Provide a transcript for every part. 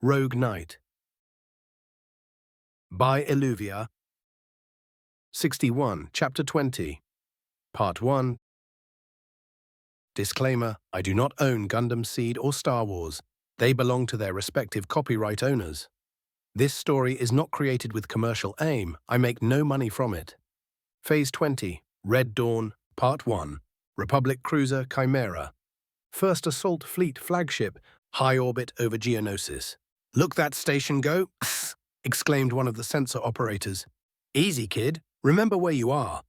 Rogue Knight by Illuviar 61, Chapter 20, Part 1. Disclaimer: I do not own Gundam Seed or Star Wars. They belong to their respective copyright owners. This story is not created with commercial aim. I make no money from it. Phase 20, Red Dawn, Part 1. Republic Cruiser Chimera. First Assault Fleet Flagship, high orbit over Geonosis. "Look that station go!" exclaimed one of the sensor operators. "Easy, kid. Remember where you are."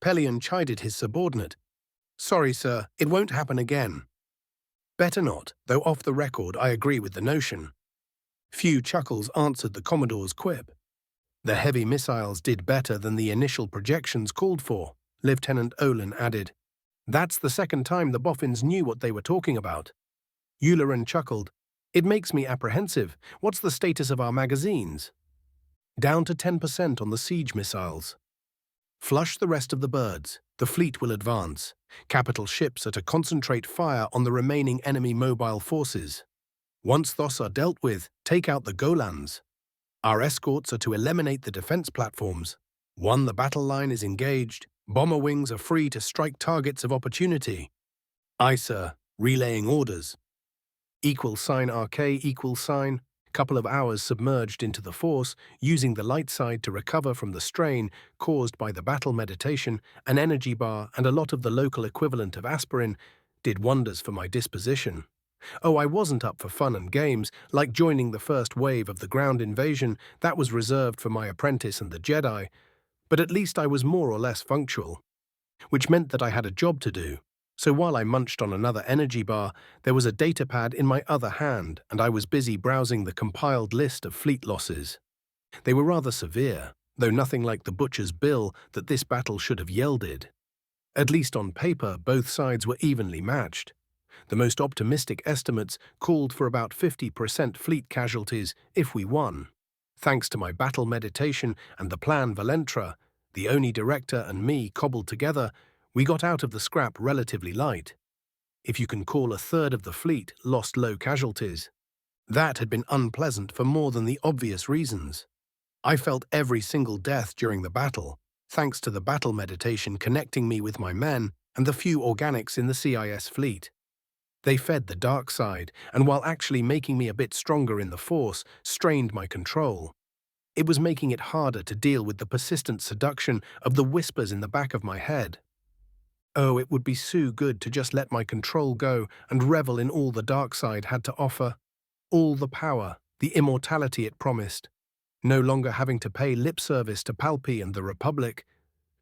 Pelion chided his subordinate. "Sorry, sir, it won't happen again." "Better not, though off the record I agree with the notion." Few chuckles answered the Commodore's quip. The heavy missiles did better than the initial projections called for, Lieutenant Olin added. "That's the second time the boffins knew what they were talking about." Yularan chuckled. "It makes me apprehensive. What's the status of our magazines?" "Down to 10% on the siege missiles." "Flush the rest of the birds. The fleet will advance. Capital ships are to concentrate fire on the remaining enemy mobile forces. Once those are dealt with, take out the Golans. Our escorts are to eliminate the defense platforms. Once the battle line is engaged, bomber wings are free to strike targets of opportunity." "Aye, sir. Relaying orders." =RK=. Couple of hours submerged into the Force, using the light side to recover from the strain caused by the battle meditation, an energy bar, and a lot of the local equivalent of aspirin did wonders for my disposition. Oh, I wasn't up for fun and games, like joining the first wave of the ground invasion. That was reserved for my apprentice and the Jedi, but at least I was more or less punctual, which meant that I had a job to do. So while I munched on another energy bar, there was a datapad in my other hand, and I was busy browsing the compiled list of fleet losses. They were rather severe, though nothing like the butcher's bill that this battle should have yielded. At least on paper, both sides were evenly matched. The most optimistic estimates called for about 50% fleet casualties if we won. Thanks to my battle meditation and the plan Valentra, the Oni director and me cobbled together, we got out of the scrap relatively light. If you can call a third of the fleet lost low casualties. That had been unpleasant for more than the obvious reasons. I felt every single death during the battle, thanks to the battle meditation connecting me with my men and the few organics in the CIS fleet. They fed the dark side, and while actually making me a bit stronger in the Force, strained my control. It was making it harder to deal with the persistent seduction of the whispers in the back of my head. Oh, it would be so good to just let my control go and revel in all the dark side had to offer. All the power, the immortality it promised. No longer having to pay lip service to Palpy and the Republic.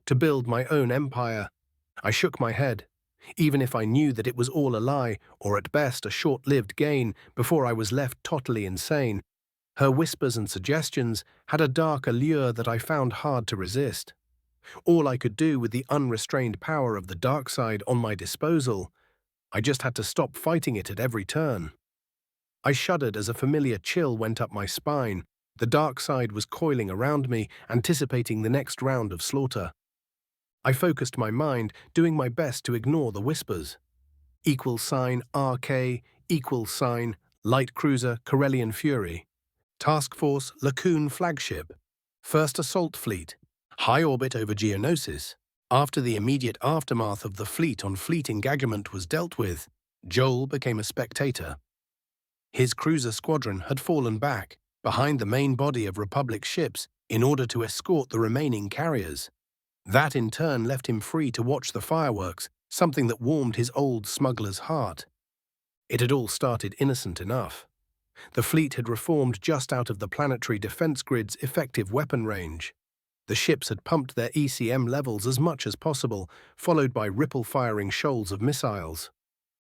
To build my own empire. I shook my head. Even if I knew that it was all a lie, or at best a short-lived gain, before I was left totally insane, her whispers and suggestions had a dark allure that I found hard to resist. All I could do with the unrestrained power of the dark side on my disposal, I just had to stop fighting it at every turn. I shuddered as a familiar chill went up my spine. The dark side was coiling around me, anticipating the next round of slaughter. I focused my mind, doing my best to ignore the whispers. =RK, Light Cruiser Corellian Fury. Task Force Lacoon Flagship. First Assault Fleet. High orbit over Geonosis. After the immediate aftermath of the fleet-on-fleet engagement was dealt with, Joel became a spectator. His cruiser squadron had fallen back, behind the main body of Republic ships, in order to escort the remaining carriers. That in turn left him free to watch the fireworks, something that warmed his old smuggler's heart. It had all started innocent enough. The fleet had reformed just out of the planetary defense grid's effective weapon range. The ships had pumped their ECM levels as much as possible, followed by ripple-firing shoals of missiles.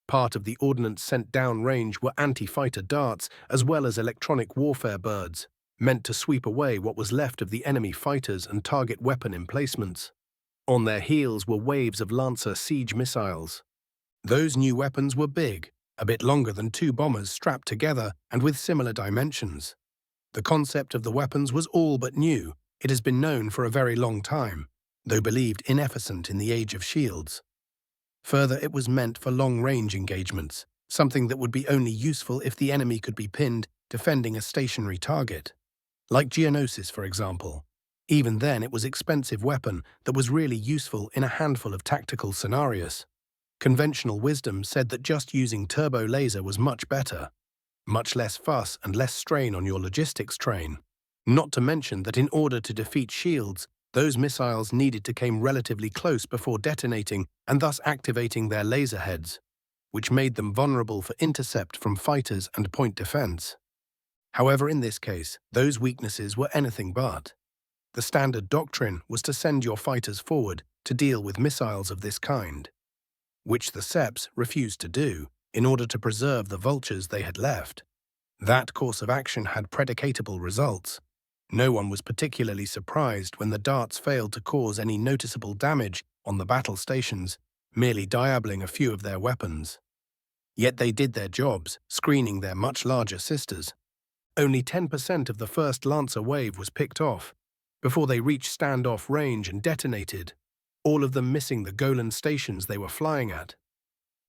Part of the ordnance sent downrange were anti-fighter darts, as well as electronic warfare birds, meant to sweep away what was left of the enemy fighters and target weapon emplacements. On their heels were waves of Lancer siege missiles. Those new weapons were big, a bit longer than two bombers strapped together and with similar dimensions. The concept of the weapons was all but new. It has been known for a very long time, though believed inefficient in the age of shields. Further, it was meant for long-range engagements, something that would be only useful if the enemy could be pinned defending a stationary target, like Geonosis, for example. Even then, it was an expensive weapon that was really useful in a handful of tactical scenarios. Conventional wisdom said that just using turbo laser was much better, much less fuss and less strain on your logistics train. Not to mention that in order to defeat shields, those missiles needed to come relatively close before detonating and thus activating their laser heads, which made them vulnerable for intercept from fighters and point defense. However, in this case, those weaknesses were anything but. The standard doctrine was to send your fighters forward to deal with missiles of this kind, which the Seps refused to do in order to preserve the vultures they had left. That course of action had predicatable results. No one was particularly surprised when the darts failed to cause any noticeable damage on the battle stations, merely diabling a few of their weapons. Yet they did their jobs, screening their much larger sisters. Only 10% of the first Lancer wave was picked off, before they reached standoff range and detonated, all of them missing the Golan stations they were flying at.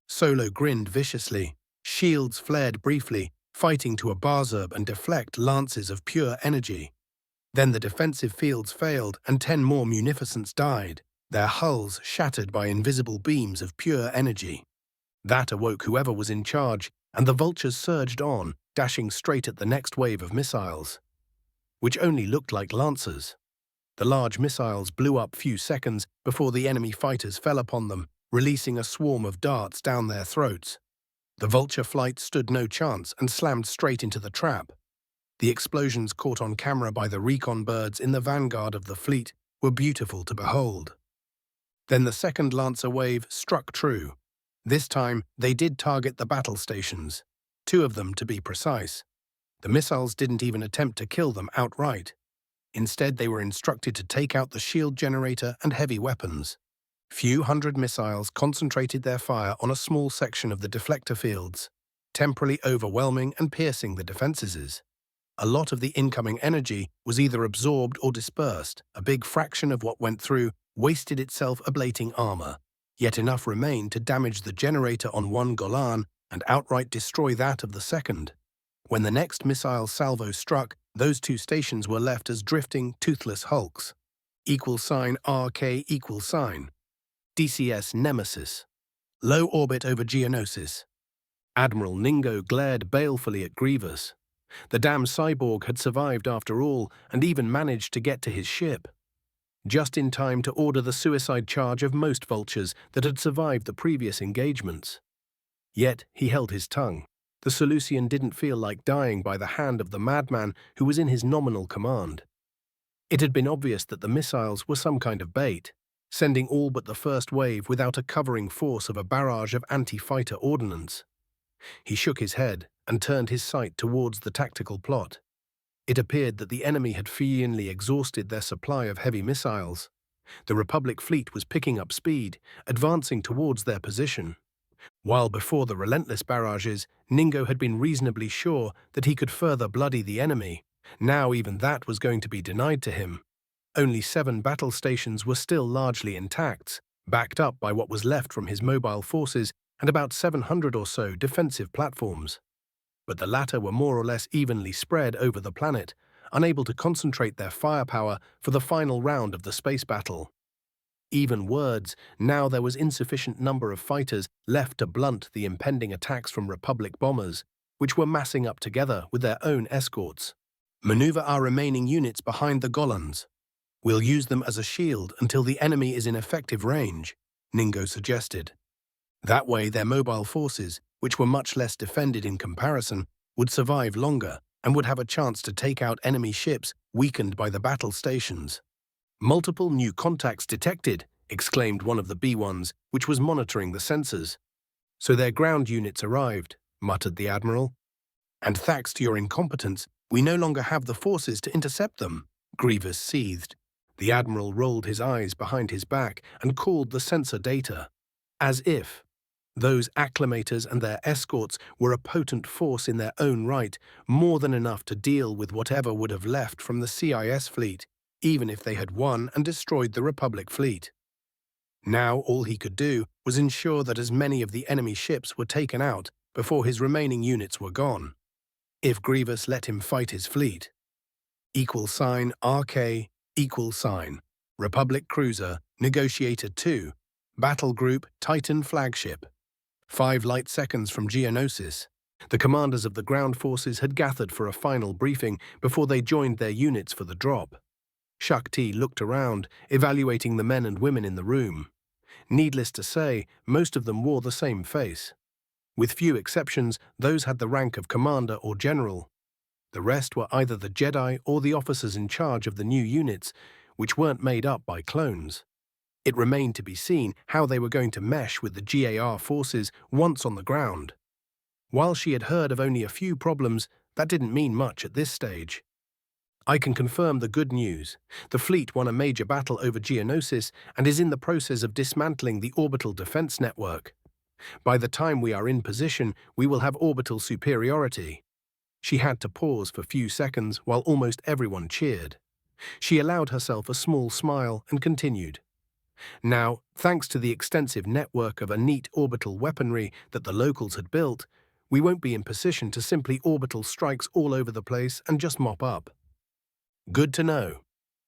Solo grinned viciously. Shields flared briefly, fighting to absorb and deflect lances of pure energy. Then the defensive fields failed and 10 more munificents died, their hulls shattered by invisible beams of pure energy. That awoke whoever was in charge, and the vultures surged on, dashing straight at the next wave of missiles, which only looked like lancers. The large missiles blew up few seconds before the enemy fighters fell upon them, releasing a swarm of darts down their throats. The vulture flight stood no chance and slammed straight into the trap. The explosions caught on camera by the recon birds in the vanguard of the fleet were beautiful to behold. Then the second Lancer wave struck true. This time, they did target the battle stations, 2 of them to be precise. The missiles didn't even attempt to kill them outright. Instead, they were instructed to take out the shield generator and heavy weapons. Few hundred missiles concentrated their fire on a small section of the deflector fields, temporarily overwhelming and piercing the defenses. A lot of the incoming energy was either absorbed or dispersed. A big fraction of what went through wasted itself ablating armor, yet enough remained to damage the generator on one Golan and outright destroy that of the second. When the next missile salvo struck, those 2 stations were left as drifting, toothless hulks. =RK DCS Nemesis. Low orbit over Geonosis. Admiral Ningo glared balefully at Grievous. The damn cyborg had survived after all and even managed to get to his ship, just in time to order the suicide charge of most vultures that had survived the previous engagements. Yet he held his tongue. The Seleucian didn't feel like dying by the hand of the madman who was in his nominal command. It had been obvious that the missiles were some kind of bait, sending all but the first wave without a covering force of a barrage of anti-fighter ordnance. He shook his head and turned his sight towards the tactical plot. It appeared that the enemy had feignedly exhausted their supply of heavy missiles. The Republic fleet was picking up speed, advancing towards their position. While before the relentless barrages, Ningo had been reasonably sure that he could further bloody the enemy, now even that was going to be denied to him. Only 7 battle stations were still largely intact, backed up by what was left from his mobile forces and about 700 or so defensive platforms. But the latter were more or less evenly spread over the planet, unable to concentrate their firepower for the final round of the space battle. Even words, now there was insufficient number of fighters left to blunt the impending attacks from Republic bombers, which were massing up together with their own escorts. Maneuver our remaining units behind the Golans. We'll use them as a shield until the enemy is in effective range, Ningo suggested. That way their mobile forces, which were much less defended in comparison, would survive longer and would have a chance to take out enemy ships weakened by the battle stations. Multiple new contacts detected, exclaimed one of the B-1s, which was monitoring the sensors. So their ground units arrived, muttered the Admiral. And thanks to your incompetence, we no longer have the forces to intercept them, Grievous seethed. The Admiral rolled his eyes behind his back and called the sensor data. As if those acclimators and their escorts were a potent force in their own right, more than enough to deal with whatever would have left from the CIS fleet, even if they had won and destroyed the Republic fleet. Now all he could do was ensure that as many of the enemy ships were taken out before his remaining units were gone. If Grievous let him fight his fleet. RK, Republic Cruiser, Negotiator 2, Battle Group Titan Flagship. 5 light seconds from Geonosis. The commanders of the ground forces had gathered for a final briefing before they joined their units for the drop. Shakti looked around, evaluating the men and women in the room. Needless to say, most of them wore the same face. With few exceptions, those had the rank of commander or general. The rest were either the Jedi or the officers in charge of the new units, which weren't made up by clones. It remained to be seen how they were going to mesh with the GAR forces once on the ground. While she had heard of only a few problems, that didn't mean much at this stage. I can confirm the good news. The fleet won a major battle over Geonosis and is in the process of dismantling the orbital defense network. By the time we are in position, we will have orbital superiority. She had to pause for a few seconds while almost everyone cheered. She allowed herself a small smile and continued. Now, thanks to the extensive network of neat orbital weaponry that the locals had built, we won't be in position to simply orbital strikes all over the place and just mop up. Good to know.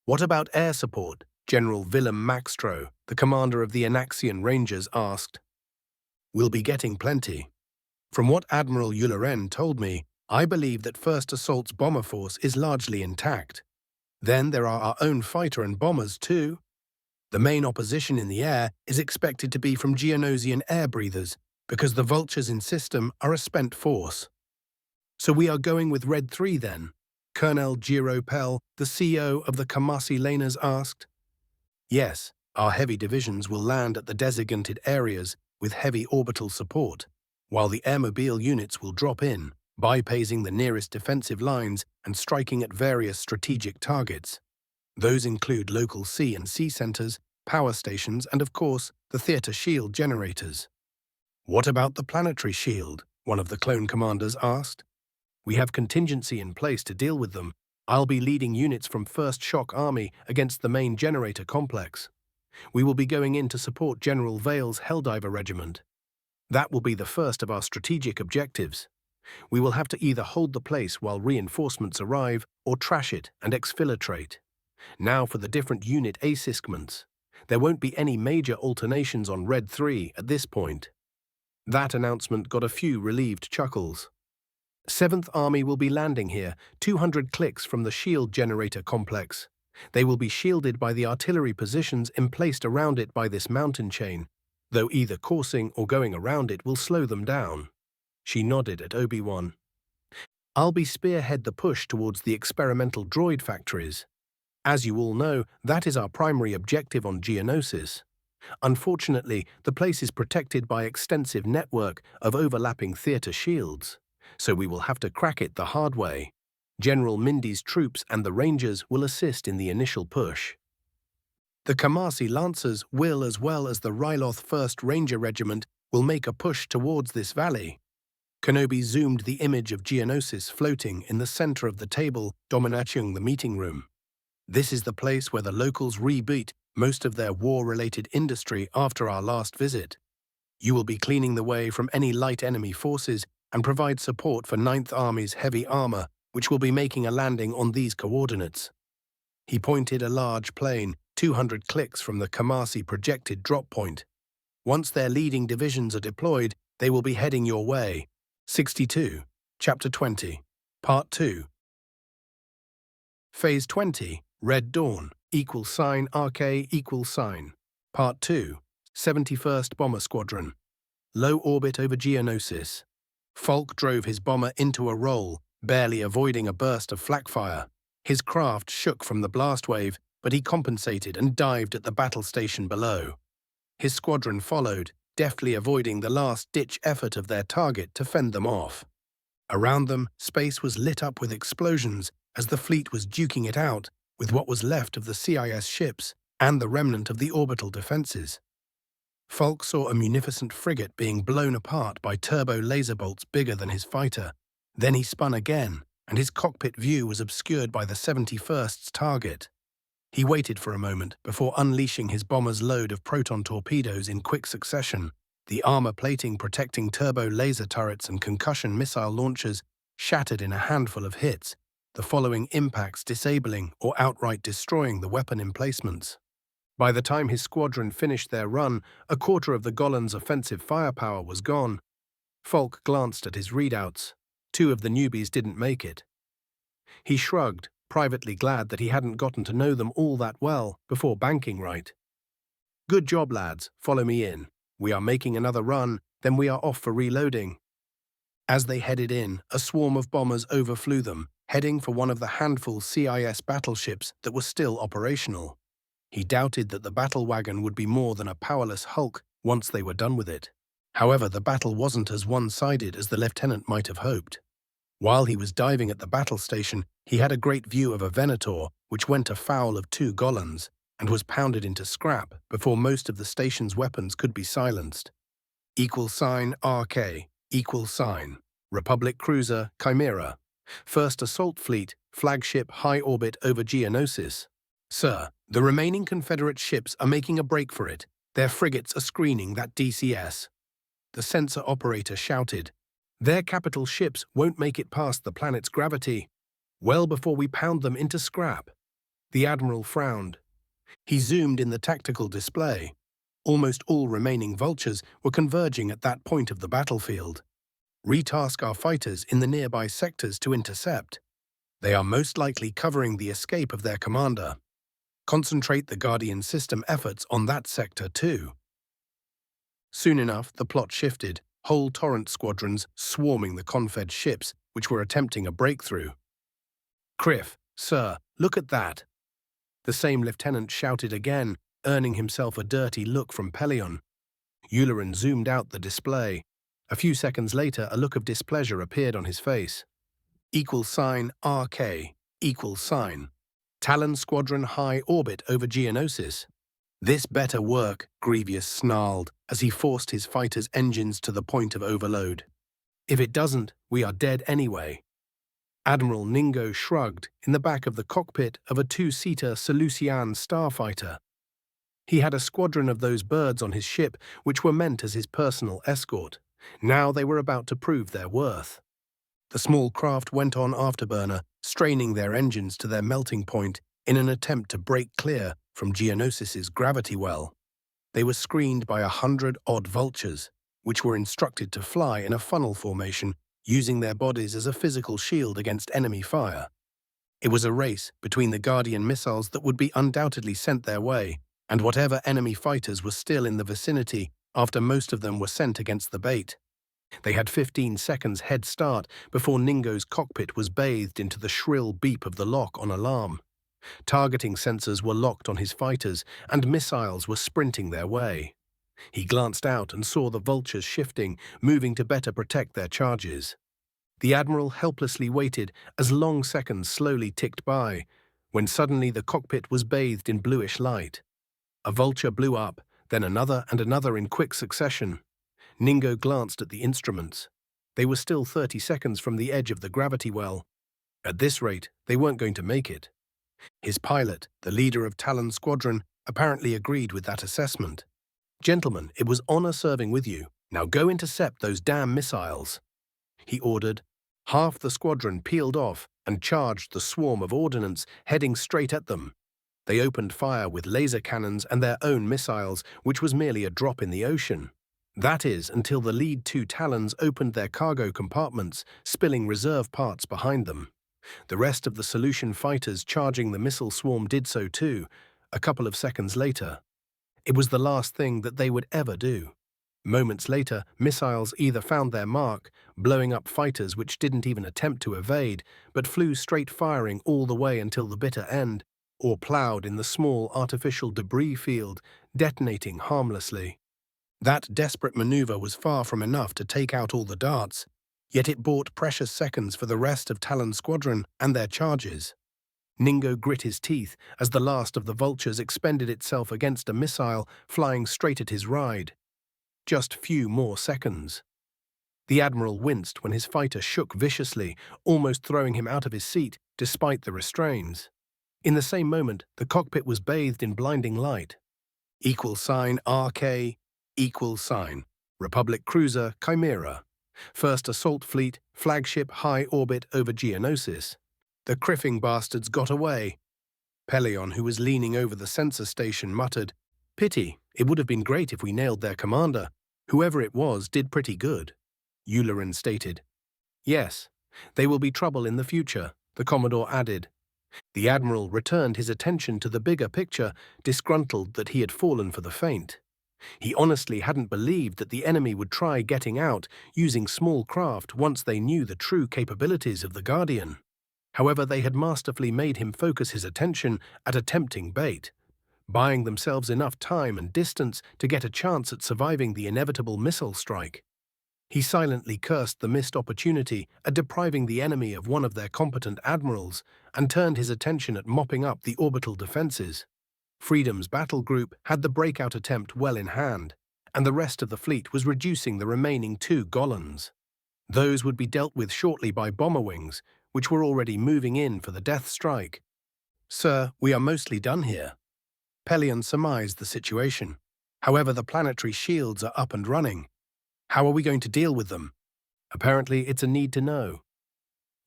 What about air support? General Willem Maxtro, the commander of the Anaxian Rangers, asked. We'll be getting plenty. From what Admiral Ularen told me, I believe that First Assault's bomber force is largely intact. Then there are our own fighter and bombers too. The main opposition in the air is expected to be from Geonosian air breathers, because the vultures in system are a spent force. So we are going with Red 3 then? Colonel Giro Pell, the CEO of the Kamasi Laners, asked. Yes, our heavy divisions will land at the designated areas with heavy orbital support, while the airmobile units will drop in, bypassing the nearest defensive lines and striking at various strategic targets. Those include local sea and sea centers, power stations, and of course, the theater shield generators. What about the planetary shield? One of the clone commanders asked. We have contingency in place to deal with them. I'll be leading units from 1st Shock Army against the main generator complex. We will be going in to support General Vale's Helldiver Regiment. That will be the first of our strategic objectives. We will have to either hold the place while reinforcements arrive or trash it and exfiltrate. Now for the different unit assessments. There won't be any major alternations on Red 3 at this point. That announcement got a few relieved chuckles. 7th Army will be landing here, 200 clicks from the shield generator complex. They will be shielded by the artillery positions emplaced around it by this mountain chain, though either coursing or going around it will slow them down. She nodded at Obi-Wan. I'll be spearhead the push towards the experimental droid factories. As you all know, that is our primary objective on Geonosis. Unfortunately, the place is protected by extensive network of overlapping theater shields, so we will have to crack it the hard way. General Mindy's troops and the Rangers will assist in the initial push. The Kamasi Lancers will, as well as the Ryloth 1st Ranger Regiment, will make a push towards this valley. Kenobi zoomed the image of Geonosis floating in the center of the table dominating the meeting room. This is the place where the locals reboot most of their war-related industry after our last visit. You will be cleaning the way from any light enemy forces and provide support for 9th Army's heavy armor, which will be making a landing on these coordinates. He pointed a large plane, 200 clicks from the Kamasi projected drop point. Once their leading divisions are deployed, they will be heading your way. 62, Chapter 20, Part 2. Phase 20, Red Dawn, RK Part 2, 71st Bomber Squadron. Low orbit over Geonosis. Falk drove his bomber into a roll, barely avoiding a burst of flak fire. His craft shook from the blast wave, but he compensated and dived at the battle station below. His squadron followed, deftly avoiding the last-ditch effort of their target to fend them off. Around them, space was lit up with explosions as the fleet was duking it out with what was left of the CIS ships and the remnant of the orbital defenses. Falk saw a munificent frigate being blown apart by turbo laser bolts bigger than his fighter. Then he spun again, and his cockpit view was obscured by the 71st's target. He waited for a moment before unleashing his bomber's load of proton torpedoes in quick succession, the armor plating protecting turbo laser turrets and concussion missile launchers shattered in a handful of hits, the following impacts disabling or outright destroying the weapon emplacements. By the time his squadron finished their run, a quarter of the Golan's offensive firepower was gone. Falk glanced at his readouts. 2 of the newbies didn't make it. He shrugged, privately glad that he hadn't gotten to know them all that well before banking right. "Good job, lads. Follow me in. We are making another run, then we are off for reloading." As they headed in, a swarm of bombers overflew them, heading for one of the handful CIS battleships that was still operational. He doubted that the battle wagon would be more than a powerless hulk once they were done with it. However, the battle wasn't as one-sided as the lieutenant might have hoped. While he was diving at the battle station, he had a great view of a Venator, which went afoul of 2 Golans, and was pounded into scrap before most of the station's weapons could be silenced. =RK, Republic Cruiser Chimera, 1st Assault Fleet, flagship high orbit over Geonosis. Sir, the remaining Confederate ships are making a break for it. Their frigates are screening that DCS. The sensor operator shouted. Their capital ships won't make it past the planet's gravity, well before we pound them into scrap. The Admiral frowned. He zoomed in the tactical display. Almost all remaining vultures were converging at that point of the battlefield. Retask our fighters in the nearby sectors to intercept. They are most likely covering the escape of their commander. Concentrate the Guardian system efforts on that sector too. Soon enough, the plot shifted, whole torrent squadrons swarming the Confed ships which were attempting a breakthrough. "Criff, sir, look at that!" The same lieutenant shouted again, earning himself a dirty look from Pelion. Ulerin zoomed out the display. A few seconds later, a look of displeasure appeared on his face. "RK, Talon Squadron high orbit over Geonosis. This better work," Grievous snarled as he forced his fighters' engines to the point of overload. "If it doesn't, we are dead anyway." Admiral Ningo shrugged in the back of the cockpit of a 2-seater Seleucian starfighter. He had a squadron of those birds on his ship which were meant as his personal escort. Now they were about to prove their worth. The small craft went on afterburner, straining their engines to their melting point in an attempt to break clear from Geonosis's gravity well. They were screened by 100-odd vultures, which were instructed to fly in a funnel formation, using their bodies as a physical shield against enemy fire. It was a race between the Guardian missiles that would be undoubtedly sent their way, and whatever enemy fighters were still in the vicinity after most of them were sent against the bait. They had 15 seconds head start before Ningo's cockpit was bathed into the shrill beep of the lock on alarm. Targeting sensors were locked on his fighters, and missiles were sprinting their way. He glanced out and saw the vultures shifting, moving to better protect their charges. The Admiral helplessly waited as long seconds slowly ticked by, when suddenly the cockpit was bathed in bluish light. A vulture blew up, then another and another in quick succession. Ningo glanced at the instruments. They were still 30 seconds from the edge of the gravity well. At this rate, they weren't going to make it. His pilot, the leader of Talon's squadron, apparently agreed with that assessment. "Gentlemen, it was honor serving with you. Now go intercept those damn missiles," he ordered. Half the squadron peeled off and charged the swarm of ordnance heading straight at them. They opened fire with laser cannons and their own missiles, which was merely a drop in the ocean. That is, until the lead 2 Talons opened their cargo compartments, spilling reserve parts behind them. The rest of the Solution fighters charging the missile swarm did so too, a couple of seconds later. It was the last thing that they would ever do. Moments later, missiles either found their mark, blowing up fighters which didn't even attempt to evade, but flew straight firing all the way until the bitter end, or plowed in the small artificial debris field, detonating harmlessly. That desperate maneuver was far from enough to take out all the darts, yet it bought precious seconds for the rest of Talon's squadron and their charges. Ningo grit his teeth as the last of the vultures expended itself against a missile flying straight at his ride. Just few more seconds. The Admiral winced when his fighter shook viciously, almost throwing him out of his seat despite the restraints. In the same moment, the cockpit was bathed in blinding light. =RK, Republic Cruiser Chimera, First Assault Fleet, flagship high orbit over Geonosis. The criffing bastards got away. Pelion, who was leaning over the sensor station, muttered, "Pity, it would have been great if we nailed their commander. Whoever it was did pretty good." Yularen stated. "Yes, they will be trouble in the future," the Commodore added. The Admiral returned his attention to the bigger picture, disgruntled that he had fallen for the feint. He honestly hadn't believed that the enemy would try getting out using small craft once they knew the true capabilities of the Guardian. However, they had masterfully made him focus his attention at a tempting bait, buying themselves enough time and distance to get a chance at surviving the inevitable missile strike. He silently cursed the missed opportunity at depriving the enemy of one of their competent admirals and turned his attention at mopping up the orbital defenses. Freedom's battle group had the breakout attempt well in hand, and the rest of the fleet was reducing the remaining 2 Gollans. Those would be dealt with shortly by bomber wings, which were already moving in for the death strike. "Sir, we are mostly done here." Pelion surmised the situation. "However, the planetary shields are up and running. How are we going to deal with them?" "Apparently, it's a need to know."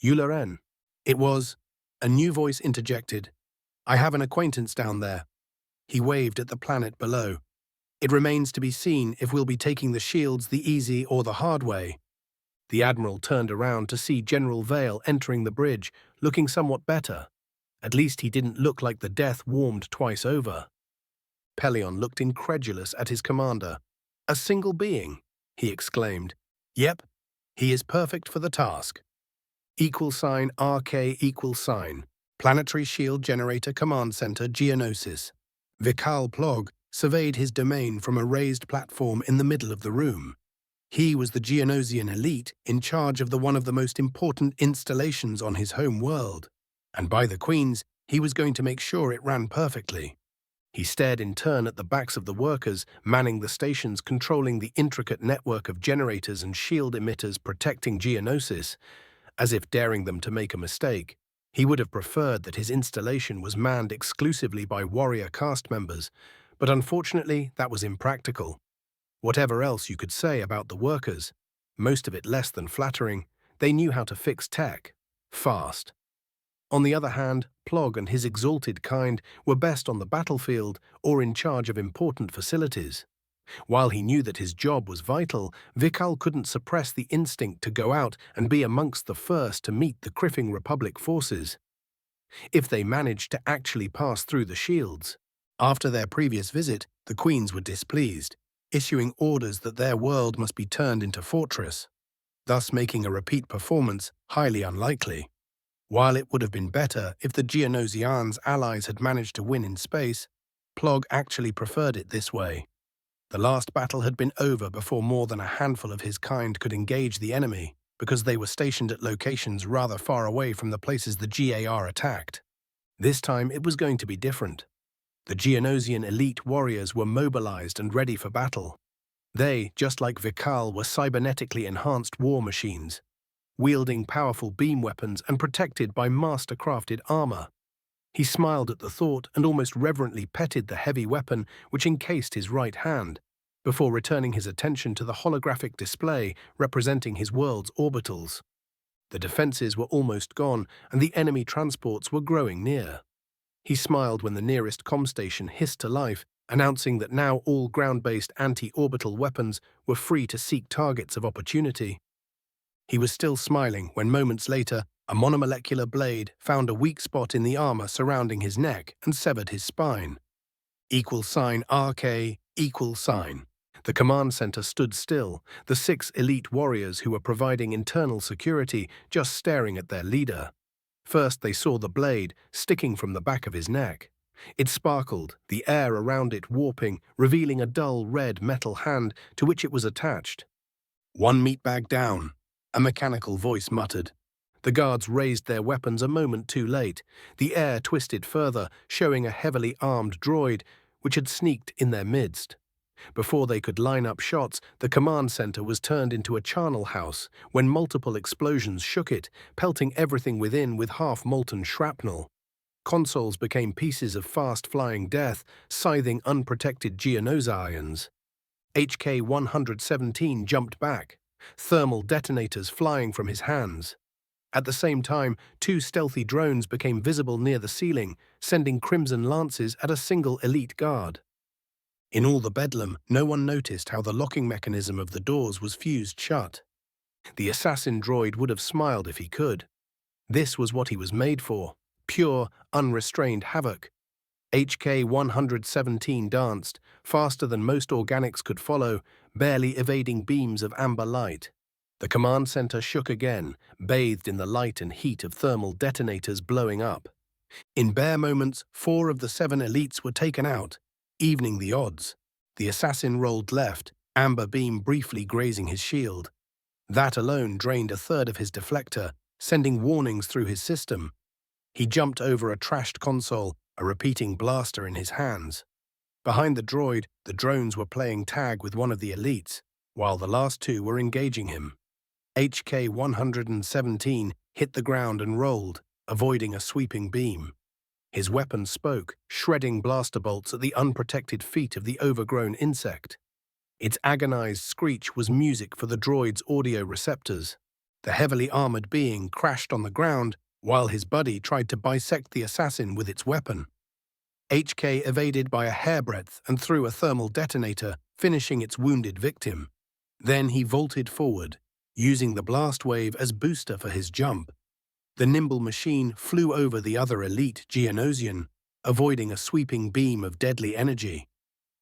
Yularen. It was. A new voice interjected. "I have an acquaintance down there." He waved at the planet below. "It remains to be seen if we'll be taking the shields the easy or the hard way." The Admiral turned around to see General Vale entering the bridge, looking somewhat better. At least he didn't look like the death warmed twice over. Pelion looked incredulous at his commander. "A single being?" he exclaimed. "Yep, he is perfect for the task." =RK=, Planetary Shield Generator Command Center, Geonosis. Vikal Plog surveyed his domain from a raised platform in the middle of the room. He was the Geonosian elite in charge of one of the most important installations on his home world, and by the Queens, he was going to make sure it ran perfectly. He stared in turn at the backs of the workers manning the stations controlling the intricate network of generators and shield emitters protecting Geonosis, as if daring them to make a mistake. He would have preferred that his installation was manned exclusively by warrior caste members, but unfortunately that was impractical. Whatever else you could say about the workers, most of it less than flattering, they knew how to fix tech. Fast. On the other hand, Plog and his exalted kind were best on the battlefield or in charge of important facilities. While he knew that his job was vital, Vikal couldn't suppress the instinct to go out and be amongst the first to meet the Criffing Republic forces. If they managed to actually pass through the shields. After their previous visit, the Queens were displeased, issuing orders that their world must be turned into fortress, thus making a repeat performance highly unlikely. While it would have been better if the Geonosians' allies had managed to win in space, Plog actually preferred it this way. The last battle had been over before more than a handful of his kind could engage the enemy, because they were stationed at locations rather far away from the places the GAR attacked. This time it was going to be different. The Geonosian elite warriors were mobilized and ready for battle. They, just like Vikal, were cybernetically enhanced war machines, wielding powerful beam weapons and protected by master-crafted armor. He smiled at the thought and almost reverently petted the heavy weapon which encased his right hand, before returning his attention to the holographic display representing his world's orbitals. The defenses were almost gone, and the enemy transports were growing near. He smiled when the nearest comm station hissed to life, announcing that now all ground-based anti-orbital weapons were free to seek targets of opportunity. He was still smiling when moments later, a monomolecular blade found a weak spot in the armor surrounding his neck and severed his spine. =RK=. The command center stood still, the 6 elite warriors who were providing internal security just staring at their leader. First they saw the blade sticking from the back of his neck. It sparkled, the air around it warping, revealing a dull red metal hand to which it was attached. "One meatbag down," a mechanical voice muttered. The guards raised their weapons a moment too late. The air twisted further, showing a heavily armed droid which had sneaked in their midst. Before they could line up shots, the command center was turned into a charnel house when multiple explosions shook it, pelting everything within with half-molten shrapnel. Consoles became pieces of fast-flying death, scything unprotected Geonosians. HK-117 jumped back. thermal detonators flying from his hands. At the same time, two stealthy drones became visible near the ceiling, sending crimson lances at a single elite guard. In all the bedlam, no one noticed how the locking mechanism of the doors was fused shut. The assassin droid would have smiled if he could. This was what he was made for: pure, unrestrained havoc. HK-117 danced, faster than most organics could follow, barely evading beams of amber light. The command center shook again, bathed in the light and heat of thermal detonators blowing up. In bare moments, 4 of the 7 elites were taken out, evening the odds. The assassin rolled left, amber beam briefly grazing his shield. That alone drained a third of his deflector, sending warnings through his system. He jumped over a trashed console, a repeating blaster in his hands. Behind the droid, the drones were playing tag with one of the elites, while the last 2 were engaging him. HK-117 hit the ground and rolled, avoiding a sweeping beam. His weapon spoke, shredding blaster bolts at the unprotected feet of the overgrown insect. Its agonized screech was music for the droid's audio receptors. The heavily armored being crashed on the ground, while his buddy tried to bisect the assassin with its weapon. HK evaded by a hairbreadth and threw a thermal detonator, finishing its wounded victim. Then he vaulted forward, using the blast wave as booster for his jump. The nimble machine flew over the other elite Geonosian, avoiding a sweeping beam of deadly energy.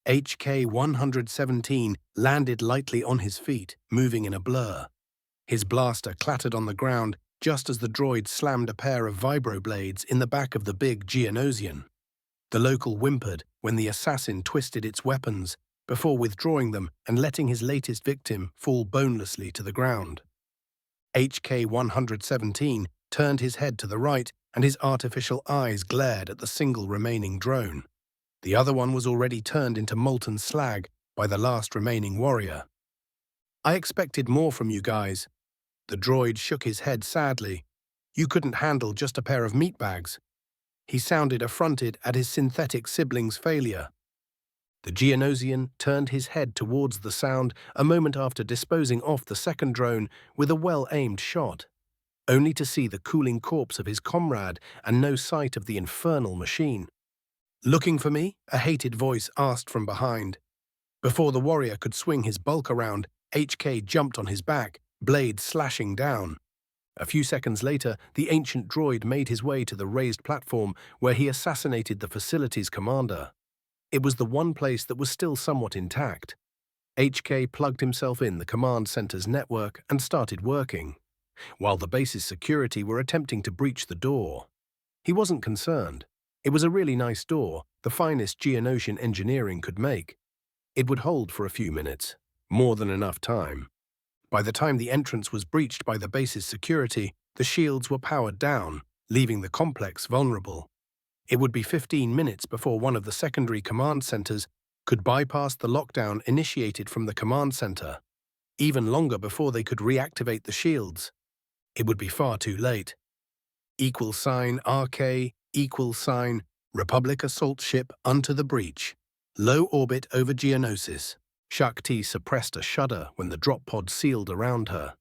HK-117 landed lightly on his feet, moving in a blur. His blaster clattered on the ground just as the droid slammed a pair of vibroblades in the back of the big Geonosian. The local whimpered when the assassin twisted its weapons, before withdrawing them and letting his latest victim fall bonelessly to the ground. HK-117 turned his head to the right, and his artificial eyes glared at the single remaining drone. The other one was already turned into molten slag by the last remaining warrior. "I expected more from you guys." The droid shook his head sadly. "You couldn't handle just a pair of meatbags." He sounded affronted at his synthetic sibling's failure. The Geonosian turned his head towards the sound a moment after disposing off the second drone with a well-aimed shot, only to see the cooling corpse of his comrade and no sight of the infernal machine. "Looking for me?" a hated voice asked from behind. Before the warrior could swing his bulk around, HK jumped on his back, blade slashing down. A few seconds later, the ancient droid made his way to the raised platform where he assassinated the facility's commander. It was the one place that was still somewhat intact. HK plugged himself in the command center's network and started working, while the base's security were attempting to breach the door. He wasn't concerned. It was a really nice door, the finest Geonosian engineering could make. It would hold for a few minutes, more than enough time. By the time the entrance was breached by the base's security, the shields were powered down, leaving the complex vulnerable. It would be 15 minutes before one of the secondary command centers could bypass the lockdown initiated from the command center. Even longer before they could reactivate the shields. It would be far too late. $RK, Republic assault ship unto the breach. Low orbit over Geonosis. Shakti suppressed a shudder when the drop pod sealed around her.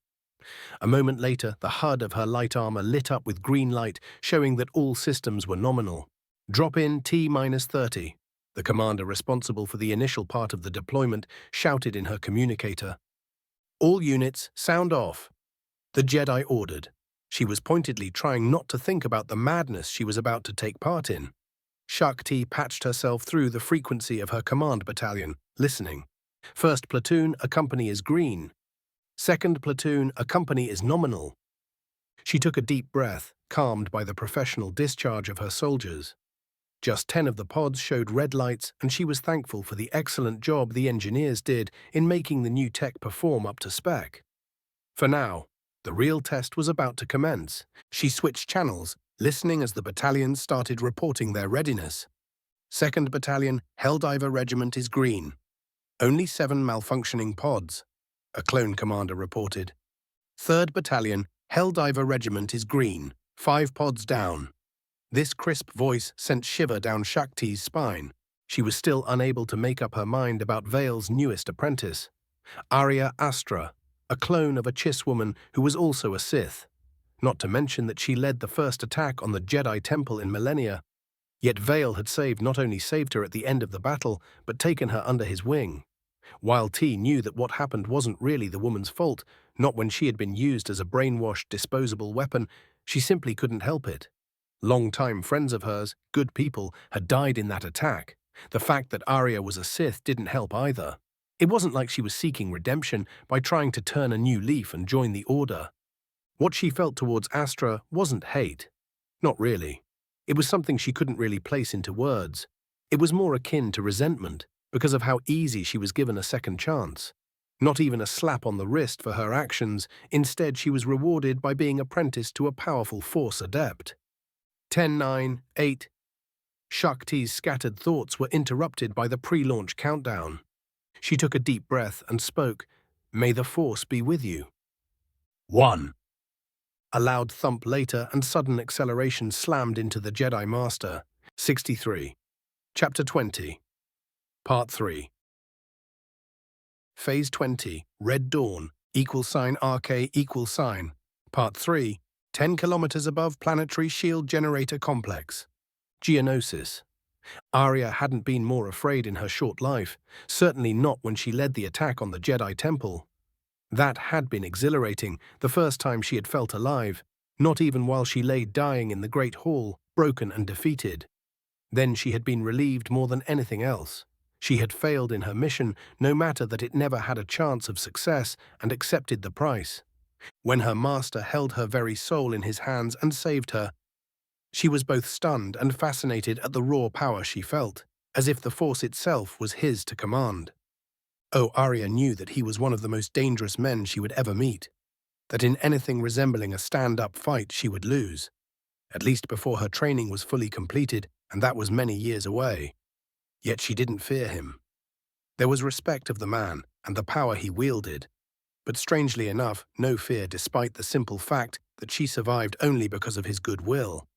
A moment later, the HUD of her light armor lit up with green light, showing that all systems were nominal. "Drop in T-30. The commander responsible for the initial part of the deployment shouted in her communicator. "All units, sound off." The Jedi ordered. She was pointedly trying not to think about the madness she was about to take part in. Shakti patched herself through the frequency of her command battalion, listening. "First platoon, a company is green. Second platoon, a company is nominal." She took a deep breath, calmed by the professional discharge of her soldiers. Just 10 of the pods showed red lights, and she was thankful for the excellent job the engineers did in making the new tech perform up to spec. For now, the real test was about to commence. She switched channels, listening as the battalions started reporting their readiness. "Second Battalion, Helldiver Regiment is green. Only 7 malfunctioning pods," a clone commander reported. "Third Battalion, Helldiver Regiment is green. 5 pods down." This crisp voice sent shiver down Shakti's spine. She was still unable to make up her mind about Vale's newest apprentice. Arya Astra, a clone of a Chiss woman who was also a Sith. Not to mention that she led the first attack on the Jedi Temple in millenia. Yet Vale had not only saved her at the end of the battle, but taken her under his wing. While T knew that what happened wasn't really the woman's fault, not when she had been used as a brainwashed, disposable weapon, she simply couldn't help it. Long-time friends of hers, good people, had died in that attack. The fact that Arya was a Sith didn't help either. It wasn't like she was seeking redemption by trying to turn a new leaf and join the Order. What she felt towards Astra wasn't hate. Not really. It was something she couldn't really place into words. It was more akin to resentment, because of how easy she was given a second chance. Not even a slap on the wrist for her actions, instead she was rewarded by being apprenticed to a powerful Force adept. 10, 9, 8. Shakti's scattered thoughts were interrupted by the pre-launch countdown. She took a deep breath and spoke, "May the Force be with you." 1. A loud thump later and sudden acceleration slammed into the Jedi Master. 63. Chapter 20. Part 3. Phase 20, Red Dawn, =RK=. Part 3, 10 kilometers above Planetary Shield Generator Complex. Geonosis. Arya hadn't been more afraid in her short life, certainly not when she led the attack on the Jedi Temple. That had been exhilarating, the first time she had felt alive, not even while she lay dying in the Great Hall, broken and defeated. Then she had been relieved more than anything else. She had failed in her mission, no matter that it never had a chance of success, and accepted the price. When her master held her very soul in his hands and saved her, she was both stunned and fascinated at the raw power she felt, as if the Force itself was his to command. Oh, Arya knew that he was one of the most dangerous men she would ever meet, that in anything resembling a stand-up fight she would lose, at least before her training was fully completed, and that was many years away. Yet she didn't fear him. There was respect of the man and the power he wielded, but strangely enough, no fear despite the simple fact that she survived only because of his goodwill.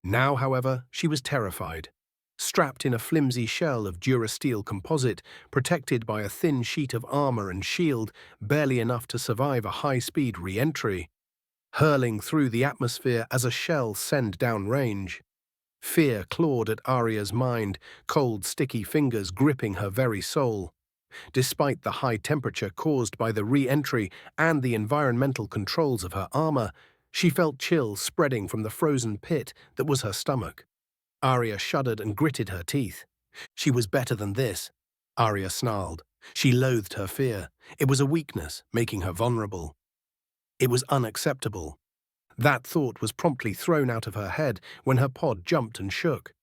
Now, however, she was terrified. Strapped in a flimsy shell of durasteel composite, protected by a thin sheet of armor and shield, barely enough to survive a high-speed re-entry, hurling through the atmosphere as a shell sent downrange. Fear clawed at Arya's mind, cold, sticky fingers gripping her very soul. Despite the high temperature caused by the re-entry and the environmental controls of her armor, she felt chills spreading from the frozen pit that was her stomach. Arya shuddered and gritted her teeth. She was better than this, Arya snarled. She loathed her fear. It was a weakness, making her vulnerable. It was unacceptable. That thought was promptly thrown out of her head when her pod jumped and shook.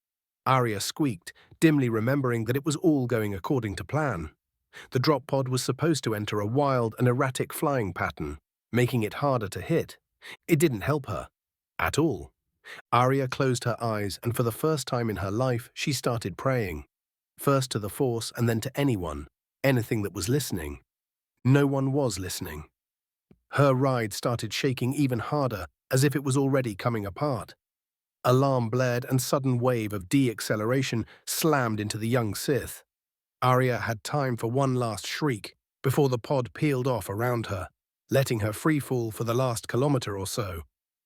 Arya squeaked, dimly remembering that it was all going according to plan. The drop pod was supposed to enter a wild and erratic flying pattern, making it harder to hit. It didn't help her. At all. Arya closed her eyes, and for the first time in her life, she started praying. First to the Force and then to anyone, anything that was listening. No one was listening. Her ride started shaking even harder, as if it was already coming apart. Alarm blared and sudden wave of de-acceleration slammed into the young Sith. Arya had time for one last shriek before the pod peeled off around her, letting her freefall for the last kilometer or so.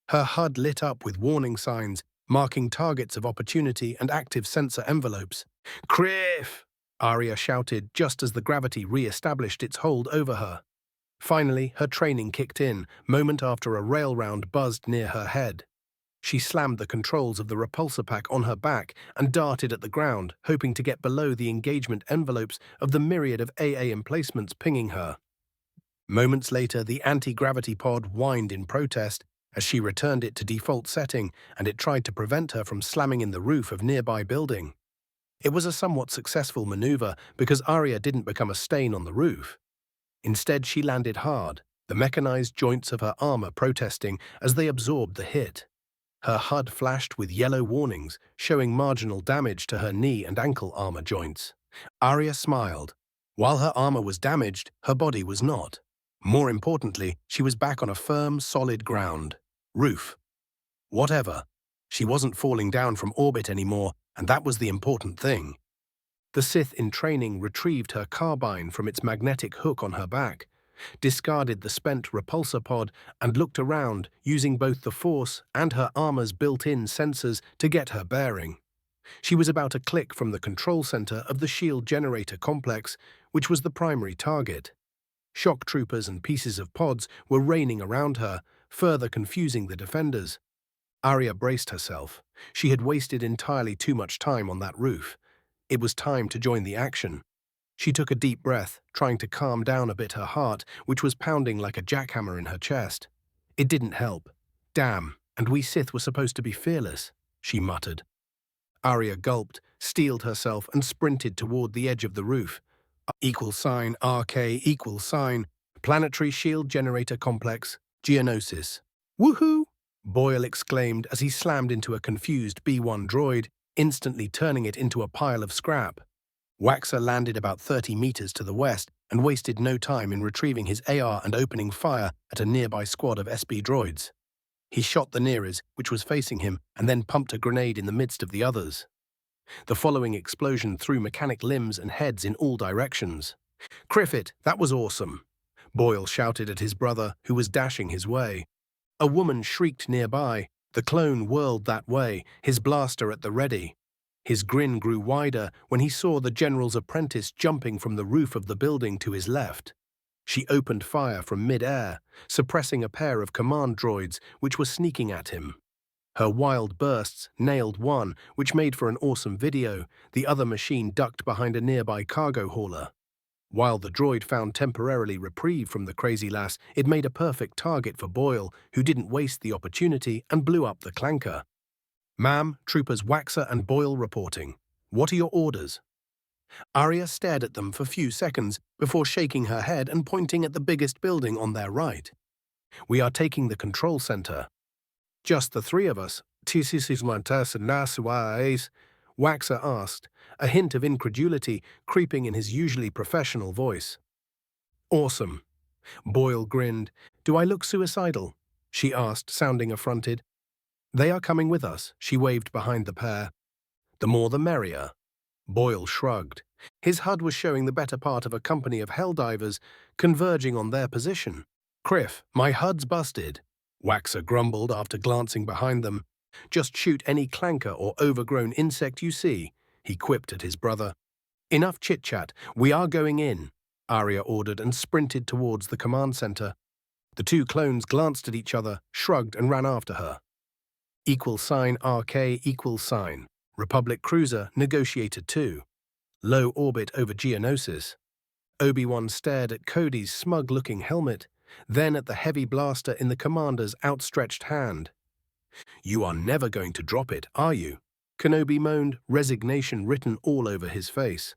Her HUD lit up with warning signs, marking targets of opportunity and active sensor envelopes. "Kriff!" Arya shouted just as the gravity re-established its hold over her. Finally, her training kicked in, moment after a rail round buzzed near her head. She slammed the controls of the repulsor pack on her back and darted at the ground, hoping to get below the engagement envelopes of the myriad of AA emplacements pinging her. Moments later, the anti-gravity pod whined in protest as she returned it to default setting, and it tried to prevent her from slamming in the roof of nearby building. It was a somewhat successful maneuver because Arya didn't become a stain on the roof. Instead, she landed hard, the mechanized joints of her armor protesting as they absorbed the hit. Her HUD flashed with yellow warnings, showing marginal damage to her knee and ankle armor joints. Arya smiled. While her armor was damaged, her body was not. More importantly, she was back on a firm, solid ground. Roof. Whatever. She wasn't falling down from orbit anymore, and that was the important thing. The Sith in training retrieved her carbine from its magnetic hook on her back. discarded the spent repulsor pod, and looked around, using both the Force and her armor's built-in sensors to get her bearing. She was about a click from the control center of the shield generator complex, which was the primary target. Shock troopers and pieces of pods were raining around her, further confusing the defenders. Arya braced herself. She had wasted entirely too much time on that roof. It was time to join the action. She took a deep breath, trying to calm down a bit her heart, which was pounding like a jackhammer in her chest. It didn't help. Damn, and we Sith were supposed to be fearless, she muttered. Arya gulped, steeled herself, and sprinted toward the edge of the roof. =RK=, Planetary Shield Generator Complex, Geonosis. Woohoo! Boyle exclaimed as he slammed into a confused B-1 droid, instantly turning it into a pile of scrap. Waxer landed about 30 meters to the west and wasted no time in retrieving his AR and opening fire at a nearby squad of SB droids. He shot the nearest, which was facing him, and then pumped a grenade in the midst of the others. The following explosion threw mechanic limbs and heads in all directions. "Criffet, that was awesome!" Boyle shouted at his brother, who was dashing his way. A woman shrieked nearby. The clone whirled that way, his blaster at the ready. His grin grew wider when he saw the general's apprentice jumping from the roof of the building to his left. She opened fire from mid-air, suppressing a pair of command droids which were sneaking at him. Her wild bursts nailed one, which made for an awesome video. The other machine ducked behind a nearby cargo hauler. While the droid found temporarily reprieve from the crazy lass, it made a perfect target for Boyle, who didn't waste the opportunity and blew up the clanker. "Ma'am, Troopers Waxer and Boyle reporting. What are your orders?" Arya stared at them for a few seconds before shaking her head and pointing at the biggest building on their right. "We are taking the control center." "Just the three of us?" Waxer asked, a hint of incredulity creeping in his usually professional voice. "Awesome." Boyle grinned. "Do I look suicidal?" she asked, sounding affronted. "They are coming with us," she waved behind the pair. "The more the merrier." Boyle shrugged. His HUD was showing the better part of a company of helldivers converging on their position. "Criff, my HUD's busted," Waxer grumbled after glancing behind them. "Just shoot any clanker or overgrown insect you see," he quipped at his brother. "Enough chit-chat, we are going in," Arya ordered and sprinted towards the command center. The two clones glanced at each other, shrugged and ran after her. =RK=, Republic Cruiser Negotiator 2. Low orbit over Geonosis. Obi-Wan stared at Cody's smug-looking helmet, then at the heavy blaster in the commander's outstretched hand. "You are never going to drop it, are you?" Kenobi moaned, resignation written all over his face.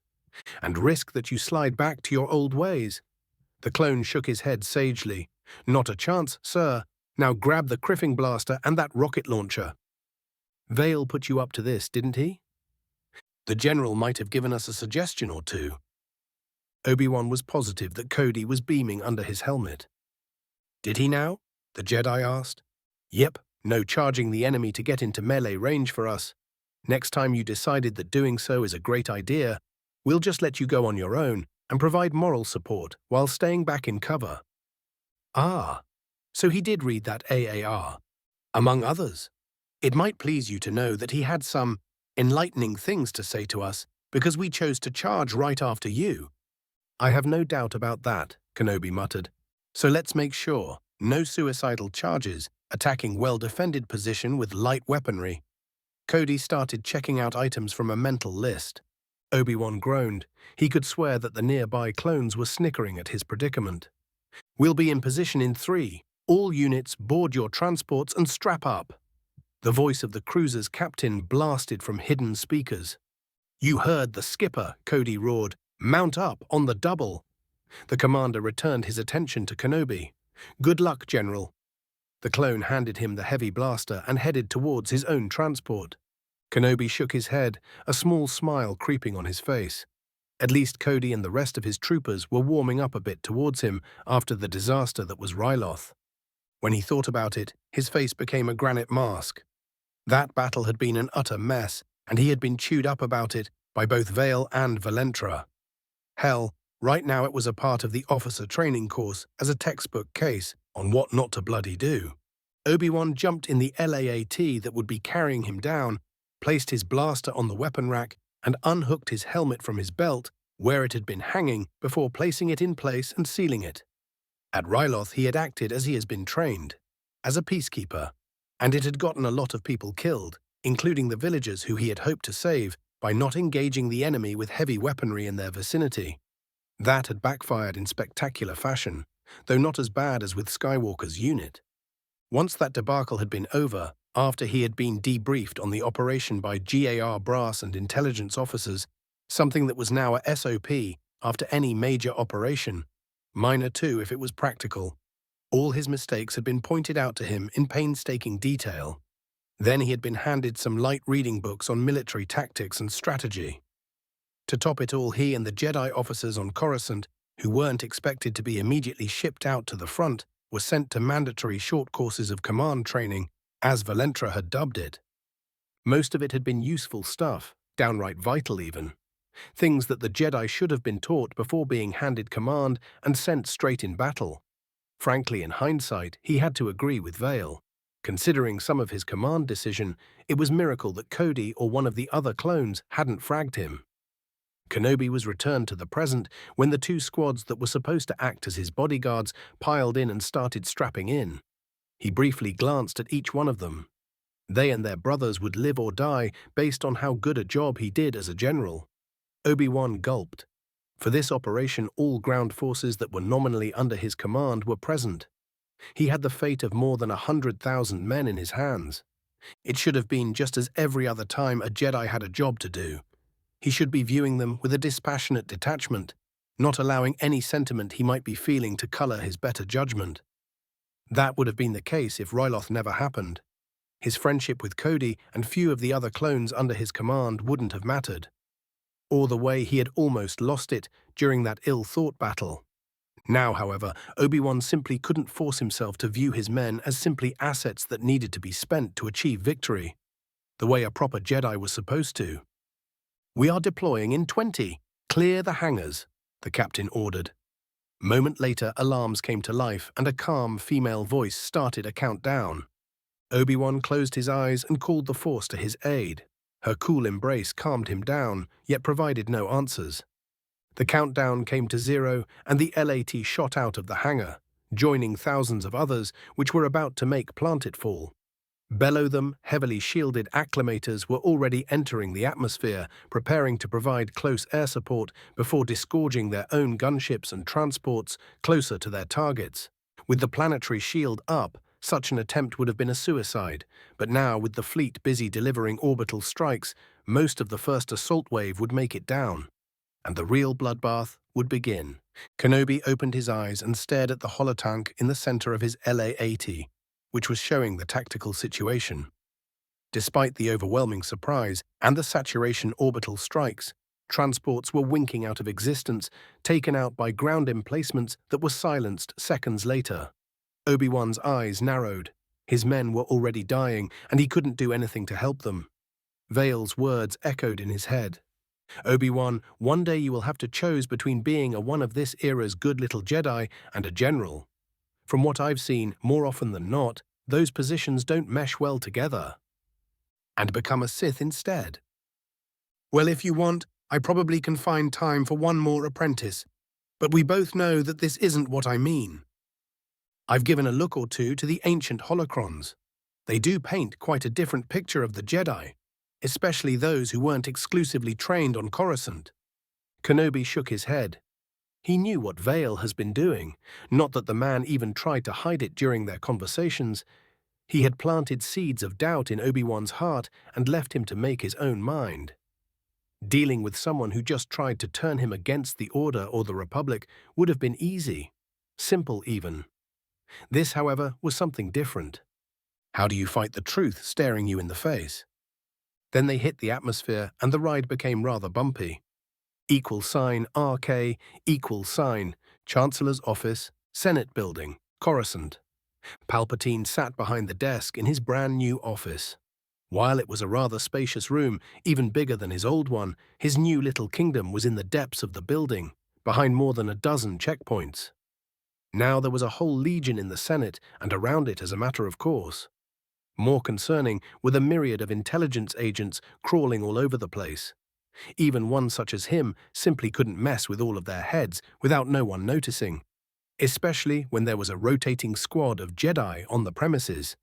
"And risk that you slide back to your old ways?" The clone shook his head sagely. "Not a chance, sir. Now grab the Criffing blaster and that rocket launcher." "Vale put you up to this, didn't he?" "The general might have given us a suggestion or two." Obi-Wan was positive that Cody was beaming under his helmet. "Did he now?" the Jedi asked. "Yep, no charging the enemy to get into melee range for us. Next time you decided that doing so is a great idea, we'll just let you go on your own and provide moral support while staying back in cover." "Ah, so he did read that AAR, among others. It might please you to know that he had some enlightening things to say to us because we chose to charge right after you." "I have no doubt about that," Kenobi muttered. "So let's make sure. No suicidal charges, attacking well-defended position with light weaponry." Cody started checking out items from a mental list. Obi-Wan groaned. He could swear that the nearby clones were snickering at his predicament. "We'll be in position in 3. All units board your transports and strap up." The voice of the cruiser's captain blasted from hidden speakers. "You heard the skipper," Cody roared. "Mount up on the double." The commander returned his attention to Kenobi. "Good luck, General." The clone handed him the heavy blaster and headed towards his own transport. Kenobi shook his head, a small smile creeping on his face. At least Cody and the rest of his troopers were warming up a bit towards him after the disaster that was Ryloth. When he thought about it, his face became a granite mask. That battle had been an utter mess, and he had been chewed up about it by both Vale and Valentra. Hell, Right now it was a part of the officer training course as a textbook case on what not to bloody do. Obi-Wan jumped in the LAAT that would be carrying him down, placed his blaster on the weapon rack, and unhooked his helmet from his belt, where it had been hanging, before placing it in place and sealing it. At Ryloth he had acted as he has been trained, as a peacekeeper, and it had gotten a lot of people killed, including the villagers who he had hoped to save by not engaging the enemy with heavy weaponry in their vicinity. That had backfired in spectacular fashion, though not as bad as with Skywalker's unit. Once that debacle had been over, after he had been debriefed on the operation by GAR brass and intelligence officers, something that was now a SOP after any major operation, minor too if it was practical, all his mistakes had been pointed out to him in painstaking detail. Then he had been handed some light reading books on military tactics and strategy. To top it all, he and the Jedi officers on Coruscant, who weren't expected to be immediately shipped out to the front, were sent to mandatory short courses of command training, as Valentra had dubbed it. Most of it had been useful stuff, downright vital even. Things that the Jedi should have been taught before being handed command and sent straight in battle. Frankly, in hindsight, he had to agree with Vale. Considering some of his command decision, it was a miracle that Cody or one of the other clones hadn't fragged him. Kenobi was returned to the present when the two squads that were supposed to act as his bodyguards piled in and started strapping in. He briefly glanced at each one of them. They and their brothers would live or die based on how good a job he did as a general. Obi-Wan gulped. For this operation, all ground forces that were nominally under his command were present. He had the fate of more than 100,000 men in his hands. It should have been just as every other time a Jedi had a job to do. He should be viewing them with a dispassionate detachment, not allowing any sentiment he might be feeling to color his better judgment. That would have been the case if Ryloth never happened. His friendship with Cody and few of the other clones under his command wouldn't have mattered. Or the way he had almost lost it during that ill-thought battle. Now, however, Obi-Wan simply couldn't force himself to view his men as simply assets that needed to be spent to achieve victory, the way a proper Jedi was supposed to. "We are deploying in 20. Clear the hangars," the captain ordered. Moment later, alarms came to life and a calm female voice started a countdown. Obi-Wan closed his eyes and called the Force to his aid. Her cool embrace calmed him down, yet provided no answers. The countdown came to 0 and the LAT shot out of the hangar, joining thousands of others which were about to make Plantitfall. Below them, heavily shielded acclimators were already entering the atmosphere, preparing to provide close air support before disgorging their own gunships and transports closer to their targets. With the planetary shield up, such an attempt would have been a suicide, but now with the fleet busy delivering orbital strikes, most of the first assault wave would make it down, and the real bloodbath would begin. Kenobi opened his eyes and stared at the holotank in the center of his LA-80, which was showing the tactical situation. Despite the overwhelming surprise and the saturation orbital strikes, transports were winking out of existence, taken out by ground emplacements that were silenced seconds later. Obi-Wan's eyes narrowed. His men were already dying, and he couldn't do anything to help them. Vale's words echoed in his head. "Obi-Wan, one day you will have to choose between being one of this era's good little Jedi and a general. From what I've seen, more often than not, those positions don't mesh well together. And become a Sith instead." "Well, if you want, I probably can find time for one more apprentice, but we both know that this isn't what I mean. I've given a look or two to the ancient holocrons. They do paint quite a different picture of the Jedi, especially those who weren't exclusively trained on Coruscant." Kenobi shook his head. He knew what Vale has been doing, not that the man even tried to hide it during their conversations. He had planted seeds of doubt in Obi-Wan's heart and left him to make his own mind. Dealing with someone who just tried to turn him against the Order or the Republic would have been easy, simple even. This, however, was something different. How do you fight the truth staring you in the face? Then they hit the atmosphere and the ride became rather bumpy. $RK, Chancellor's Office, Senate Building, Coruscant. Palpatine sat behind the desk in his brand new office. While it was a rather spacious room, even bigger than his old one, his new little kingdom was in the depths of the building, behind more than a dozen checkpoints. Now there was a whole legion in the Senate and around it as a matter of course. More concerning were the myriad of intelligence agents crawling all over the place. Even one such as him simply couldn't mess with all of their heads without no one noticing, especially when there was a rotating squad of Jedi on the premises.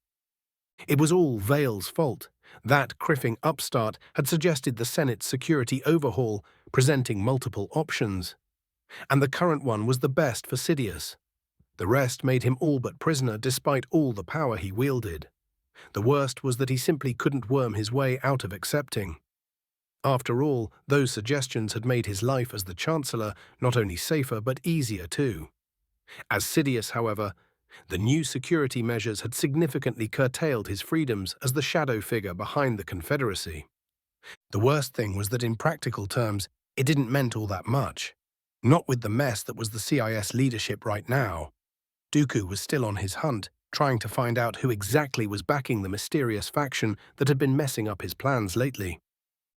It was all Vale's fault. That criffing upstart had suggested the Senate's security overhaul, presenting multiple options. And the current one was the best for Sidious. The rest made him all but prisoner despite all the power he wielded. The worst was that he simply couldn't worm his way out of accepting. After all, those suggestions had made his life as the Chancellor not only safer but easier too. As Sidious, however, the new security measures had significantly curtailed his freedoms as the shadow figure behind the Confederacy. The worst thing was that in practical terms, it didn't mean all that much. Not with the mess that was the CIS leadership right now. Dooku was still on his hunt, trying to find out who exactly was backing the mysterious faction that had been messing up his plans lately.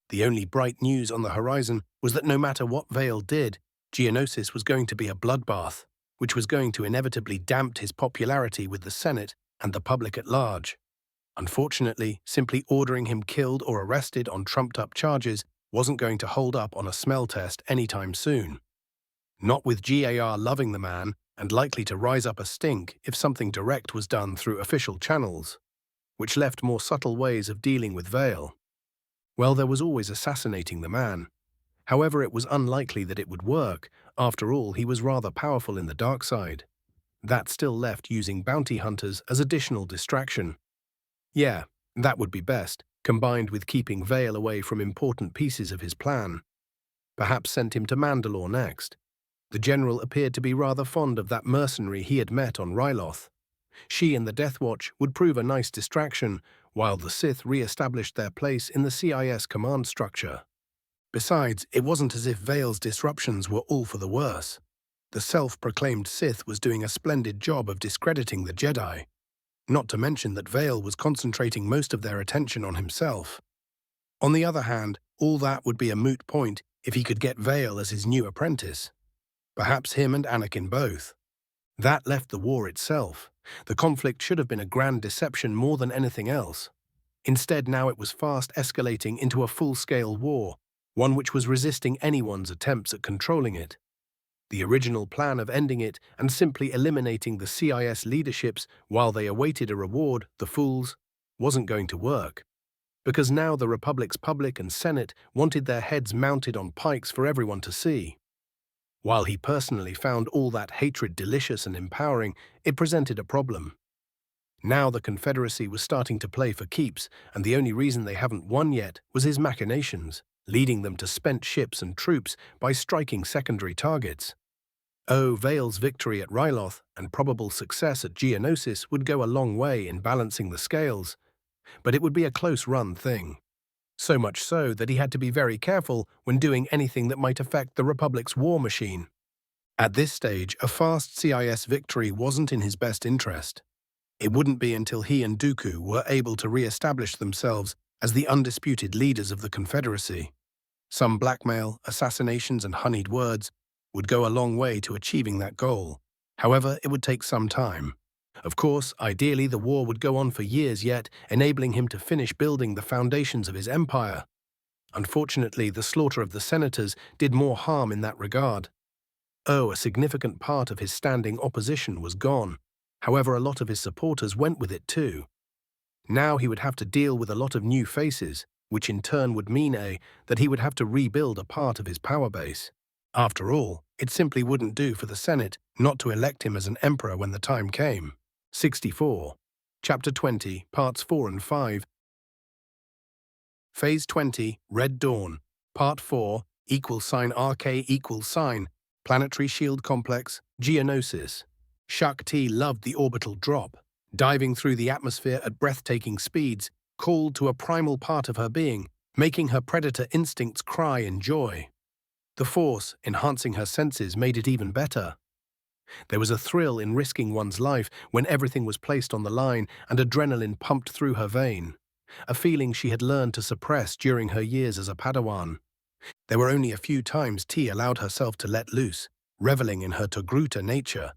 The only bright news on the horizon was that no matter what Vale did, Geonosis was going to be a bloodbath, which was going to inevitably damp his popularity with the Senate and the public at large. Unfortunately, simply ordering him killed or arrested on trumped-up charges wasn't going to hold up on a smell test anytime soon. Not with GAR loving the man and likely to rise up a stink if something direct was done through official channels, which left more subtle ways of dealing with Vale. Well, there was always assassinating the man. However, it was unlikely that it would work. After all, he was rather powerful in the dark side. That still left using bounty hunters as additional distraction. Yeah, that would be best, combined with keeping Vale away from important pieces of his plan. Perhaps sent him to Mandalore next. The general appeared to be rather fond of that mercenary he had met on Ryloth. She and the Death Watch would prove a nice distraction, while the Sith re-established their place in the CIS command structure. Besides, it wasn't as if Vale's disruptions were all for the worse. The self-proclaimed Sith was doing a splendid job of discrediting the Jedi. Not to mention that Vale was concentrating most of their attention on himself. On the other hand, all that would be a moot point if he could get Vale as his new apprentice. Perhaps him and Anakin both. That left the war itself. The conflict should have been a grand deception more than anything else. Instead, now it was fast escalating into a full-scale war, one which was resisting anyone's attempts at controlling it. The original plan of ending it and simply eliminating the CIS leaderships while they awaited a reward, the fools, wasn't going to work. Because now the Republic's public and Senate wanted their heads mounted on pikes for everyone to see. While he personally found all that hatred delicious and empowering, it presented a problem. Now the Confederacy was starting to play for keeps, and the only reason they haven't won yet was his machinations, leading them to spent ships and troops by striking secondary targets. Oh, Vale's victory at Ryloth and probable success at Geonosis would go a long way in balancing the scales, but it would be a close-run thing. So much so that he had to be very careful when doing anything that might affect the Republic's war machine. At this stage, a fast CIS victory wasn't in his best interest. It wouldn't be until he and Dooku were able to re-establish themselves as the undisputed leaders of the Confederacy. Some blackmail, assassinations, and honeyed words would go a long way to achieving that goal. However, it would take some time. Of course, ideally the war would go on for years yet, enabling him to finish building the foundations of his empire. Unfortunately, the slaughter of the senators did more harm in that regard. Oh, a significant part of his standing opposition was gone. However, a lot of his supporters went with it too. Now he would have to deal with a lot of new faces, which in turn would mean that he would have to rebuild a part of his power base. After all, it simply wouldn't do for the Senate not to elect him as an emperor when the time came. 64. Chapter 20, Parts 4 and 5. Phase 20, Red Dawn. Part 4, =RK=, Planetary Shield Complex, Geonosis. Shakti loved the orbital drop. Diving through the atmosphere at breathtaking speeds, called to a primal part of her being, making her predator instincts cry in joy. The Force, enhancing her senses, made it even better. There was a thrill in risking one's life when everything was placed on the line and adrenaline pumped through her vein, a feeling she had learned to suppress during her years as a Padawan. There were only a few times T allowed herself to let loose, reveling in her Togruta nature,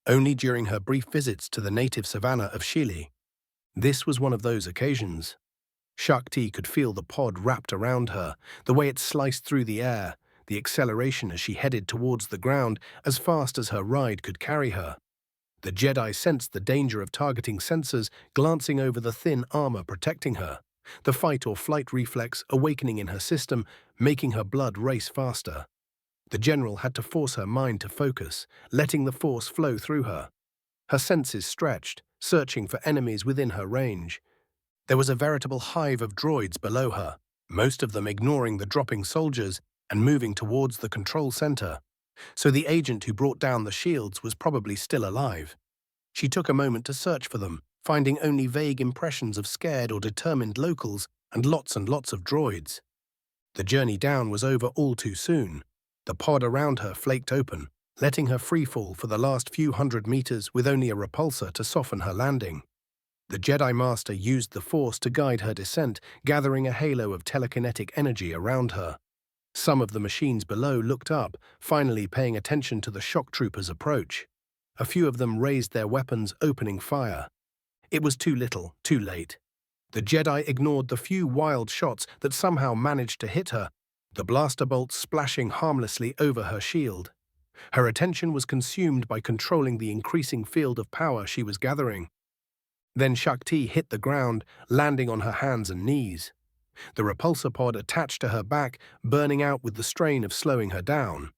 only during her brief visits to the native savanna of Chile. This was one of those occasions. Shakti could feel the pod wrapped around her, the way it sliced through the air, the acceleration as she headed towards the ground as fast as her ride could carry her. The Jedi sensed the danger of targeting sensors glancing over the thin armor protecting her, the fight-or-flight reflex awakening in her system, making her blood race faster. The general had to force her mind to focus, letting the force flow through her. Her senses stretched, searching for enemies within her range. There was a veritable hive of droids below her, most of them ignoring the dropping soldiers and moving towards the control center. So the agent who brought down the shields was probably still alive. She took a moment to search for them, finding only vague impressions of scared or determined locals and lots of droids. The journey down was over all too soon. The pod around her flaked open, letting her freefall for the last few hundred meters with only a repulsor to soften her landing. The Jedi Master used the Force to guide her descent, gathering a halo of telekinetic energy around her. Some of the machines below looked up, finally paying attention to the shock troopers' approach. A few of them raised their weapons, opening fire. It was too little, too late. The Jedi ignored the few wild shots that somehow managed to hit her, the blaster bolts splashing harmlessly over her shield. Her attention was consumed by controlling the increasing field of power she was gathering. Then Shakti hit the ground, landing on her hands and knees. The repulsor pod attached to her back, burning out with the strain of slowing her down.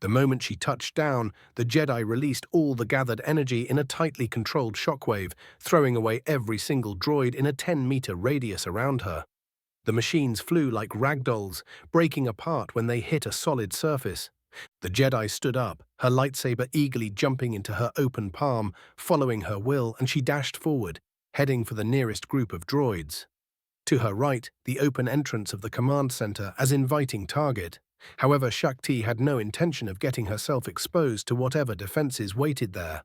The moment she touched down, the Jedi released all the gathered energy in a tightly controlled shockwave, throwing away every single droid in a 10-meter radius around her. The machines flew like ragdolls, breaking apart when they hit a solid surface. The Jedi stood up, her lightsaber eagerly jumping into her open palm, following her will, and she dashed forward, heading for the nearest group of droids. To her right, the open entrance of the command center as inviting target. However, Shakti had no intention of getting herself exposed to whatever defenses waited there.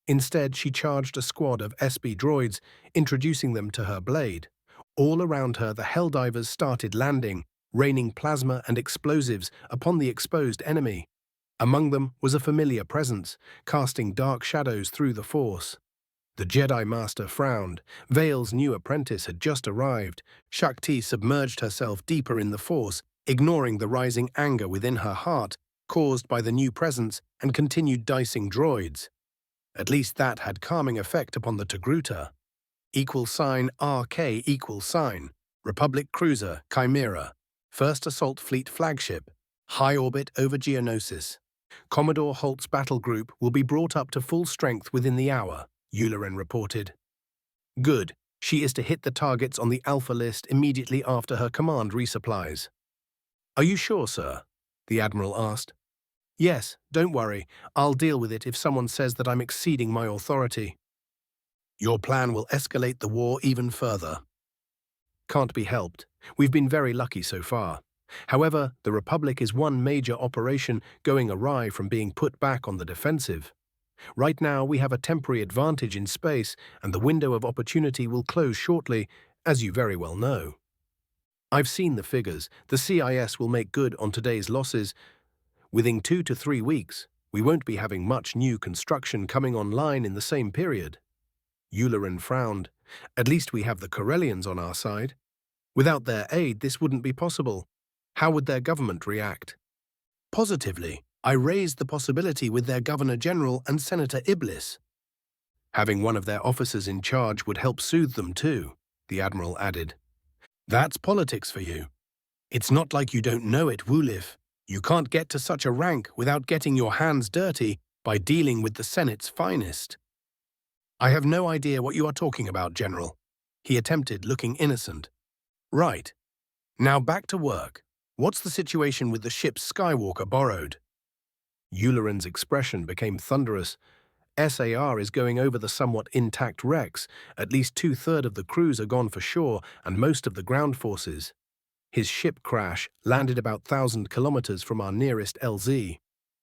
Instead, she charged a squad of SB droids, introducing them to her blade. All around her, the Helldivers started landing, raining plasma and explosives upon the exposed enemy. Among them was a familiar presence, casting dark shadows through the Force. The Jedi Master frowned. Vale's new apprentice had just arrived. Shakti submerged herself deeper in the Force, ignoring the rising anger within her heart, caused by the new presence, and continued dicing droids. At least that had calming effect upon the Togruta. =RK=, Republic Cruiser, Chimera. First Assault Fleet Flagship. High orbit over Geonosis. Commodore Holt's battle group will be brought up to full strength within the hour, Yularen reported. Good. She is to hit the targets on the Alpha list immediately after her command resupplies. Are you sure, sir? The Admiral asked. Yes, don't worry. I'll deal with it if someone says that I'm exceeding my authority. Your plan will escalate the war even further. Can't be helped. We've been very lucky so far. However, the Republic is one major operation going awry from being put back on the defensive. Right now, we have a temporary advantage in space, and the window of opportunity will close shortly, as you very well know. I've seen the figures. The CIS will make good on today's losses. Within 2 to 3 weeks, we won't be having much new construction coming online in the same period. Yularen frowned. At least we have the Corellians on our side. Without their aid, this wouldn't be possible. How would their government react? Positively. I raised the possibility with their Governor-General and Senator Iblis. Having one of their officers in charge would help soothe them too, the Admiral added. That's politics for you. It's not like you don't know it, Wulif. You can't get to such a rank without getting your hands dirty by dealing with the Senate's finest. I have no idea what you are talking about, General. He attempted, looking innocent. Right. Now back to work. What's the situation with the ships Skywalker borrowed? Yularen's expression became thunderous. SAR is going over the somewhat intact wrecks. At least 2/3 of the crews are gone for sure, and most of the ground forces. His ship crash landed about 1,000 kilometers from our nearest LZ.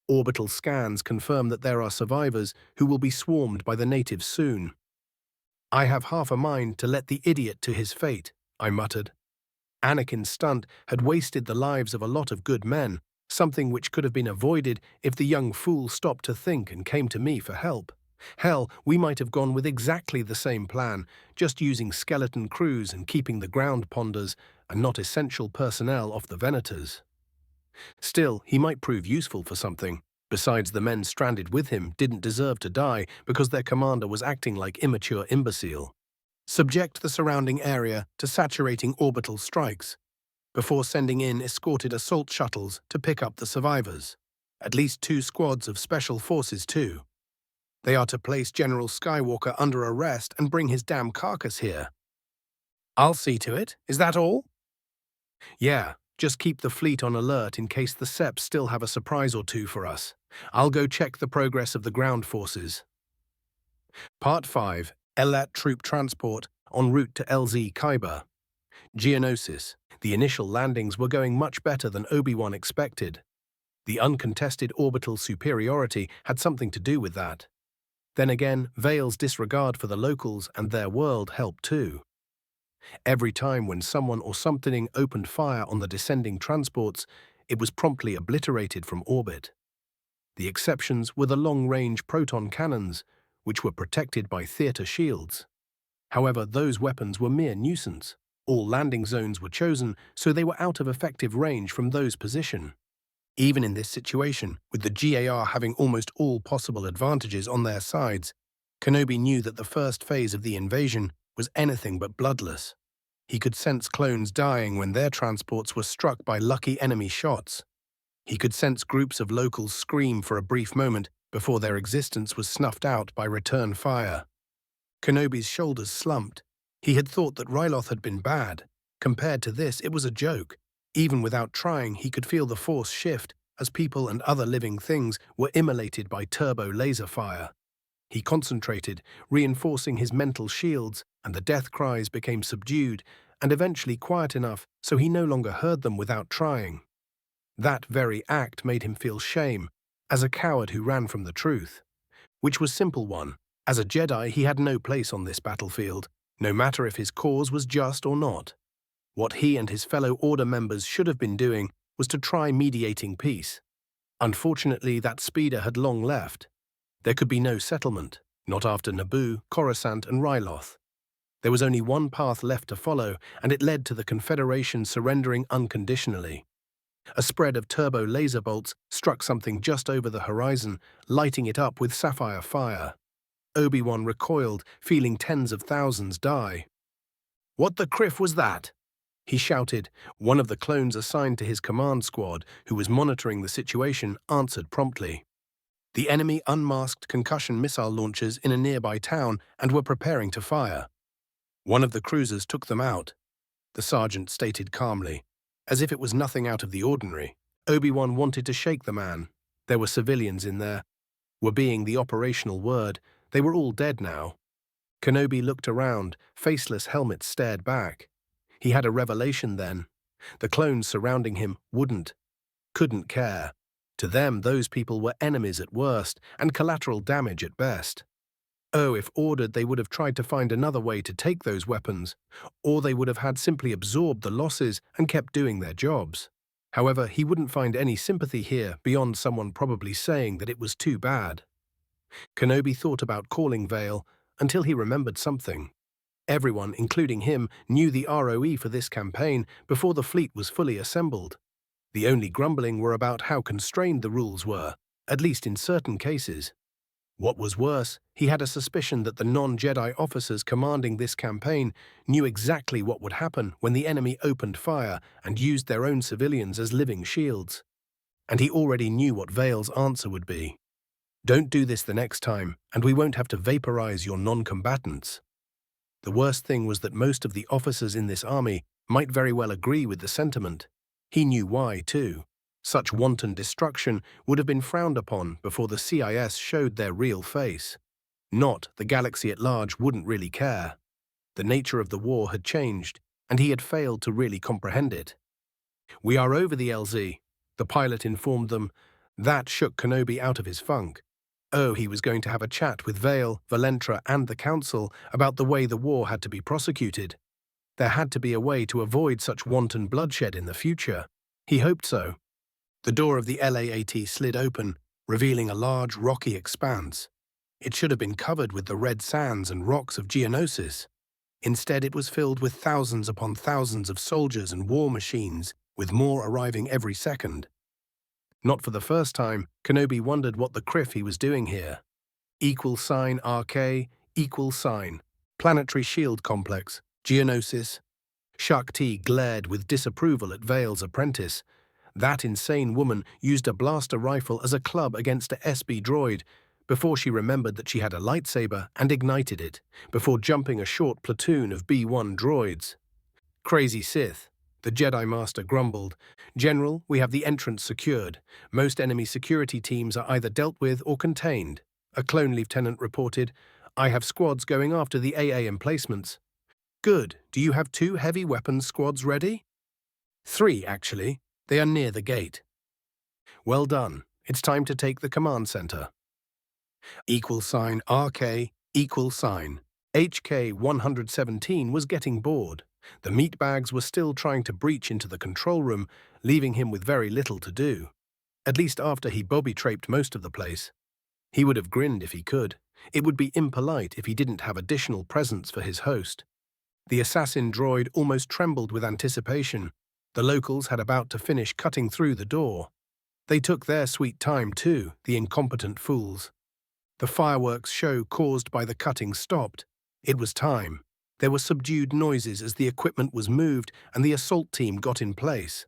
Orbital scans confirm that there are survivors who will be swarmed by the natives soon. I have half a mind to let the idiot to his fate, I muttered. Anakin's stunt had wasted the lives of a lot of good men. something which could have been avoided if the young fool stopped to think and came to me for help. Hell, we might have gone with exactly the same plan, just using skeleton crews and keeping the ground ponders and not essential personnel off the Venators. Still, he might prove useful for something. Besides, the men stranded with him didn't deserve to die because their commander was acting like immature imbecile. Subject the surrounding area to saturating orbital strikes before sending in escorted assault shuttles to pick up the survivors. At least 2 squads of special forces too. They are to place General Skywalker under arrest and bring his damn carcass here. I'll see to it. Is that all? Yeah, just keep the fleet on alert in case the Seps still have a surprise or two for us. I'll go check the progress of the ground forces. Part 5. Elat Troop Transport en route to LZ Kyber. Geonosis. The initial landings were going much better than Obi-Wan expected. The uncontested orbital superiority had something to do with that. Then again, Vale's disregard for the locals and their world helped too. Every time when someone or something opened fire on the descending transports, it was promptly obliterated from orbit. The exceptions were the long-range proton cannons, which were protected by theater shields. However, those weapons were mere nuisance. All landing zones were chosen, so they were out of effective range from those positions. Even in this situation, with the GAR having almost all possible advantages on their sides, Kenobi knew that the first phase of the invasion was anything but bloodless. He could sense clones dying when their transports were struck by lucky enemy shots. He could sense groups of locals scream for a brief moment before their existence was snuffed out by return fire. Kenobi's shoulders slumped. He had thought that Ryloth had been bad. Compared to this, it was a joke. Even without trying, he could feel the force shift as people and other living things were immolated by turbo laser fire. He concentrated, reinforcing his mental shields, and the death cries became subdued and eventually quiet enough so he no longer heard them without trying. That very act made him feel shame, as a coward who ran from the truth. Which was simple one. As a Jedi, he had no place on this battlefield, no matter if his cause was just or not. What he and his fellow Order members should have been doing was to try mediating peace. Unfortunately, that speeder had long left. There could be no settlement, not after Naboo, Coruscant, and Ryloth. There was only one path left to follow, and it led to the Confederation surrendering unconditionally. A spread of turbo laser bolts struck something just over the horizon, lighting it up with sapphire fire. Obi-Wan recoiled, feeling tens of thousands die. "What the criff was that?" he shouted. One of the clones assigned to his command squad, who was monitoring the situation, answered promptly. The enemy unmasked concussion missile launchers in a nearby town and were preparing to fire. One of the cruisers took them out, the sergeant stated calmly, as if it was nothing out of the ordinary. Obi-Wan wanted to shake the man. There were civilians in there. Were being the operational word, they were all dead now. Kenobi looked around, faceless helmets stared back. He had a revelation then. The clones surrounding him couldn't care. To them, those people were enemies at worst and collateral damage at best. Oh, if ordered, they would have tried to find another way to take those weapons, or they would have had simply absorbed the losses and kept doing their jobs. However, he wouldn't find any sympathy here beyond someone probably saying that it was too bad. Kenobi thought about calling Vale until he remembered something. Everyone, including him, knew the ROE for this campaign before the fleet was fully assembled. The only grumbling were about how constrained the rules were, at least in certain cases. What was worse, he had a suspicion that the non-Jedi officers commanding this campaign knew exactly what would happen when the enemy opened fire and used their own civilians as living shields. And he already knew what Vale's answer would be. Don't do this the next time, and we won't have to vaporize your non-combatants. The worst thing was that most of the officers in this army might very well agree with the sentiment. He knew why, too. Such wanton destruction would have been frowned upon before the CIS showed their real face. Not the galaxy at large wouldn't really care. The nature of the war had changed, and he had failed to really comprehend it. "We are over the LZ," the pilot informed them. That shook Kenobi out of his funk. Oh, he was going to have a chat with Vale, Valentra, and the Council about the way the war had to be prosecuted. There had to be a way to avoid such wanton bloodshed in the future. He hoped so. The door of the LAAT slid open, revealing a large, rocky expanse. It should have been covered with the red sands and rocks of Geonosis. Instead, it was filled with thousands upon thousands of soldiers and war machines, with more arriving every second. Not for the first time, Kenobi wondered what the criff he was doing here. $RK, Planetary Shield Complex, Geonosis. Shakti glared with disapproval at Vale's apprentice. That insane woman used a blaster rifle as a club against a SB droid, before she remembered that she had a lightsaber and ignited it, before jumping a short platoon of B-1 droids. Crazy Sith, the Jedi Master grumbled. General, we have the entrance secured. Most enemy security teams are either dealt with or contained. A clone lieutenant reported. I have squads going after the AA emplacements. Good. Do you have 2 heavy weapons squads ready? 3, actually. They are near the gate. Well done. It's time to take the command center. $RK, HK-117 was getting bored. The meatbags were still trying to breach into the control room, leaving him with very little to do. At least after he bobby-traped most of the place. He would have grinned if he could. It would be impolite if he didn't have additional presents for his host. The assassin droid almost trembled with anticipation. The locals had about to finish cutting through the door. They took their sweet time too, the incompetent fools. The fireworks show caused by the cutting stopped. It was time. There were subdued noises as the equipment was moved and the assault team got in place.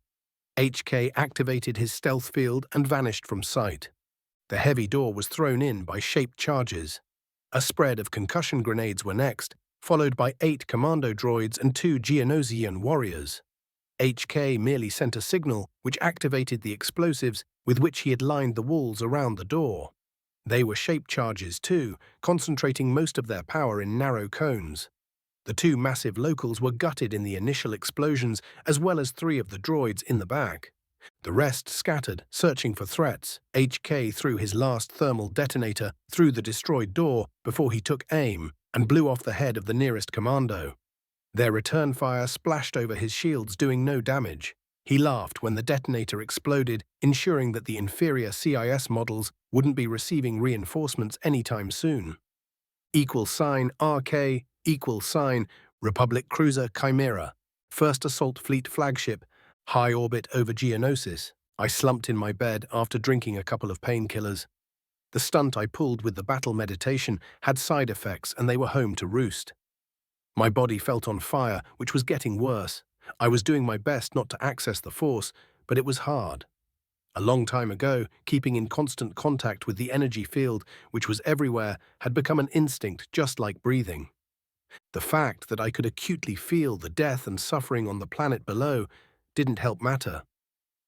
HK activated his stealth field and vanished from sight. The heavy door was thrown in by shaped charges. A spread of concussion grenades were next, followed by 8 commando droids and 2 Geonosian warriors. HK merely sent a signal which activated the explosives with which he had lined the walls around the door. They were shaped charges too, concentrating most of their power in narrow cones. The 2 massive locals were gutted in the initial explosions, as well as 3 of the droids in the back. The rest scattered, searching for threats. HK threw his last thermal detonator through the destroyed door before he took aim and blew off the head of the nearest commando. Their return fire splashed over his shields, doing no damage. He laughed when the detonator exploded, ensuring that the inferior CIS models wouldn't be receiving reinforcements anytime soon. $RK, Republic Cruiser Chimera, First Assault Fleet Flagship, high orbit over Geonosis. I slumped in my bed after drinking a couple of painkillers. The stunt I pulled with the battle meditation had side effects and they were home to roost. My body felt on fire, which was getting worse. I was doing my best not to access the Force, but it was hard. A long time ago, keeping in constant contact with the energy field, which was everywhere, had become an instinct just like breathing. The fact that I could acutely feel the death and suffering on the planet below didn't help matter.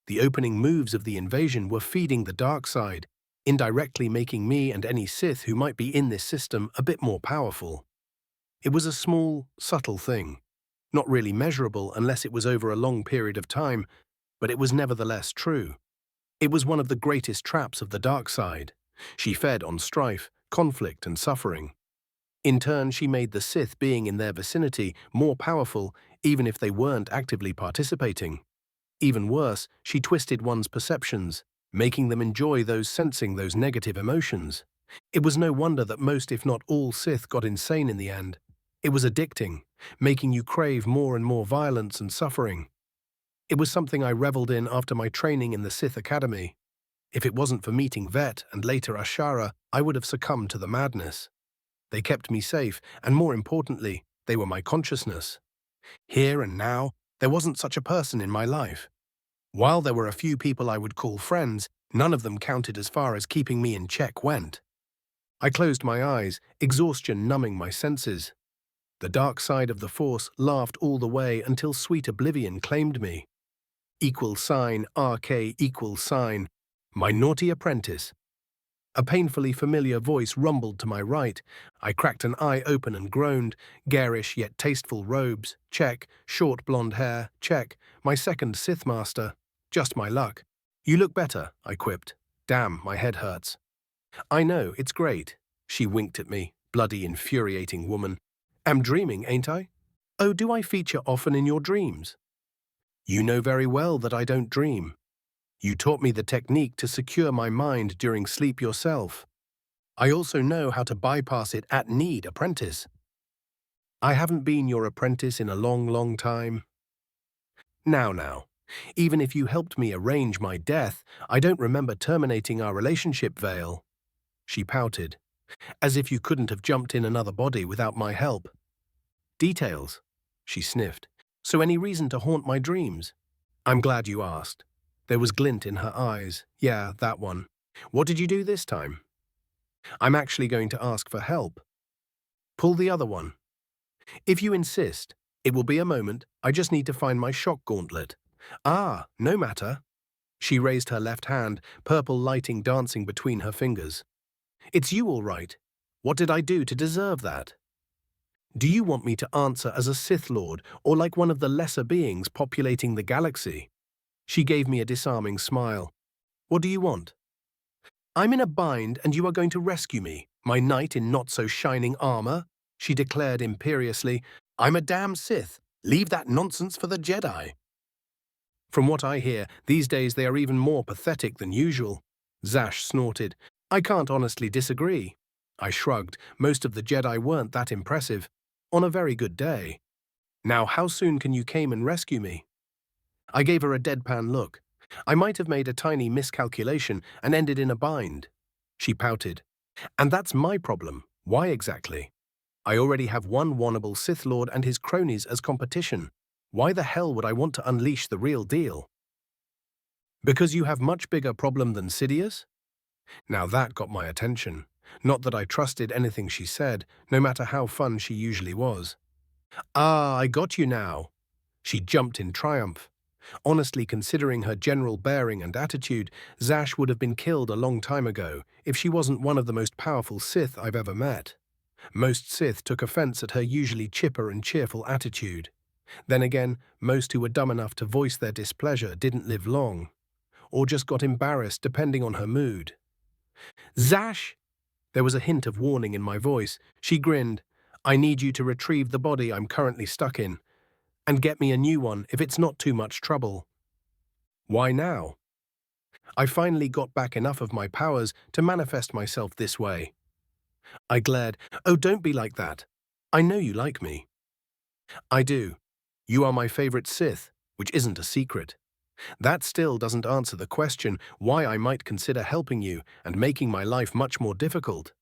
The opening moves of the invasion were feeding the dark side, indirectly making me and any Sith who might be in this system a bit more powerful. It was a small, subtle thing, not really measurable unless it was over a long period of time, but it was nevertheless true. It was one of the greatest traps of the dark side. She fed on strife, conflict, and suffering. In turn, she made the Sith being in their vicinity more powerful, even if they weren't actively participating. Even worse, she twisted one's perceptions, making them enjoy sensing those negative emotions. It was no wonder that most, if not all, Sith got insane in the end. It was addicting, making you crave more and more violence and suffering. It was something I reveled in after my training in the Sith Academy. If it wasn't for meeting Vet and later Ashara, I would have succumbed to the madness. They kept me safe, and more importantly, they were my consciousness. Here and now, there wasn't such a person in my life. While there were a few people I would call friends, none of them counted as far as keeping me in check went. I closed my eyes, exhaustion numbing my senses. The dark side of the Force laughed all the way until sweet oblivion claimed me. $RK, my naughty apprentice. A painfully familiar voice rumbled to my right. I cracked an eye open and groaned. Garish yet tasteful robes, check. Short blonde hair, check. My second Sith Master. Just my luck. You look better, I quipped. Damn, my head hurts. I know, it's great. She winked at me, bloody infuriating woman. Am dreaming, ain't I? Oh, do I feature often in your dreams? You know very well that I don't dream. You taught me the technique to secure my mind during sleep yourself. I also know how to bypass it at need, apprentice. I haven't been your apprentice in a long, long time. Now. Even if you helped me arrange my death, I don't remember terminating our relationship, Vale. She pouted, as if you couldn't have jumped in another body without my help. Details, she sniffed. So any reason to haunt my dreams? I'm glad you asked. There was glint in her eyes. Yeah, that one. What did you do this time? I'm actually going to ask for help. Pull the other one. If you insist, it will be a moment. I just need to find my shock gauntlet. Ah, no matter. She raised her left hand, purple lighting dancing between her fingers. It's you all right. What did I do to deserve that? Do you want me to answer as a Sith Lord or like one of the lesser beings populating the galaxy? She gave me a disarming smile. What do you want? I'm in a bind and you are going to rescue me, my knight in not-so-shining armor, she declared imperiously. I'm a damn Sith. Leave that nonsense for the Jedi. From what I hear, these days they are even more pathetic than usual. Zash snorted. I can't honestly disagree. I shrugged. Most of the Jedi weren't that impressive. On a very good day. Now, how soon can you come and rescue me? I gave her a deadpan look. I might have made a tiny miscalculation and ended in a bind. She pouted. And that's my problem. Why exactly? I already have one wannable Sith Lord and his cronies as competition. Why the hell would I want to unleash the real deal? Because you have much bigger problem than Sidious? Now that got my attention. Not that I trusted anything she said, no matter how fun she usually was. Ah, I got you now. She jumped in triumph. Honestly, considering her general bearing and attitude, Zash would have been killed a long time ago if she wasn't one of the most powerful Sith I've ever met. Most Sith took offense at her usually chipper and cheerful attitude. Then again, most who were dumb enough to voice their displeasure didn't live long, or just got embarrassed depending on her mood. Zash! There was a hint of warning in my voice. She grinned. I need you to retrieve the body I'm currently stuck in, and get me a new one if it's not too much trouble. Why now? I finally got back enough of my powers to manifest myself this way. I glared. Oh, don't be like that. I know you like me. I do. You are my favorite Sith, which isn't a secret. That still doesn't answer the question why I might consider helping you and making my life much more difficult.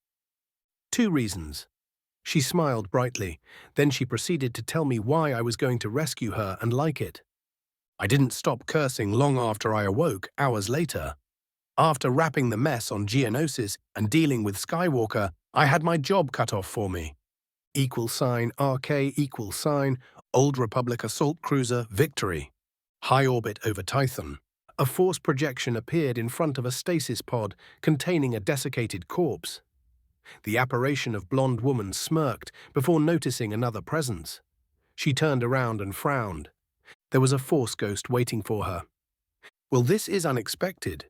2 reasons. She smiled brightly. Then she proceeded to tell me why I was going to rescue her and like it. I didn't stop cursing long after I awoke, hours later. After wrapping the mess on Geonosis and dealing with Skywalker, I had my job cut off for me. =RK=, Old Republic Assault Cruiser, Victory. High orbit over Tython. A force projection appeared in front of a stasis pod containing a desiccated corpse. The apparition of blonde woman smirked before noticing another presence. She turned around and frowned. There was a force ghost waiting for her. Well, this is unexpected.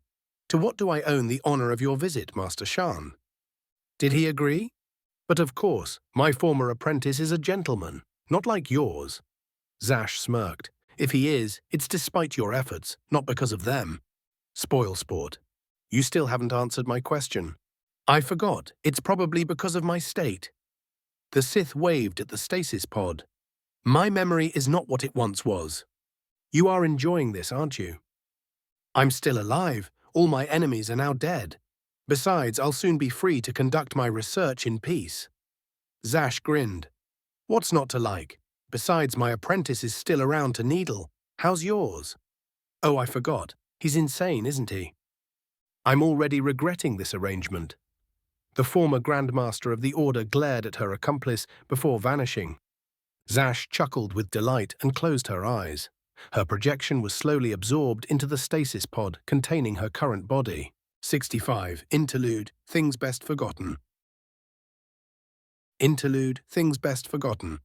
To what do I owe the honor of your visit, Master Shan? Did he agree? But of course, my former apprentice is a gentleman, not like yours. Zash smirked. If he is, it's despite your efforts, not because of them. Spoilsport. You still haven't answered my question. I forgot. It's probably because of my state. The Sith waved at the stasis pod. My memory is not what it once was. You are enjoying this, aren't you? I'm still alive. All my enemies are now dead. Besides, I'll soon be free to conduct my research in peace. Zash grinned. What's not to like? Besides, my apprentice is still around to needle. How's yours? Oh, I forgot. He's insane, isn't he? I'm already regretting this arrangement. The former Grandmaster of the Order glared at her accomplice before vanishing. Zash chuckled with delight and closed her eyes. Her projection was slowly absorbed into the stasis pod containing her current body. 65. Interlude, Things Best Forgotten. Interlude, Things Best Forgotten.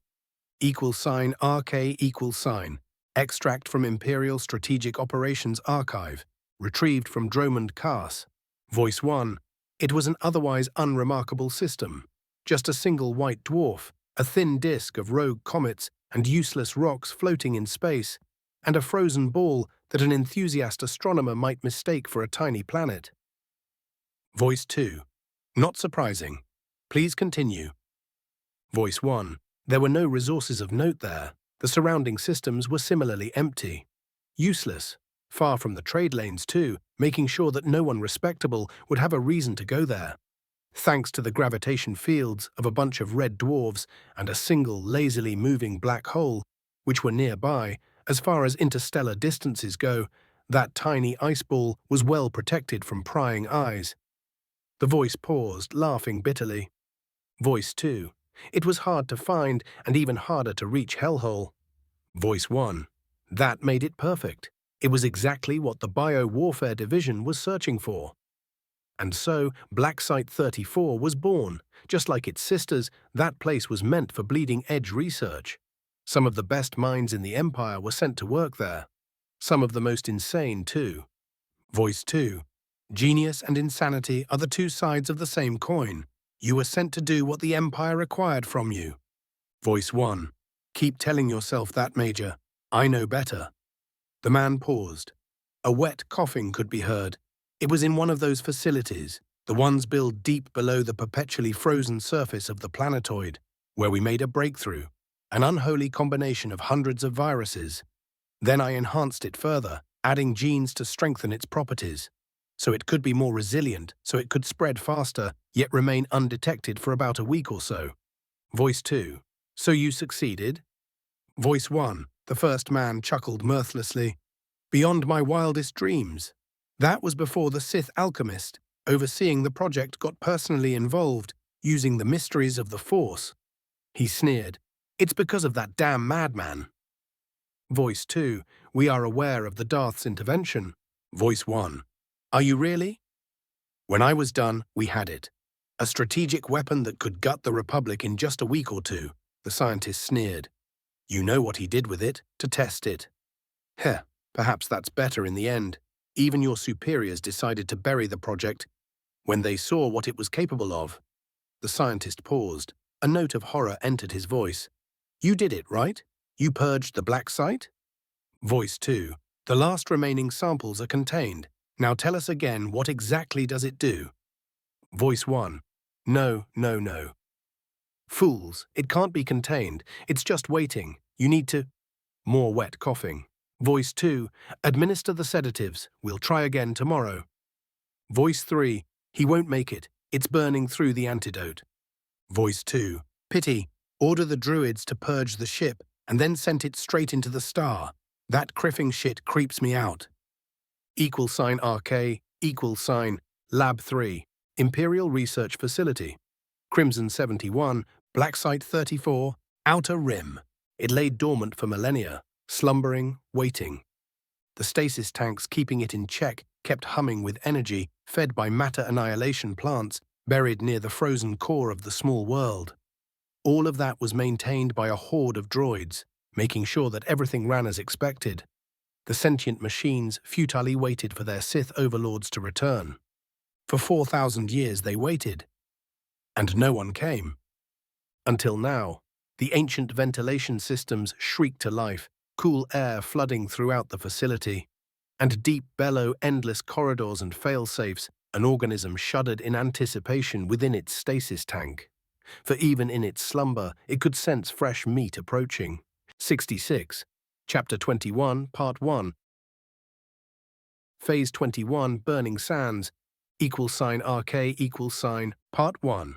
=RK=. Extract from Imperial Strategic Operations Archive. Retrieved from Dromund Kaas. Voice 1. It was an otherwise unremarkable system. Just a single white dwarf, a thin disk of rogue comets and useless rocks floating in space. and a frozen ball that an enthusiast astronomer might mistake for a tiny planet. Voice 2. Not surprising. Please continue. Voice 1. There were no resources of note there. The surrounding systems were similarly empty. Useless. Far from the trade lanes too, making sure that no one respectable would have a reason to go there. Thanks to the gravitation fields of a bunch of red dwarfs and a single lazily moving black hole, which were nearby, as far as interstellar distances go, that tiny ice ball was well protected from prying eyes. The voice paused, laughing bitterly. Voice 2. It was hard to find and even harder to reach hellhole. Voice 1. That made it perfect. It was exactly what the Bio-Warfare Division was searching for. And so, Black Site 34 was born. Just like its sisters, that place was meant for bleeding-edge research. Some of the best minds in the Empire were sent to work there. Some of the most insane, too. Voice 2. Genius and insanity are the two sides of the same coin. You were sent to do what the Empire required from you. Voice 1. Keep telling yourself that, Major. I know better. The man paused. A wet coughing could be heard. It was in one of those facilities, the ones built deep below the perpetually frozen surface of the planetoid, where we made a breakthrough, an unholy combination of hundreds of viruses. Then I enhanced it further, adding genes to strengthen its properties, so it could be more resilient, so it could spread faster, yet remain undetected for about a week or so. Voice 2. So you succeeded? Voice 1. The first man chuckled mirthlessly. Beyond my wildest dreams. That was before the Sith alchemist, overseeing the project, got personally involved, using the mysteries of the Force. He sneered. It's because of that damn madman. Voice 2. We are aware of the Darth's intervention. Voice 1. Are you really? When I was done, we had it. A strategic weapon that could gut the Republic in just a week or two, the scientist sneered. You know what he did with it, to test it. Heh, perhaps that's better in the end. Even your superiors decided to bury the project when they saw what it was capable of. The scientist paused. A note of horror entered his voice. You did it, right? You purged the black site? Voice 2. The last remaining samples are contained. Now tell us again, what exactly does it do? Voice 1. No. Fools, it can't be contained. It's just waiting. You need to… More wet coughing. Voice 2. Administer the sedatives. We'll try again tomorrow. Voice 3. He won't make it. It's burning through the antidote. Voice 2. Pity. Order the druids to purge the ship and then send it straight into the star. That criffing shit creeps me out. =RK, Lab 3, Imperial Research Facility. Crimson 71, Black Site 34, Outer Rim. It lay dormant for millennia, slumbering, waiting. The stasis tanks keeping it in check kept humming with energy, fed by matter annihilation plants buried near the frozen core of the small world. All of that was maintained by a horde of droids, making sure that everything ran as expected. The sentient machines futilely waited for their Sith overlords to return. For 4,000 years they waited, and no one came. Until now, the ancient ventilation systems shrieked to life, cool air flooding throughout the facility, and deep bellow endless corridors and fail-safes. An organism shuddered in anticipation within its stasis tank. For even in its slumber, it could sense fresh meat approaching. 66. Chapter 21, Part 1. Phase 21, Burning Sands, =RK, Part 1.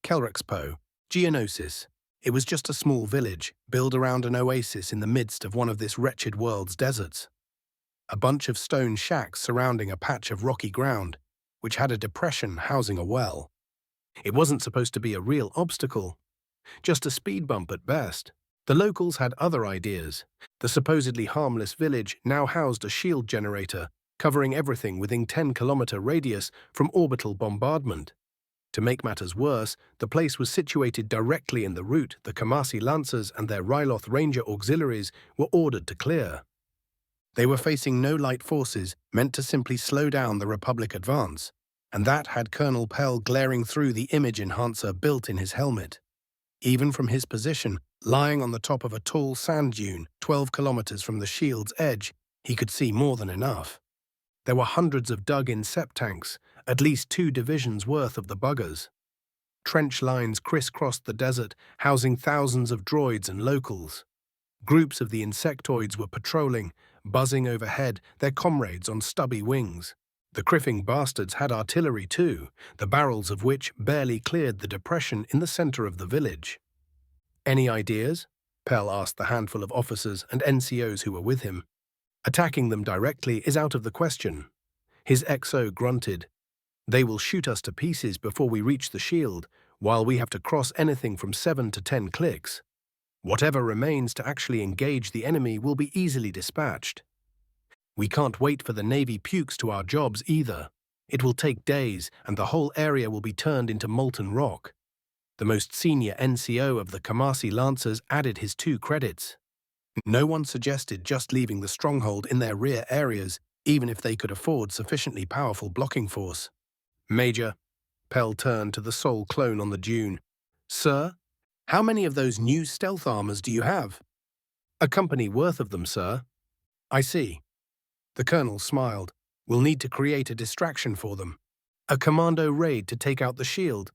Kelrexpo, Geonosis. It was just a small village, built around an oasis in the midst of one of this wretched world's deserts. A bunch of stone shacks surrounding a patch of rocky ground, which had a depression housing a well. It wasn't supposed to be a real obstacle, just a speed bump at best. The locals had other ideas. The supposedly harmless village now housed a shield generator, covering everything within 10-kilometer radius from orbital bombardment. To make matters worse, the place was situated directly in the route the Kamasi Lancers and their Ryloth Ranger auxiliaries were ordered to clear. They were facing no light forces meant to simply slow down the Republic advance, and that had Colonel Pell glaring through the image enhancer built in his helmet. Even from his position, lying on the top of a tall sand dune 12 kilometers from the shield's edge, he could see more than enough. There were hundreds of dug-in septanks, at least 2 divisions worth of the buggers. Trench lines crisscrossed the desert, housing thousands of droids and locals. Groups of the insectoids were patrolling, buzzing overhead, their comrades on stubby wings. The criffing bastards had artillery too, the barrels of which barely cleared the depression in the center of the village. "Any ideas?" Pell asked the handful of officers and NCOs who were with him. "Attacking them directly is out of the question." His XO grunted. "They will shoot us to pieces before we reach the shield, while we have to cross anything from 7 to 10 clicks. Whatever remains to actually engage the enemy will be easily dispatched. We can't wait for the Navy pukes to our jobs either. It will take days, and the whole area will be turned into molten rock." The most senior NCO of the Kamasi Lancers added his 2 credits. No one suggested just leaving the stronghold in their rear areas, even if they could afford sufficiently powerful blocking force. "Major," Pell turned to the sole clone on the dune. "Sir, how many of those new stealth armors do you have?" "A company worth of them, sir." "I see." The colonel smiled. "We'll need to create a distraction for them. A commando raid to take out the shield,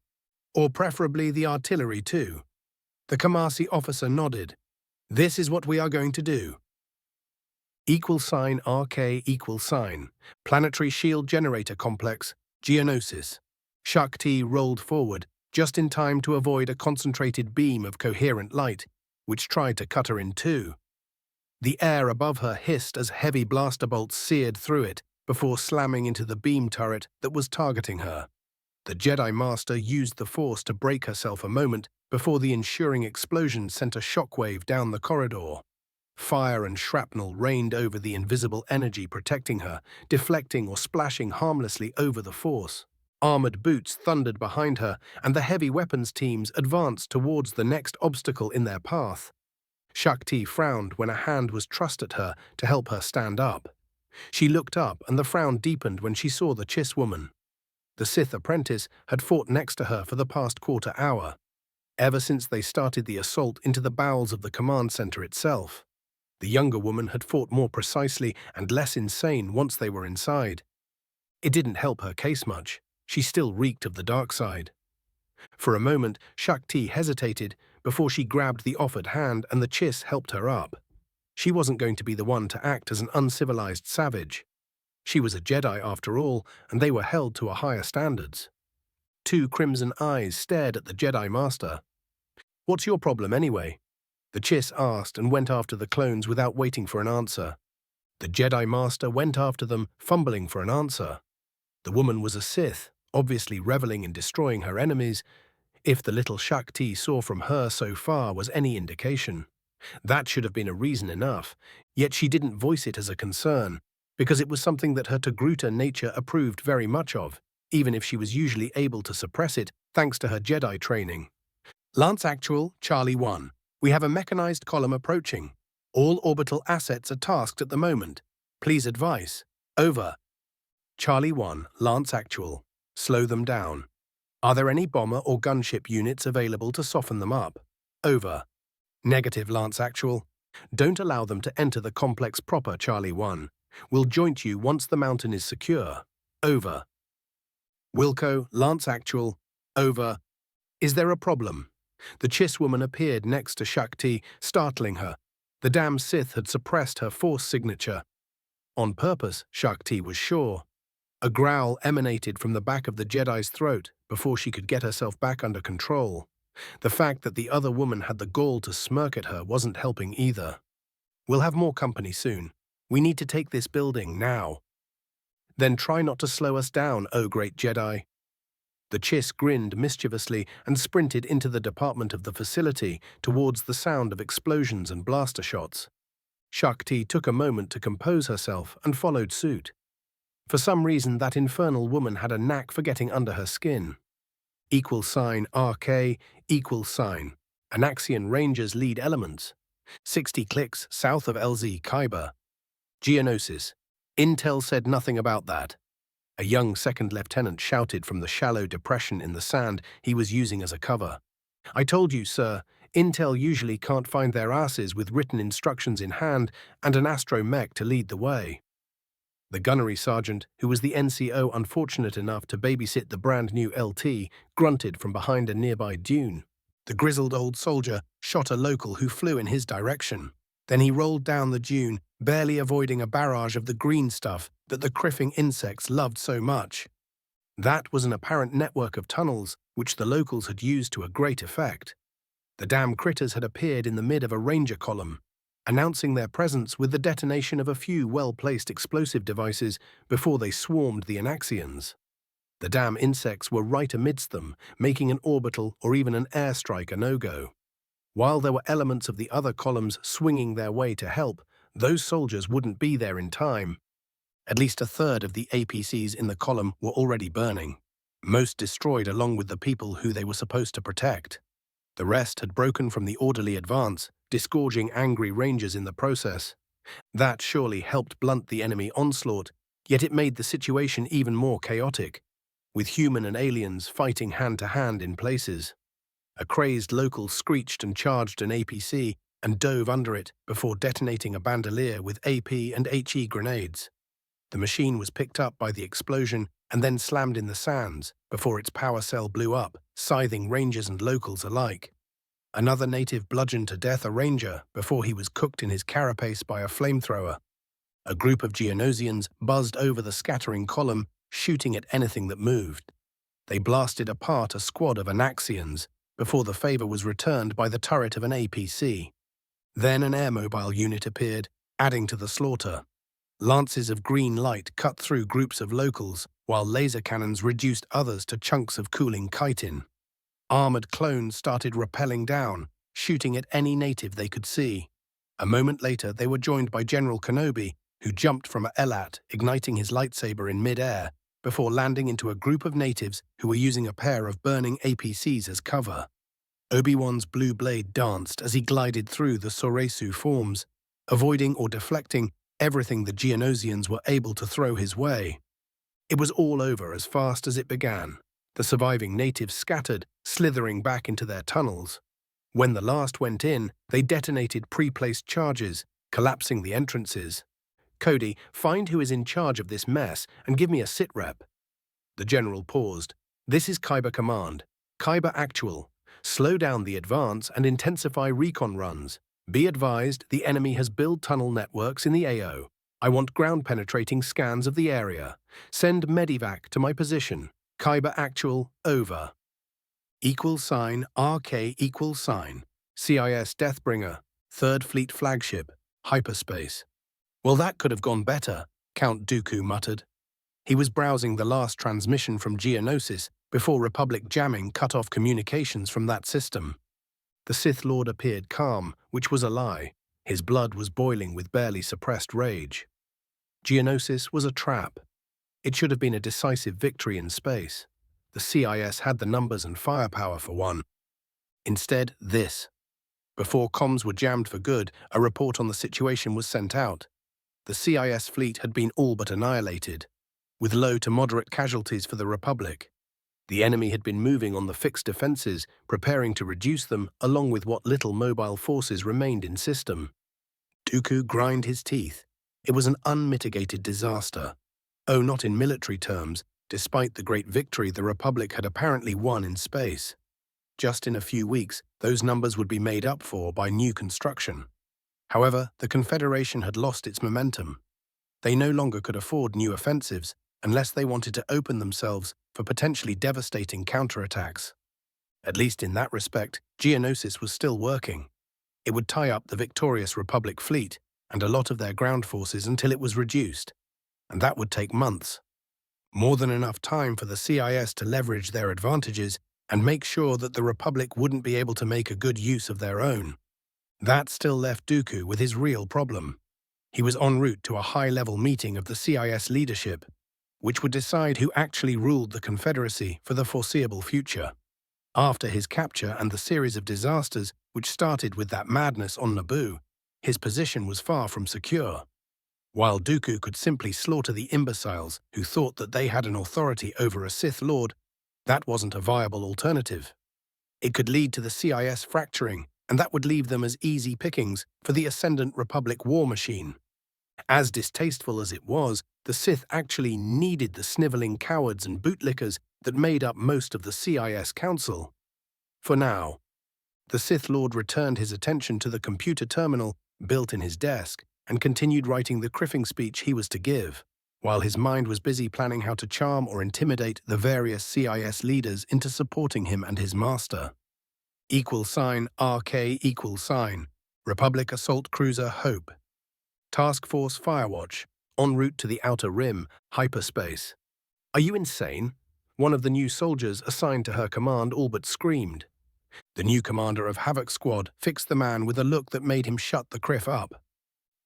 or preferably the artillery too." The Kamasi officer nodded. "This is what we are going to do." =RK=, Planetary Shield Generator Complex, Geonosis. Shakti rolled forward, just in time to avoid a concentrated beam of coherent light, which tried to cut her in two. The air above her hissed as heavy blaster bolts seared through it before slamming into the beam turret that was targeting her. The Jedi Master used the Force to brake herself a moment before the ensuing explosion sent a shockwave down the corridor. Fire and shrapnel rained over the invisible energy protecting her, deflecting or splashing harmlessly over the Force. Armored boots thundered behind her, and the heavy weapons teams advanced towards the next obstacle in their path. Shakti frowned when a hand was thrust at her to help her stand up. She looked up, and the frown deepened when she saw the Chiss woman. The Sith apprentice had fought next to her for the past quarter hour, ever since they started the assault into the bowels of the command center itself. The younger woman had fought more precisely and less insane once they were inside. It didn't help her case much. She still reeked of the dark side. For a moment, Shakti hesitated before she grabbed the offered hand and the Chiss helped her up. She wasn't going to be the one to act as an uncivilized savage. She was a Jedi after all, and they were held to a higher standards. Two crimson eyes stared at the Jedi Master. "What's your problem anyway?" The Chiss asked and went after the clones without waiting for an answer. The Jedi Master went after them, fumbling for an answer. The woman was a Sith, obviously reveling in destroying her enemies, if the little Shakti saw from her so far was any indication. That should have been a reason enough, yet she didn't voice it as a concern, because it was something that her Togruta nature approved very much of, even if she was usually able to suppress it thanks to her Jedi training. "Lance Actual, Charlie 1. We have a mechanized column approaching. All orbital assets are tasked at the moment. Please advise. Over." Charlie 1, Lance Actual. "Slow them down. Are there any bomber or gunship units available to soften them up? Over." "Negative, Lance Actual. Don't allow them to enter the complex proper, Charlie 1. We'll joint you once the mountain is secure. Over." Wilco, Lance Actual. Over. "Is there a problem?" The Chiss woman appeared next to Shakti, startling her. The damn Sith had suppressed her Force signature. On purpose, Shakti was sure. A growl emanated from the back of the Jedi's throat before she could get herself back under control. The fact that the other woman had the gall to smirk at her wasn't helping either. "We'll have more company soon. We need to take this building now." "Then try not to slow us down, oh great Jedi." The Chiss grinned mischievously and sprinted into the department of the facility towards the sound of explosions and blaster shots. Shakti took a moment to compose herself and followed suit. For some reason, that infernal woman had a knack for getting under her skin. =RK=, Anaxian Rangers lead elements. 60 clicks south of LZ Khyber. Geonosis. Intel said nothing about that. A young second lieutenant shouted from the shallow depression in the sand he was using as a cover. I told you, sir, Intel usually can't find their asses with written instructions in hand and an astromech to lead the way. The gunnery sergeant, who was the NCO unfortunate enough to babysit the brand new LT, grunted from behind a nearby dune. The grizzled old soldier shot a local who flew in his direction. Then he rolled down the dune, barely avoiding a barrage of the green stuff that the criffing insects loved so much. That was an apparent network of tunnels which the locals had used to a great effect. The damn critters had appeared in the mid of a ranger column, announcing their presence with the detonation of a few well-placed explosive devices before they swarmed the Anaxians. The damn insects were right amidst them, making an orbital or even an airstrike a no-go. While there were elements of the other columns swinging their way to help, those soldiers wouldn't be there in time. At least a third of the APCs in the column were already burning, most destroyed along with the people who they were supposed to protect. The rest had broken from the orderly advance, disgorging angry rangers in the process. That surely helped blunt the enemy onslaught, yet it made the situation even more chaotic, with human and aliens fighting hand-to-hand in places. A crazed local screeched and charged an APC and dove under it before detonating a bandolier with AP and HE grenades. The machine was picked up by the explosion and then slammed in the sands before its power cell blew up, scything rangers and locals alike. Another native bludgeoned to death a ranger before he was cooked in his carapace by a flamethrower. A group of Geonosians buzzed over the scattering column, shooting at anything that moved. They blasted apart a squad of Anaxians before the favor was returned by the turret of an APC. Then an airmobile unit appeared, adding to the slaughter. Lances of green light cut through groups of locals, while laser cannons reduced others to chunks of cooling chitin. Armored clones started rappelling down, shooting at any native they could see. A moment later, they were joined by General Kenobi, who jumped from a Elat, igniting his lightsaber in mid-air, before landing into a group of natives who were using a pair of burning APCs as cover. Obi-Wan's blue blade danced as he glided through the Soresu forms, avoiding or deflecting everything the Geonosians were able to throw his way. It was all over as fast as it began. The surviving natives scattered, slithering back into their tunnels. When the last went in, they detonated pre-placed charges, collapsing the entrances. Cody, find who is in charge of this mess and give me a sit rep. The general paused. This is Kyber Command. Kyber Actual. Slow down the advance and intensify recon runs. Be advised, the enemy has built tunnel networks in the AO. I want ground-penetrating scans of the area. Send Medivac to my position. Kyber Actual, over. =RK CIS Deathbringer, 3rd Fleet Flagship, Hyperspace. Well, that could have gone better, Count Dooku muttered. He was browsing the last transmission from Geonosis before Republic jamming cut off communications from that system. The Sith Lord appeared calm, which was a lie. His blood was boiling with barely suppressed rage. Geonosis was a trap. It should have been a decisive victory in space. The CIS had the numbers and firepower for one. Instead, this. Before comms were jammed for good, a report on the situation was sent out. The CIS fleet had been all but annihilated, with low to moderate casualties for the Republic. The enemy had been moving on the fixed defenses, preparing to reduce them along with what little mobile forces remained in system. Dooku grind his teeth. It was an unmitigated disaster. Oh, not in military terms, despite the great victory the Republic had apparently won in space. Just in a few weeks, those numbers would be made up for by new construction. However, the Confederation had lost its momentum. They no longer could afford new offensives unless they wanted to open themselves for potentially devastating counterattacks. At least in that respect, Geonosis was still working. It would tie up the victorious Republic fleet and a lot of their ground forces until it was reduced, and that would take months. More than enough time for the CIS to leverage their advantages and make sure that the Republic wouldn't be able to make a good use of their own. That still left Dooku with his real problem. He was en route to a high-level meeting of the CIS leadership, which would decide who actually ruled the Confederacy for the foreseeable future. After his capture and the series of disasters which started with that madness on Naboo, his position was far from secure. While Dooku could simply slaughter the imbeciles who thought that they had an authority over a Sith Lord, that wasn't a viable alternative. It could lead to the CIS fracturing, and that would leave them as easy pickings for the Ascendant Republic war machine. As distasteful as it was, the Sith actually needed the sniveling cowards and bootlickers that made up most of the CIS Council. For now, the Sith Lord returned his attention to the computer terminal built in his desk and continued writing the criffing speech he was to give, while his mind was busy planning how to charm or intimidate the various CIS leaders into supporting him and his master. =RK=, Republic Assault Cruiser Hope. Task Force Firewatch, en route to the Outer Rim, hyperspace. Are you insane? One of the new soldiers assigned to her command all but screamed. The new commander of Havoc Squad fixed the man with a look that made him shut the criff up.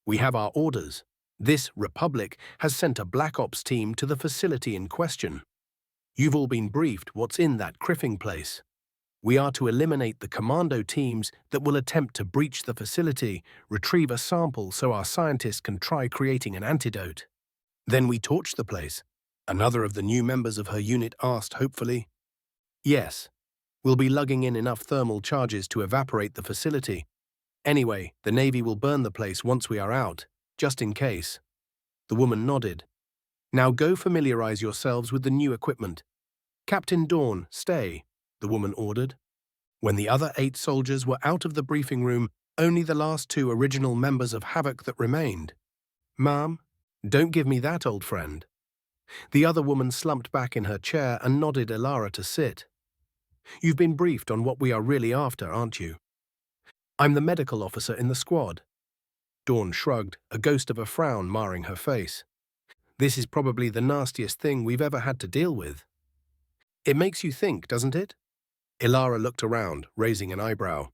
We have our orders. This Republic has sent a Black Ops team to the facility in question. You've all been briefed what's in that criffing place. We are to eliminate the commando teams that will attempt to breach the facility, retrieve a sample so our scientists can try creating an antidote. Then we torch the place. Another of the new members of her unit asked hopefully. Yes. We'll be lugging in enough thermal charges to evaporate the facility. Anyway, the Navy will burn the place once we are out, just in case. The woman nodded. Now go familiarize yourselves with the new equipment. Captain Dawn, stay, the woman ordered. When the other 8 soldiers were out of the briefing room, only the last 2 original members of Havoc that remained. Ma'am, don't give me that, old friend. The other woman slumped back in her chair and nodded Illuviar to sit. You've been briefed on what we are really after, aren't you? I'm the medical officer in the squad. Dawn shrugged, a ghost of a frown marring her face. This is probably the nastiest thing we've ever had to deal with. It makes you think, doesn't it? Illuviar looked around, raising an eyebrow.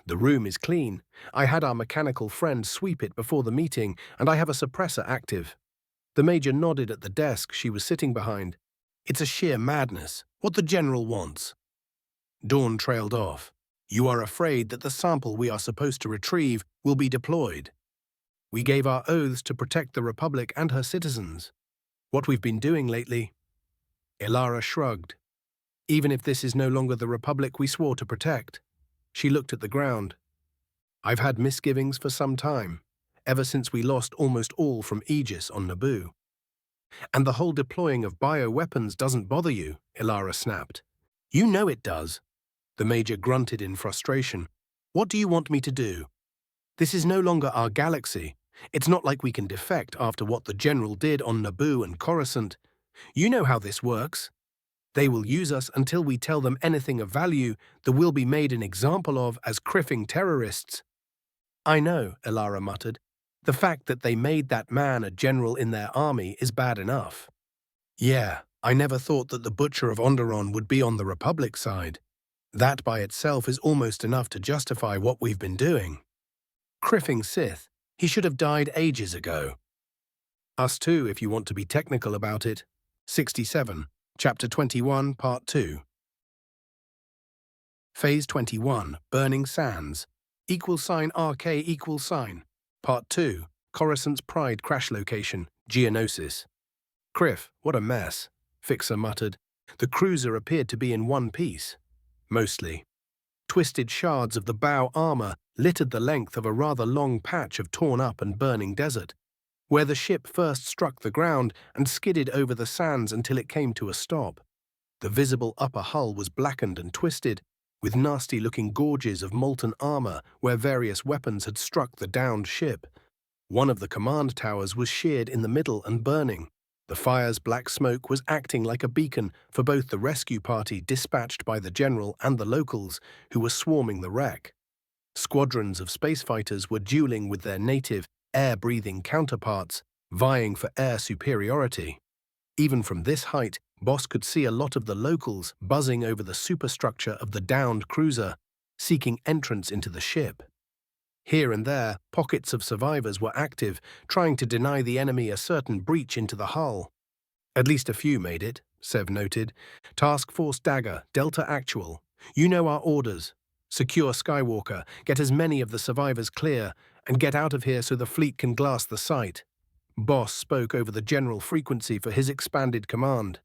The room is clean. I had our mechanical friend sweep it before the meeting, and I have a suppressor active. The major nodded at the desk she was sitting behind. It's a sheer madness, what the general wants. Dawn trailed off. You are afraid that the sample we are supposed to retrieve will be deployed. We gave our oaths to protect the Republic and her citizens. What we've been doing lately. Illuviar shrugged. Even if this is no longer the Republic we swore to protect. She looked at the ground. I've had misgivings for some time, ever since we lost almost all from Aegis on Naboo. And the whole deploying of bioweapons doesn't bother you, Illuviar snapped. You know it does. The major grunted in frustration. What do you want me to do? This is no longer our galaxy. It's not like we can defect after what the general did on Naboo and Coruscant. You know how this works. They will use us until we tell them anything of value that we'll be made an example of as criffing terrorists. I know, Illuviar muttered. The fact that they made that man a general in their army is bad enough. Yeah, I never thought that the Butcher of Onderon would be on the Republic side. That by itself is almost enough to justify what we've been doing. Criffing Sith, he should have died ages ago. Us too, if you want to be technical about it. 67, Chapter 21, Part 2. Phase 21, Burning Sands, =RK=. Part 2, Coruscant's Pride crash location, Geonosis. Criff, what a mess, Fixer muttered. The cruiser appeared to be in one piece. Mostly. Twisted shards of the bow armor littered the length of a rather long patch of torn-up and burning desert, where the ship first struck the ground and skidded over the sands until it came to a stop. The visible upper hull was blackened and twisted, with nasty-looking gorges of molten armor where various weapons had struck the downed ship. One of the command towers was sheared in the middle and burning. The fire's black smoke was acting like a beacon for both the rescue party dispatched by the general and the locals who were swarming the wreck. Squadrons of space fighters were dueling with their native, air-breathing counterparts, vying for air superiority. Even from this height, Boss could see a lot of the locals buzzing over the superstructure of the downed cruiser, seeking entrance into the ship. Here and there, pockets of survivors were active, trying to deny the enemy a certain breach into the hull. At least a few made it, Sev noted. Task Force Dagger, Delta Actual. You know our orders. Secure Skywalker, get as many of the survivors clear, and get out of here so the fleet can glass the site. Boss spoke over the general frequency for his expanded command.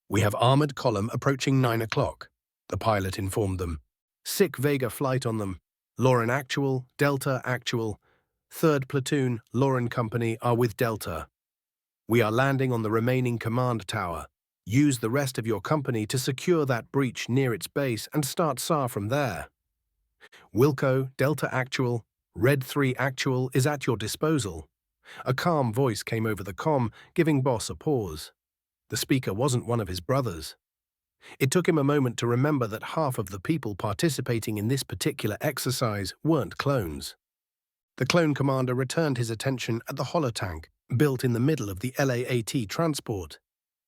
We have armored column approaching 9 o'clock. the pilot informed them. Sick Vega flight on them. Lauren Actual, Delta Actual. 3rd Platoon, Lauren Company are with Delta. We are landing on the remaining command tower. Use the rest of your company to secure that breach near its base and start SAR from there. Wilco, Delta Actual, Red 3 Actual is at your disposal. A calm voice came over the comm, giving Boss a pause. The speaker wasn't one of his brothers. It took him a moment to remember that half of the people participating in this particular exercise weren't clones. The clone commander returned his attention at the holotank, built in the middle of the LAAT transport.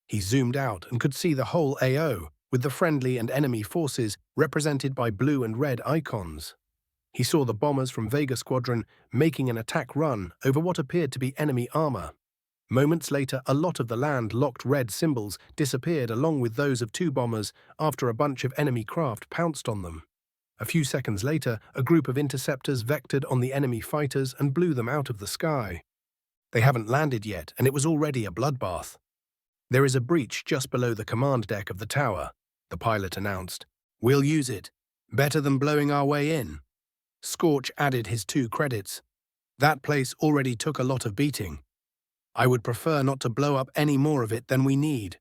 He zoomed out and could see the whole AO, with the friendly and enemy forces represented by blue and red icons. He saw the bombers from Vega Squadron making an attack run over what appeared to be enemy armor. Moments later, a lot of the land-locked red symbols disappeared along with those of 2 bombers after a bunch of enemy craft pounced on them. A few seconds later, a group of interceptors vectored on the enemy fighters and blew them out of the sky. They haven't landed yet, and it was already a bloodbath. There is a breach just below the command deck of the tower, the pilot announced. We'll use it. Better than blowing our way in. Scorch added his 2 credits. That place already took a lot of beating. I would prefer not to blow up any more of it than we need.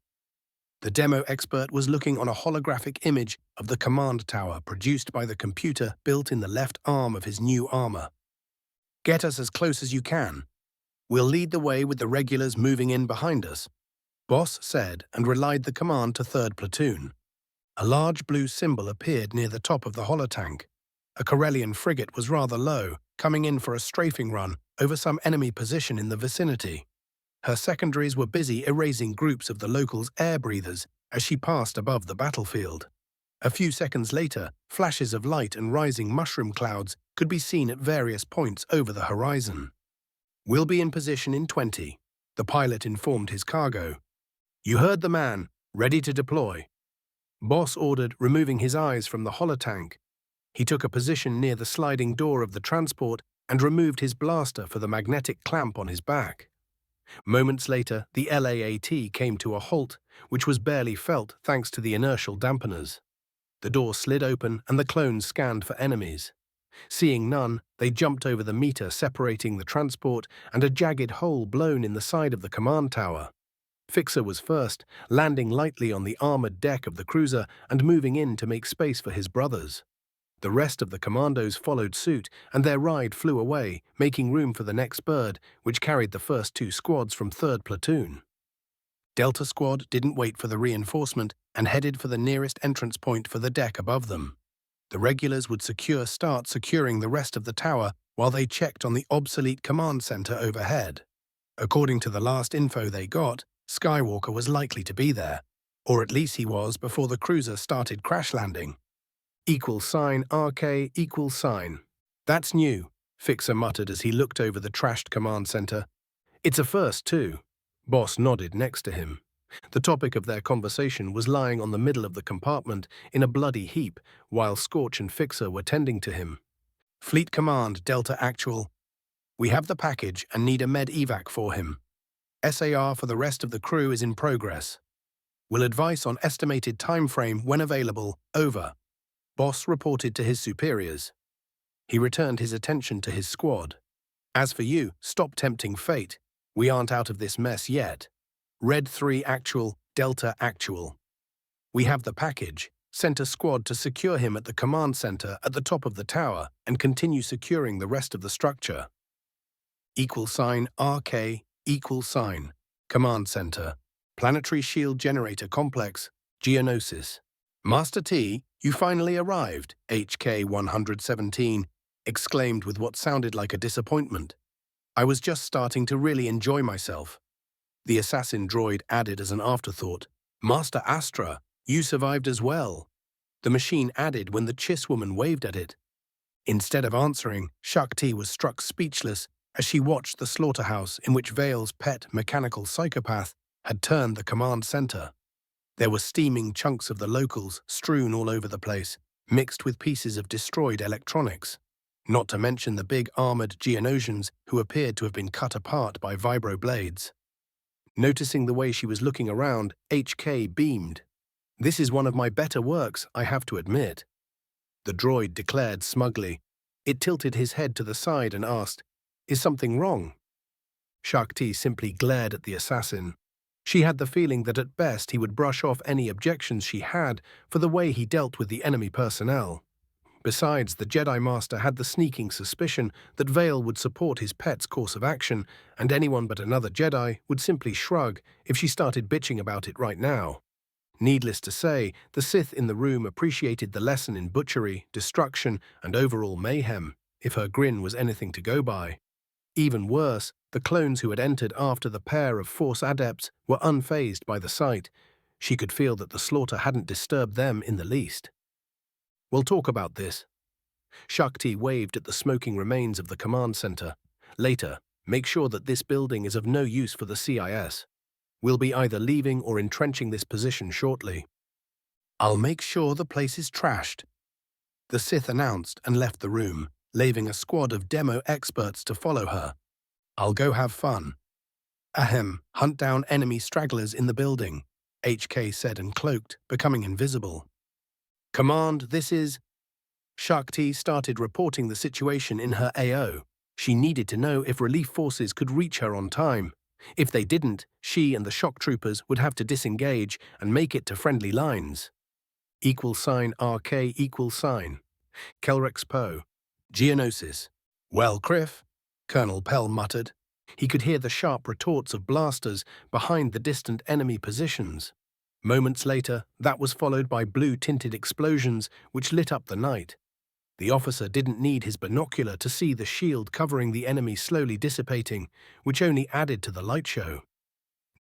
The demo expert was looking on a holographic image of the command tower produced by the computer built in the left arm of his new armor. Get us as close as you can. We'll lead the way with the regulars moving in behind us, Boss said and relayed the command to 3rd Platoon. A large blue symbol appeared near the top of the holotank. A Corellian frigate was rather low, coming in for a strafing run over some enemy position in the vicinity. Her secondaries were busy erasing groups of the locals' air breathers as she passed above the battlefield. A few seconds later, flashes of light and rising mushroom clouds could be seen at various points over the horizon. We'll be in position in 20, the pilot informed his cargo. You heard the man, ready to deploy. Boss ordered, removing his eyes from the holotank. He took a position near the sliding door of the transport and removed his blaster for the magnetic clamp on his back. Moments later, the LAAT came to a halt, which was barely felt thanks to the inertial dampeners. The door slid open and the clones scanned for enemies. Seeing none, they jumped over the meter separating the transport and a jagged hole blown in the side of the command tower. Fixer was first, landing lightly on the armored deck of the cruiser and moving in to make space for his brothers. The rest of the commandos followed suit, and their ride flew away, making room for the next bird, which carried the first 2 squads from 3rd Platoon. Delta Squad didn't wait for the reinforcement and headed for the nearest entrance point for the deck above them. The regulars would start securing the rest of the tower while they checked on the obsolete command center overhead. According to the last info they got, Skywalker was likely to be there, or at least he was before the cruiser started crash landing. $RK $. That's new, Fixer muttered as he looked over the trashed command center. It's a first, too. Boss nodded next to him. The topic of their conversation was lying on the middle of the compartment in a bloody heap, while Scorch and Fixer were tending to him. Fleet Command, Delta Actual. We have the package and need a med evac for him. SAR for the rest of the crew is in progress. Will advise on estimated time frame when available. Over. Boss reported to his superiors. He returned his attention to his squad. As for you, stop tempting fate. We aren't out of this mess yet. Red 3 Actual, Delta Actual. We have the package. Sent a squad to secure him at the command center at the top of the tower and continue securing the rest of the structure. $RK $. Command Center. Planetary Shield Generator Complex. Geonosis. Master T, you finally arrived, HK 117, exclaimed with what sounded like a disappointment. I was just starting to really enjoy myself. The assassin droid added as an afterthought, Master Astra, you survived as well. The machine added when the Chiss woman waved at it. Instead of answering, Shakti was struck speechless as she watched the slaughterhouse in which Vale's pet mechanical psychopath had turned the command center. There were steaming chunks of the locals strewn all over the place, mixed with pieces of destroyed electronics, not to mention the big armored Geonosians who appeared to have been cut apart by vibro blades. Noticing the way she was looking around, HK beamed. This is one of my better works, I have to admit, the droid declared smugly. It tilted his head to the side and asked, "Is something wrong?" Shakti simply glared at the assassin. She had the feeling that at best he would brush off any objections she had for the way he dealt with the enemy personnel. Besides, the Jedi Master had the sneaking suspicion that Vale would support his pet's course of action, and anyone but another Jedi would simply shrug if she started bitching about it right now. Needless to say, the Sith in the room appreciated the lesson in butchery, destruction, and overall mayhem, if her grin was anything to go by. Even worse, the clones who had entered after the pair of Force adepts were unfazed by the sight. She could feel that the slaughter hadn't disturbed them in the least. "We'll talk about this." Shakti waved at the smoking remains of the command center. "Later, make sure that this building is of no use for the CIS. We'll be either leaving or entrenching this position shortly." "I'll make sure the place is trashed," the Sith announced and left the room, leaving a squad of demo experts to follow her. "I'll go have fun." "Ahem, hunt down enemy stragglers in the building," HK said and cloaked, becoming invisible. "Command, this is—" Shakti started reporting the situation in her AO. She needed to know if relief forces could reach her on time. If they didn't, she and the shock troopers would have to disengage and make it to friendly lines. =RK=. Kelrex Poe. Geonosis. "Well, Criff," Colonel Pell muttered. He could hear the sharp retorts of blasters behind the distant enemy positions. Moments later, that was followed by blue-tinted explosions which lit up the night. The officer didn't need his binocular to see the shield covering the enemy slowly dissipating, which only added to the light show.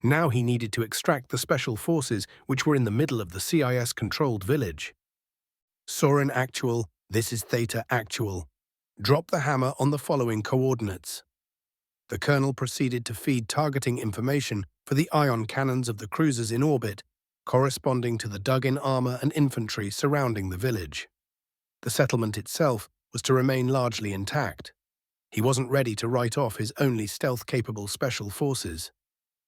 Now he needed to extract the special forces which were in the middle of the CIS-controlled village. "Soren Actual, this is Theta Actual. Drop the hammer on the following coordinates." The colonel proceeded to feed targeting information for the ion cannons of the cruisers in orbit, corresponding to the dug-in armor and infantry surrounding the village. The settlement itself was to remain largely intact. He wasn't ready to write off his only stealth-capable special forces.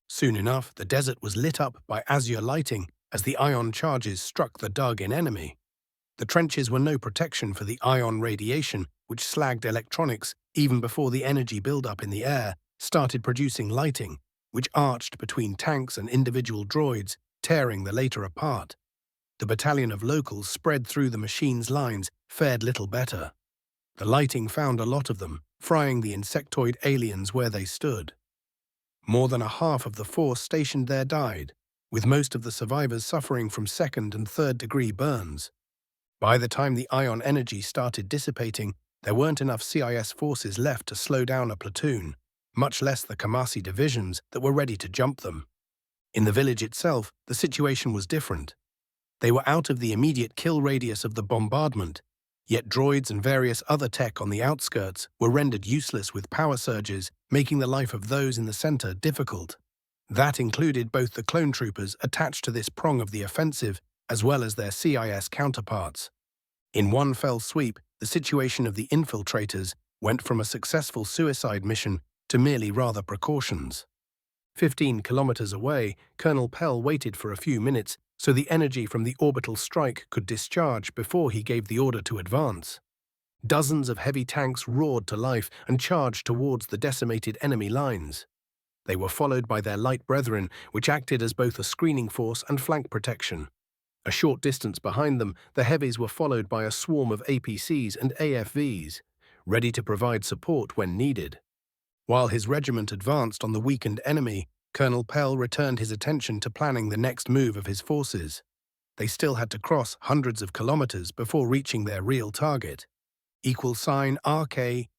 Soon enough, the desert was lit up by azure lighting as the ion charges struck the dug-in enemy. The trenches were no protection for the ion radiation, which slagged electronics even before the energy buildup in the air started producing lighting, which arched between tanks and individual droids, tearing the later apart. The battalion of locals spread through the machine's lines fared little better. The lighting found a lot of them, frying the insectoid aliens where they stood. More than a half of the force stationed there died, with most of the survivors suffering from second- and third-degree burns. By the time the ion energy started dissipating, there weren't enough CIS forces left to slow down a platoon, much less the Kamasi divisions that were ready to jump them. In the village itself, the situation was different. They were out of the immediate kill radius of the bombardment, yet droids and various other tech on the outskirts were rendered useless with power surges, making the life of those in the center difficult. That included both the clone troopers attached to this prong of the offensive, as well as their CIS counterparts. In one fell sweep, the situation of the infiltrators went from a successful suicide mission to merely rather precautions. 15 kilometers away, Colonel Pell waited for a few minutes so the energy from the orbital strike could discharge before he gave the order to advance. Dozens of heavy tanks roared to life and charged towards the decimated enemy lines. They were followed by their light brethren, which acted as both a screening force and flank protection. A short distance behind them, the heavies were followed by a swarm of APCs and AFVs, ready to provide support when needed. While his regiment advanced on the weakened enemy, Colonel Pell returned his attention to planning the next move of his forces. They still had to cross hundreds of kilometers before reaching their real target. =RK=,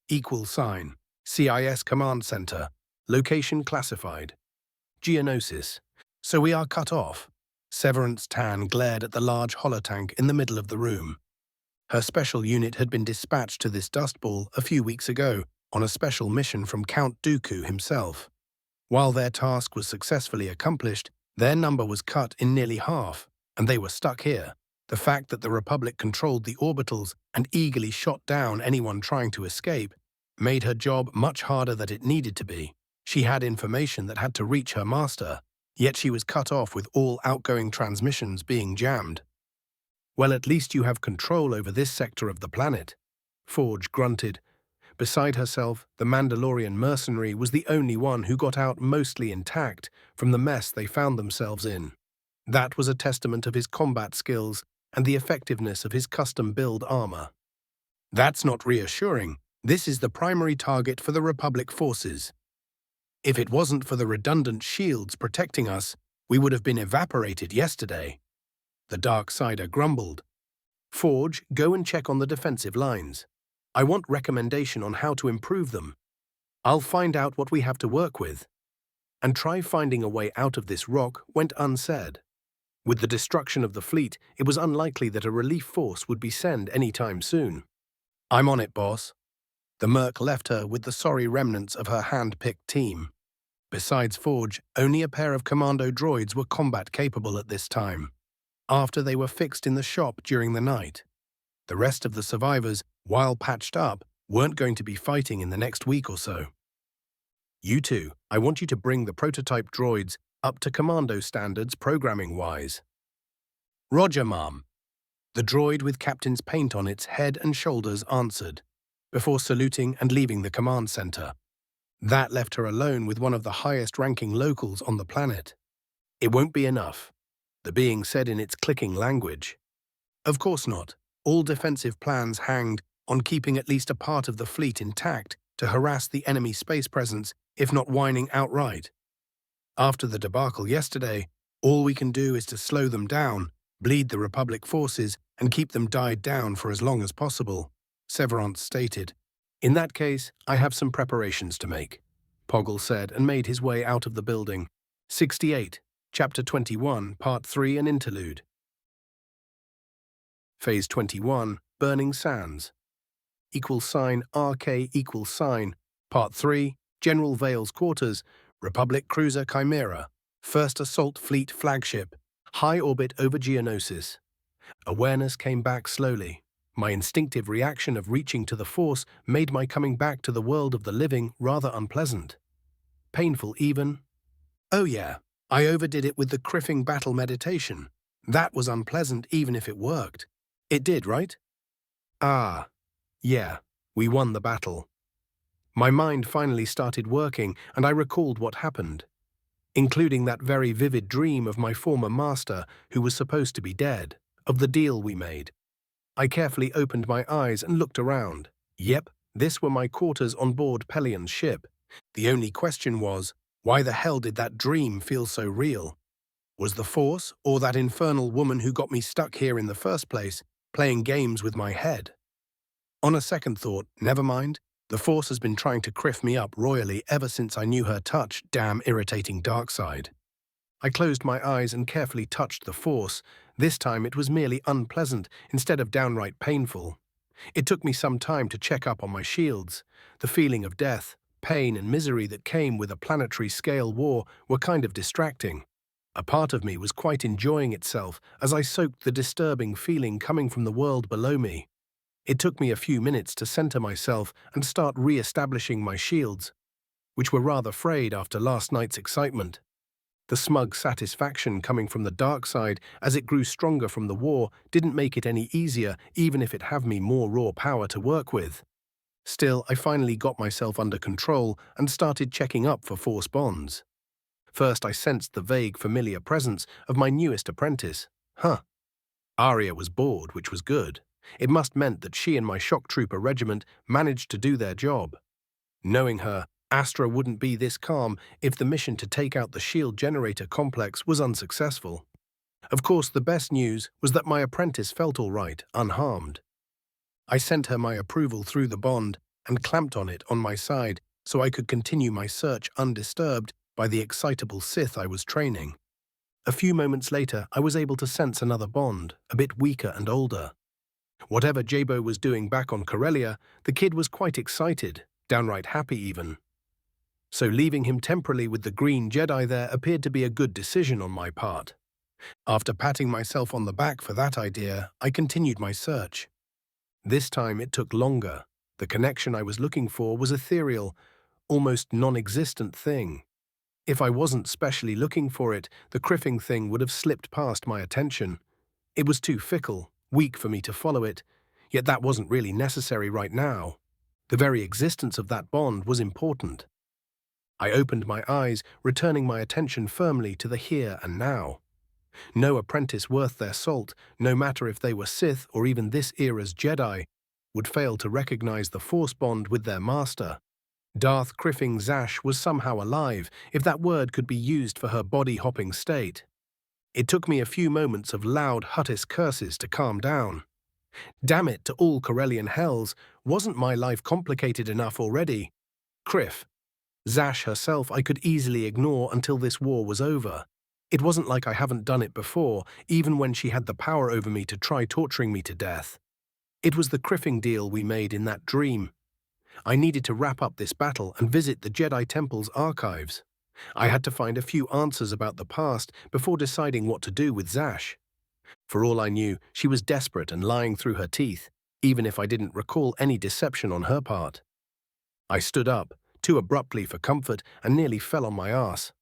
CIS Command Center. Location classified. Geonosis. So we are cut off. Severance Tan glared at the large holotank in the middle of the room. Her special unit had been dispatched to this dust ball a few weeks ago on a special mission from Count Dooku himself. While their task was successfully accomplished, their number was cut in nearly half, and they were stuck here. The fact that the Republic controlled the orbitals and eagerly shot down anyone trying to escape made her job much harder than it needed to be. She had information that had to reach her master. Yet she was cut off with all outgoing transmissions being jammed. Well, at least you have control over this sector of the planet. Forge grunted. Beside herself, the Mandalorian mercenary was the only one who got out mostly intact from the mess they found themselves in. That was a testament of his combat skills and the effectiveness of his custom-build armor. That's not reassuring. This is the primary target for the Republic forces. If it wasn't for the redundant shields protecting us, we would have been evaporated yesterday. The Darksider grumbled. Forge, go and check on the defensive lines. I want recommendation on how to improve them. I'll find out what we have to work with. And try finding a way out of this rock went unsaid. With the destruction of the fleet, it was unlikely that a relief force would be sent any time soon. I'm on it, boss. The Merc left her with the sorry remnants of her hand-picked team. Besides Forge, only a pair of commando droids were combat-capable at this time, after they were fixed in the shop during the night. The rest of the survivors, while patched up, weren't going to be fighting in the next week or so. You two, I want you to bring the prototype droids up to commando standards programming-wise. Roger, Ma'am. The droid with captain's paint on its head and shoulders answered, before saluting and leaving the command center. That left her alone with one of the highest-ranking locals on the planet. It won't be enough, the being said in its clicking language. Of course not. All defensive plans hanged on keeping at least a part of the fleet intact to harass the enemy space presence, if not whining outright. After the debacle yesterday, all we can do is to slow them down, bleed the Republic forces, and keep them died down for as long as possible, Severance stated. In that case, I have some preparations to make, Poggle said and made his way out of the building. 68, Chapter 21, Part 3, an interlude. Phase 21, Burning Sands. =RK=, Part 3, General Vale's Quarters, Republic Cruiser Chimera, First Assault Fleet Flagship, High Orbit over Geonosis. Awareness came back slowly. My instinctive reaction of reaching to the Force made my coming back to the world of the living rather unpleasant. Painful even. Oh yeah, I overdid it with the criffing battle meditation. That was unpleasant even if it worked. It did, right? Ah, yeah, we won the battle. My mind finally started working and I recalled what happened, including that very vivid dream of my former master who was supposed to be dead, of the deal we made. I carefully opened my eyes and looked around. Yep, this were my quarters on board Pellion's ship. The only question was, why the hell did that dream feel so real? Was the Force, or that infernal woman who got me stuck here in the first place, playing games with my head? On a second thought, never mind. The Force has been trying to criff me up royally ever since I knew her touch, damn irritating dark side. I closed my eyes and carefully touched the Force. This time it was merely unpleasant instead of downright painful. It took me some time to check up on my shields. The feeling of death, pain and misery that came with a planetary-scale war were kind of distracting. A part of me was quite enjoying itself as I soaked the disturbing feeling coming from the world below me. It took me a few minutes to center myself and start re-establishing my shields, which were rather frayed after last night's excitement. The smug satisfaction coming from the dark side as it grew stronger from the war didn't make it any easier, even if it had me more raw power to work with. Still, I finally got myself under control and started checking up for Force bonds. First, I sensed the vague, familiar presence of my newest apprentice. Arya was bored, which was good. It must meant that she and my shock trooper regiment managed to do their job. Knowing her, Astra wouldn't be this calm if the mission to take out the shield generator complex was unsuccessful. Of course, the best news was that my apprentice felt all right, unharmed. I sent her my approval through the bond and clamped on it on my side so I could continue my search undisturbed by the excitable Sith I was training. A few moments later, I was able to sense another bond, a bit weaker and older. Whatever Jabo was doing back on Corellia, the kid was quite excited, downright happy even. So leaving him temporarily with the Green Jedi there appeared to be a good decision on my part. After patting myself on the back for that idea, I continued my search. This time it took longer. The connection I was looking for was ethereal, almost non-existent thing. If I wasn't specially looking for it, the criffing thing would have slipped past my attention. It was too fickle, weak for me to follow it, yet that wasn't really necessary right now. The very existence of that bond was important. I opened my eyes, returning my attention firmly to the here and now. No apprentice worth their salt, no matter if they were Sith or even this era's Jedi, would fail to recognize the Force bond with their master. Darth Criffing Zash was somehow alive, if that word could be used for her body-hopping state. It took me a few moments of loud Huttist curses to calm down. Damn it to all Corellian hells, wasn't my life complicated enough already? Criff. Zash herself I could easily ignore until this war was over. It wasn't like I haven't done it before, even when she had the power over me to try torturing me to death. It was the criffing deal we made in that dream. I needed to wrap up this battle and visit the Jedi Temple's archives. I had to find a few answers about the past before deciding what to do with Zash. For all I knew, she was desperate and lying through her teeth, even if I didn't recall any deception on her part. I stood up, too abruptly for comfort, and nearly fell on my ass.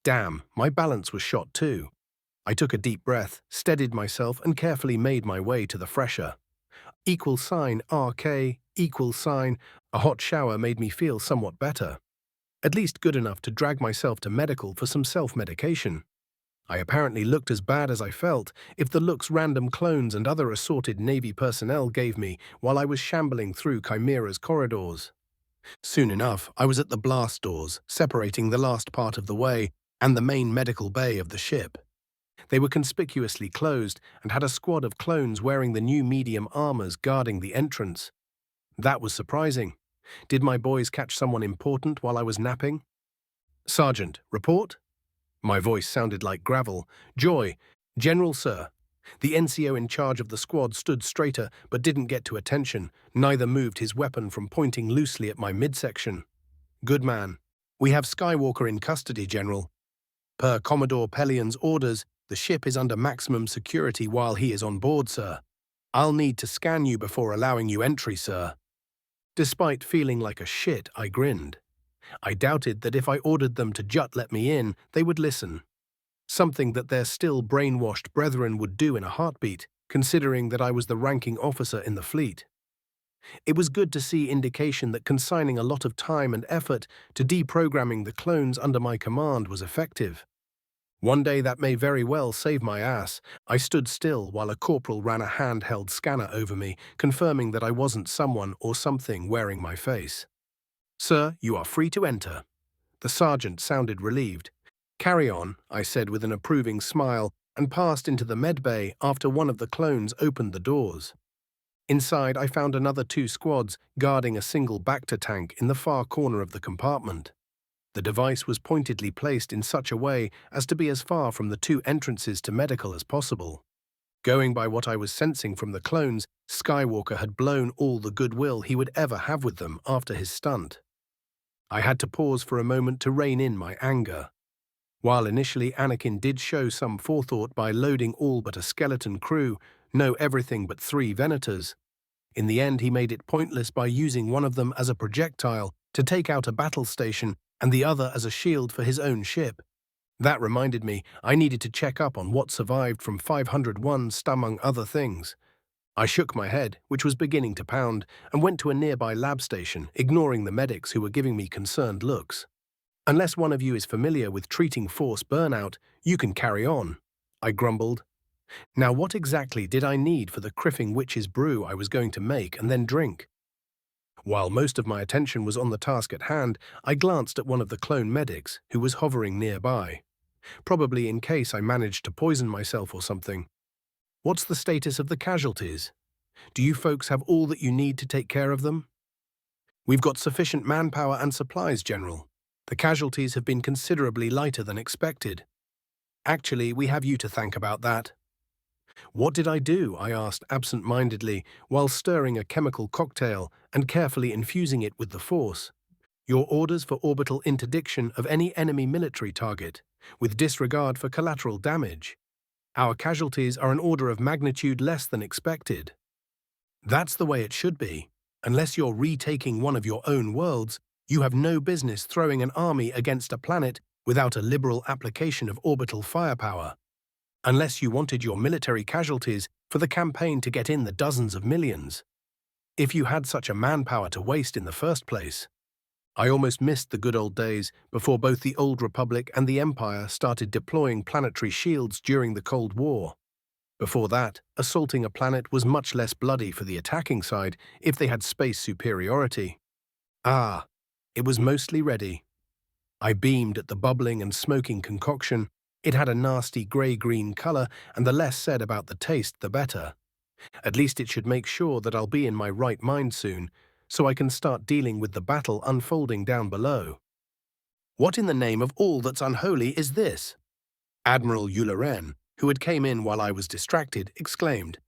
Damn, my balance was shot too. I took a deep breath, steadied myself, and carefully made my way to the fresher. RK, a hot shower made me feel somewhat better. At least good enough to drag myself to medical for some self-medication. I apparently looked as bad as I felt, if the looks random clones and other assorted Navy personnel gave me while I was shambling through Chimera's corridors. Soon enough, I was at the blast doors, separating the last part of the way and the main medical bay of the ship. They were conspicuously closed and had a squad of clones wearing the new medium armors guarding the entrance. That was surprising. Did my boys catch someone important while I was napping? Sergeant, report? My voice sounded like gravel. Joy, General Sir. The NCO in charge of the squad stood straighter but didn't get to attention, neither moved his weapon from pointing loosely at my midsection. Good man. We have Skywalker in custody, General. Per Commodore Pellion's orders, the ship is under maximum security while he is on board, sir. I'll need to scan you before allowing you entry, sir. Despite feeling like a shit, I grinned. I doubted that if I ordered them to just let me in, they would listen. Something that their still brainwashed brethren would do in a heartbeat, considering that I was the ranking officer in the fleet. It was good to see indication that consigning a lot of time and effort to deprogramming the clones under my command was effective. One day that may very well save my ass. I stood still while a corporal ran a handheld scanner over me, confirming that I wasn't someone or something wearing my face. Sir, you are free to enter. The sergeant sounded relieved. Carry on, I said with an approving smile, and passed into the medbay after one of the clones opened the doors. Inside, I found another 2 squads guarding a single Bacta tank in the far corner of the compartment. The device was pointedly placed in such a way as to be as far from the 2 entrances to medical as possible. Going by what I was sensing from the clones, Skywalker had blown all the goodwill he would ever have with them after his stunt. I had to pause for a moment to rein in my anger. While initially Anakin did show some forethought by loading all but a skeleton crew, no everything but 3 Venators, in the end he made it pointless by using one of them as a projectile to take out a battle station and the other as a shield for his own ship. That reminded me I needed to check up on what survived from 501 among other things. I shook my head, which was beginning to pound, and went to a nearby lab station, ignoring the medics who were giving me concerned looks. Unless one of you is familiar with treating force burnout, you can carry on, I grumbled. Now what exactly did I need for the Criffing Witch's brew I was going to make and then drink? While most of my attention was on the task at hand, I glanced at one of the clone medics, who was hovering nearby. Probably in case I managed to poison myself or something. What's the status of the casualties? Do you folks have all that you need to take care of them? We've got sufficient manpower and supplies, General. The casualties have been considerably lighter than expected. Actually, we have you to thank about that. What did I do? I asked absent-mindedly, while stirring a chemical cocktail and carefully infusing it with the Force. Your orders for orbital interdiction of any enemy military target, with disregard for collateral damage. Our casualties are an order of magnitude less than expected. That's the way it should be. Unless you're retaking one of your own worlds, you have no business throwing an army against a planet without a liberal application of orbital firepower, unless you wanted your military casualties for the campaign to get in the dozens of millions. If you had such a manpower to waste in the first place. I almost missed the good old days before both the Old Republic and the Empire started deploying planetary shields during the Cold War. Before that, assaulting a planet was much less bloody for the attacking side if they had space superiority. Ah, it was mostly ready. I beamed at the bubbling and smoking concoction. It had a nasty grey-green colour, and the less said about the taste, the better. At least it should make sure that I'll be in my right mind soon, so I can start dealing with the battle unfolding down below. What in the name of all that's unholy is this? Admiral Illuviar, who had came in while I was distracted, exclaimed.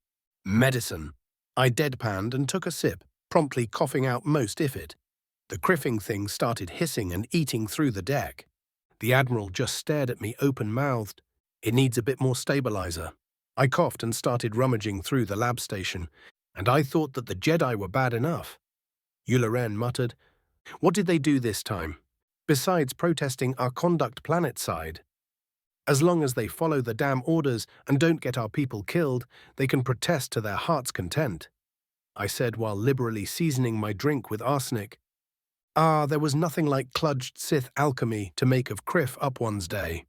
Medicine. I deadpanned and took a sip, promptly coughing out most of it. The criffing thing started hissing and eating through the deck. The Admiral just stared at me open-mouthed. It needs a bit more stabilizer. I coughed and started rummaging through the lab station, and I thought that the Jedi were bad enough. Illuviar muttered, What did they do this time, besides protesting our conduct planet-side? As long as they follow the damn orders and don't get our people killed, they can protest to their heart's content, I said while liberally seasoning my drink with arsenic. There was nothing like kludged Sith alchemy to make of criff up one's day.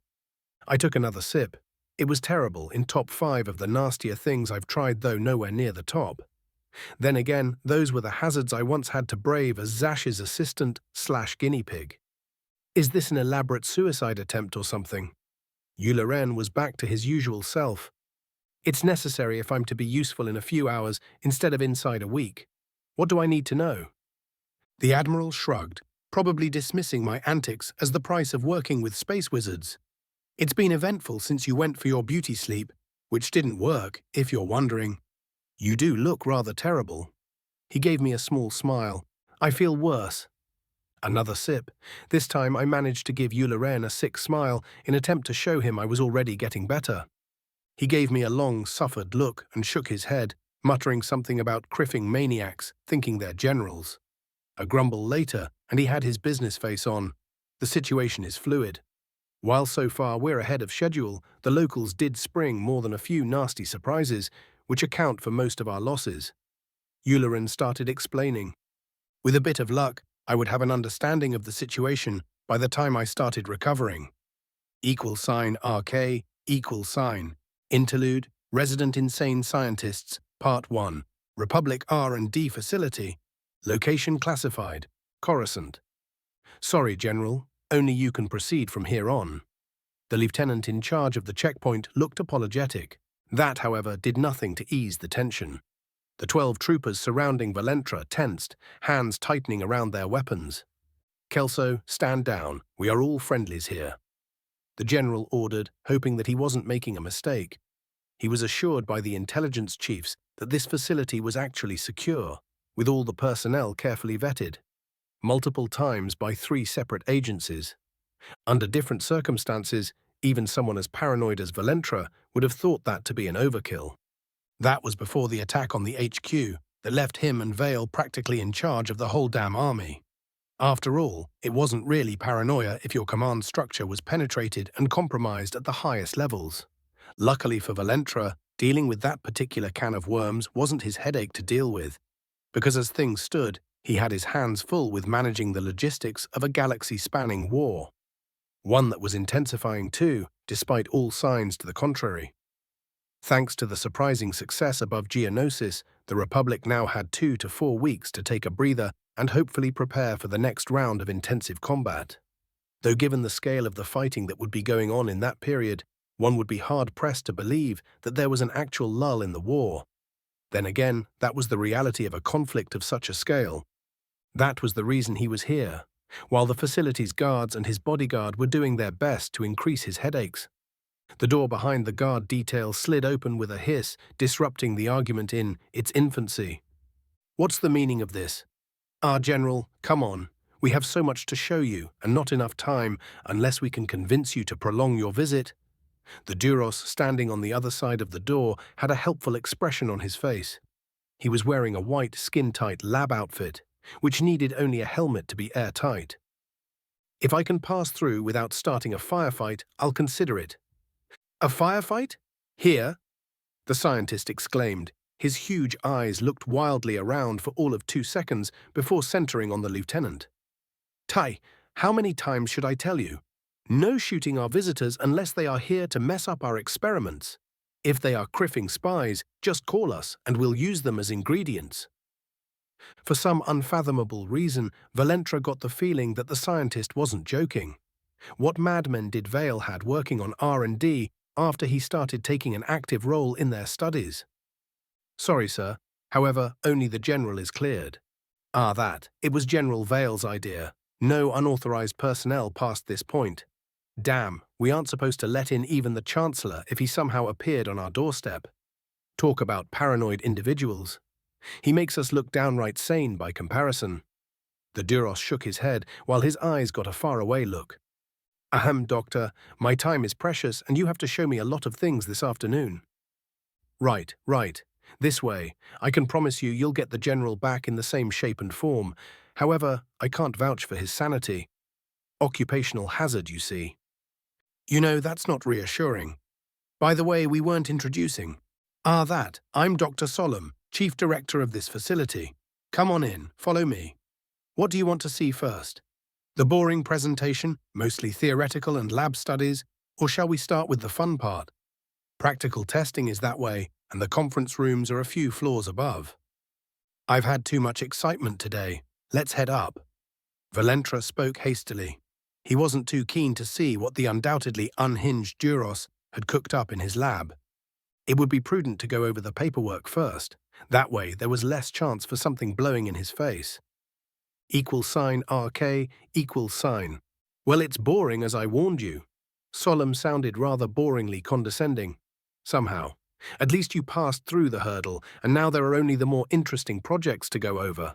I took another sip. It was terrible, in top 5 of the nastier things I've tried, though nowhere near the top. Then again, those were the hazards I once had to brave as Zash's assistant/guinea pig. Is this an elaborate suicide attempt or something? Illuviar was back to his usual self. It's necessary if I'm to be useful in a few hours instead of inside a week. What do I need to know? The Admiral shrugged, probably dismissing my antics as the price of working with space wizards. It's been eventful since you went for your beauty sleep, which didn't work, if you're wondering. You do look rather terrible. He gave me a small smile. I feel worse. Another sip. This time I managed to give Illuviar a sick smile in attempt to show him I was already getting better. He gave me a long, suffered look and shook his head, muttering something about criffing maniacs, thinking they're generals. A grumble later, and he had his business face on. The situation is fluid. While so far we're ahead of schedule, the locals did spring more than a few nasty surprises, which account for most of our losses. Illuviar started explaining. With a bit of luck, I would have an understanding of the situation by the time I started recovering. =RK, Interlude, Resident Insane Scientists, Part 1, Republic R&D Facility, Location Classified, Coruscant. Sorry, General, only you can proceed from here on. The lieutenant in charge of the checkpoint looked apologetic. That, however, did nothing to ease the tension. The 12 troopers surrounding Valentra tensed, hands tightening around their weapons. Kelso, stand down. We are all friendlies here. The general ordered, hoping that he wasn't making a mistake. He was assured by the intelligence chiefs that this facility was actually secure, with all the personnel carefully vetted, multiple times by 3 separate agencies. Under different circumstances, even someone as paranoid as Valentra would have thought that to be an overkill. That was before the attack on the HQ that left him and Vale practically in charge of the whole damn army. After all, it wasn't really paranoia if your command structure was penetrated and compromised at the highest levels. Luckily for Valentra, dealing with that particular can of worms wasn't his headache to deal with, because as things stood, he had his hands full with managing the logistics of a galaxy-spanning war. One that was intensifying too, despite all signs to the contrary. Thanks to the surprising success above Geonosis, the Republic now had 2 to 4 weeks to take a breather and hopefully prepare for the next round of intensive combat. Though given the scale of the fighting that would be going on in that period, one would be hard-pressed to believe that there was an actual lull in the war. Then again, that was the reality of a conflict of such a scale. That was the reason he was here, while the facility's guards and his bodyguard were doing their best to increase his headaches. The door behind the guard detail slid open with a hiss, disrupting the argument in its infancy. What's the meaning of this? General, come on. We have so much to show you, and not enough time unless we can convince you to prolong your visit. The Duros standing on the other side of the door had a helpful expression on his face. He was wearing a white, skin-tight lab outfit, which needed only a helmet to be airtight. If I can pass through without starting a firefight, I'll consider it. A firefight? Here? The scientist exclaimed. His huge eyes looked wildly around for all of 2 seconds before centering on the lieutenant. Tai, how many times should I tell you? No shooting our visitors unless they are here to mess up our experiments. If they are criffing spies, just call us and we'll use them as ingredients. For some unfathomable reason, Valentra got the feeling that the scientist wasn't joking. What madmen did Vale had working on R&D after he started taking an active role in their studies? Sorry, sir. However, only the general is cleared. It was General Vale's idea. No unauthorized personnel past this point. Damn, we aren't supposed to let in even the Chancellor if he somehow appeared on our doorstep. Talk about paranoid individuals. He makes us look downright sane by comparison. The Duros shook his head while his eyes got a faraway look. Ahem, Doctor, my time is precious and you have to show me a lot of things this afternoon. Right. This way. I can promise you'll get the General back in the same shape and form. However, I can't vouch for his sanity. Occupational hazard, you see. You know, that's not reassuring. By the way, we weren't introducing. I'm Dr. Solemn, Chief Director of this facility. Come on in, follow me. What do you want to see first? The boring presentation, mostly theoretical and lab studies, or shall we start with the fun part? Practical testing is that way, and the conference rooms are a few floors above. I've had too much excitement today. Let's head up. Valentra spoke hastily. He wasn't too keen to see what the undoubtedly unhinged Duros had cooked up in his lab. It would be prudent to go over the paperwork first. That way there was less chance for something blowing in his face. $RK =. Well, it's boring as I warned you. Solemn sounded rather boringly condescending. Somehow. At least you passed through the hurdle, and now there are only the more interesting projects to go over.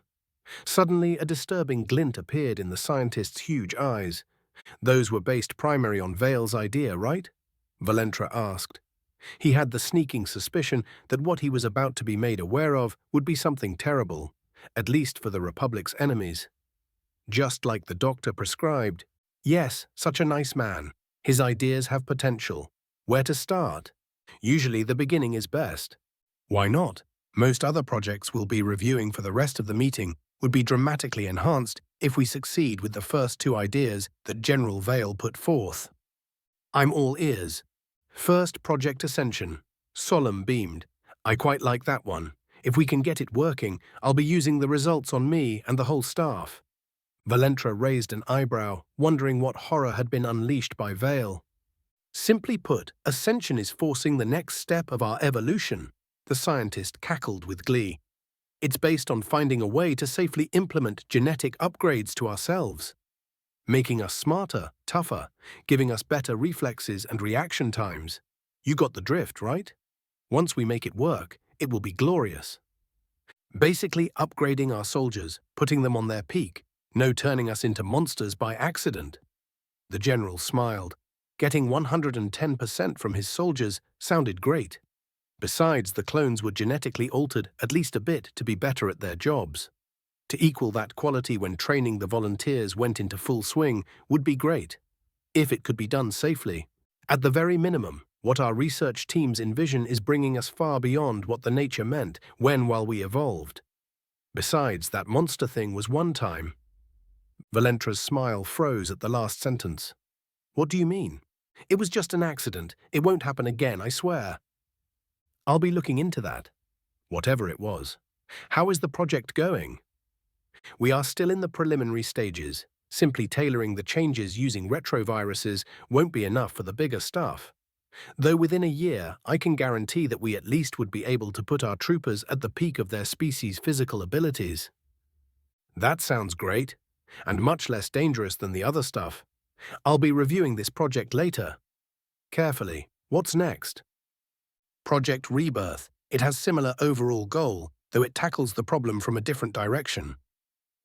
Suddenly, a disturbing glint appeared in the scientist's huge eyes. Those were based primarily on Vale's idea, right? Valentra asked. He had the sneaking suspicion that what he was about to be made aware of would be something terrible, at least for the Republic's enemies. Just like the doctor prescribed. Yes, such a nice man. His ideas have potential. Where to start? Usually the beginning is best. Why not? Most other projects we'll be reviewing for the rest of the meeting would be dramatically enhanced if we succeed with the first 2 ideas that General Vale put forth. I'm all ears. First, Project Ascension. Solemn beamed. I quite like that one. If we can get it working, I'll be using the results on me and the whole staff. Valentra raised an eyebrow, wondering what horror had been unleashed by Vale. Simply put, Ascension is forcing the next step of our evolution, the scientist cackled with glee. It's based on finding a way to safely implement genetic upgrades to ourselves, making us smarter, tougher, giving us better reflexes and reaction times. You got the drift, right? Once we make it work, it will be glorious. Basically upgrading our soldiers, putting them on their peak, no turning us into monsters by accident. The general smiled. Getting 110% from his soldiers sounded great. Besides, the clones were genetically altered at least a bit to be better at their jobs. To equal that quality when training the volunteers went into full swing would be great, if it could be done safely. At the very minimum, what our research teams envision is bringing us far beyond what the nature meant while we evolved. Besides, that monster thing was one time. Valentra's smile froze at the last sentence. What do you mean? It was just an accident. It won't happen again, I swear. I'll be looking into that. Whatever it was. How is the project going? We are still in the preliminary stages. Simply tailoring the changes using retroviruses won't be enough for the bigger stuff. Though within a year, I can guarantee that we at least would be able to put our troopers at the peak of their species' physical abilities. That sounds great, and much less dangerous than the other stuff. I'll be reviewing this project later. Carefully. What's next? Project Rebirth. It has similar overall goal, though it tackles the problem from a different direction.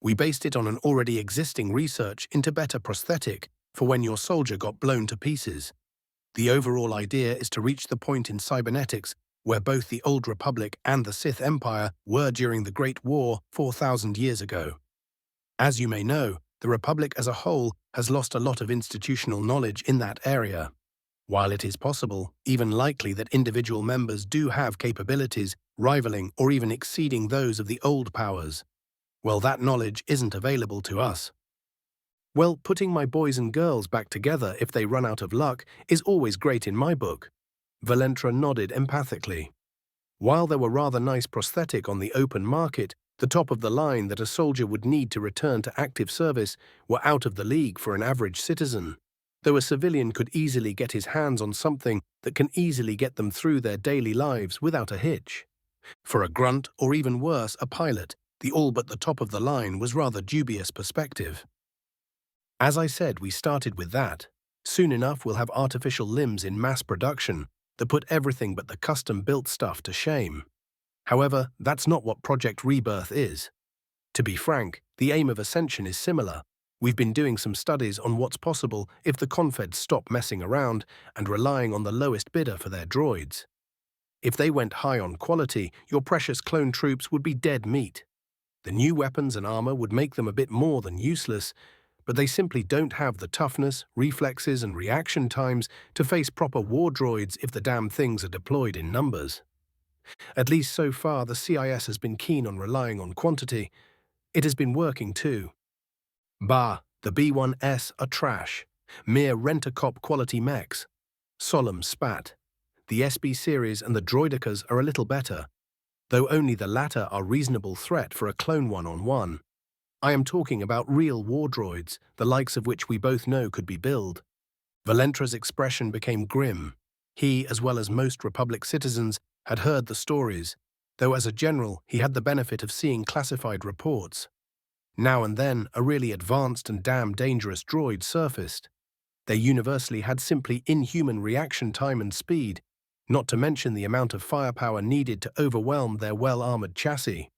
We based it on an already existing research into better prosthetic for when your soldier got blown to pieces. The overall idea is to reach the point in cybernetics where both the Old Republic and the Sith Empire were during the Great War 4,000 years ago. As you may know, the Republic as a whole has lost a lot of institutional knowledge in that area. While it is possible, even likely, that individual members do have capabilities rivaling or even exceeding those of the old powers, well, that knowledge isn't available to us. Well, putting my boys and girls back together if they run out of luck is always great in my book. Valentra nodded empathically. While there were rather nice prosthetic on the open market, the top of the line that a soldier would need to return to active service were out of the league for an average citizen, though a civilian could easily get his hands on something that can easily get them through their daily lives without a hitch. For a grunt, or even worse, a pilot, the all but the top of the line was rather dubious perspective. As I said, we started with that. Soon enough we'll have artificial limbs in mass production that put everything but the custom-built stuff to shame. However, that's not what Project Rebirth is. To be frank, the aim of Ascension is similar. We've been doing some studies on what's possible if the Confeds stop messing around and relying on the lowest bidder for their droids. If they went high on quality, your precious clone troops would be dead meat. The new weapons and armor would make them a bit more than useless, but they simply don't have the toughness, reflexes, and reaction times to face proper war droids if the damn things are deployed in numbers. At least so far, the CIS has been keen on relying on quantity. It has been working too. Bah, the B-1S are trash. Mere rent-a-cop quality mechs. Solemn spat. The SB series and the Droidicas are a little better, though only the latter are reasonable threat for a clone one-on-one. I am talking about real war droids, the likes of which we both know could be built. Valentra's expression became grim. He, as well as most Republic citizens, had heard the stories, though as a general he had the benefit of seeing classified reports. Now and then a really advanced and damn dangerous droid surfaced. They universally had simply inhuman reaction time and speed, not to mention the amount of firepower needed to overwhelm their well-armored chassis.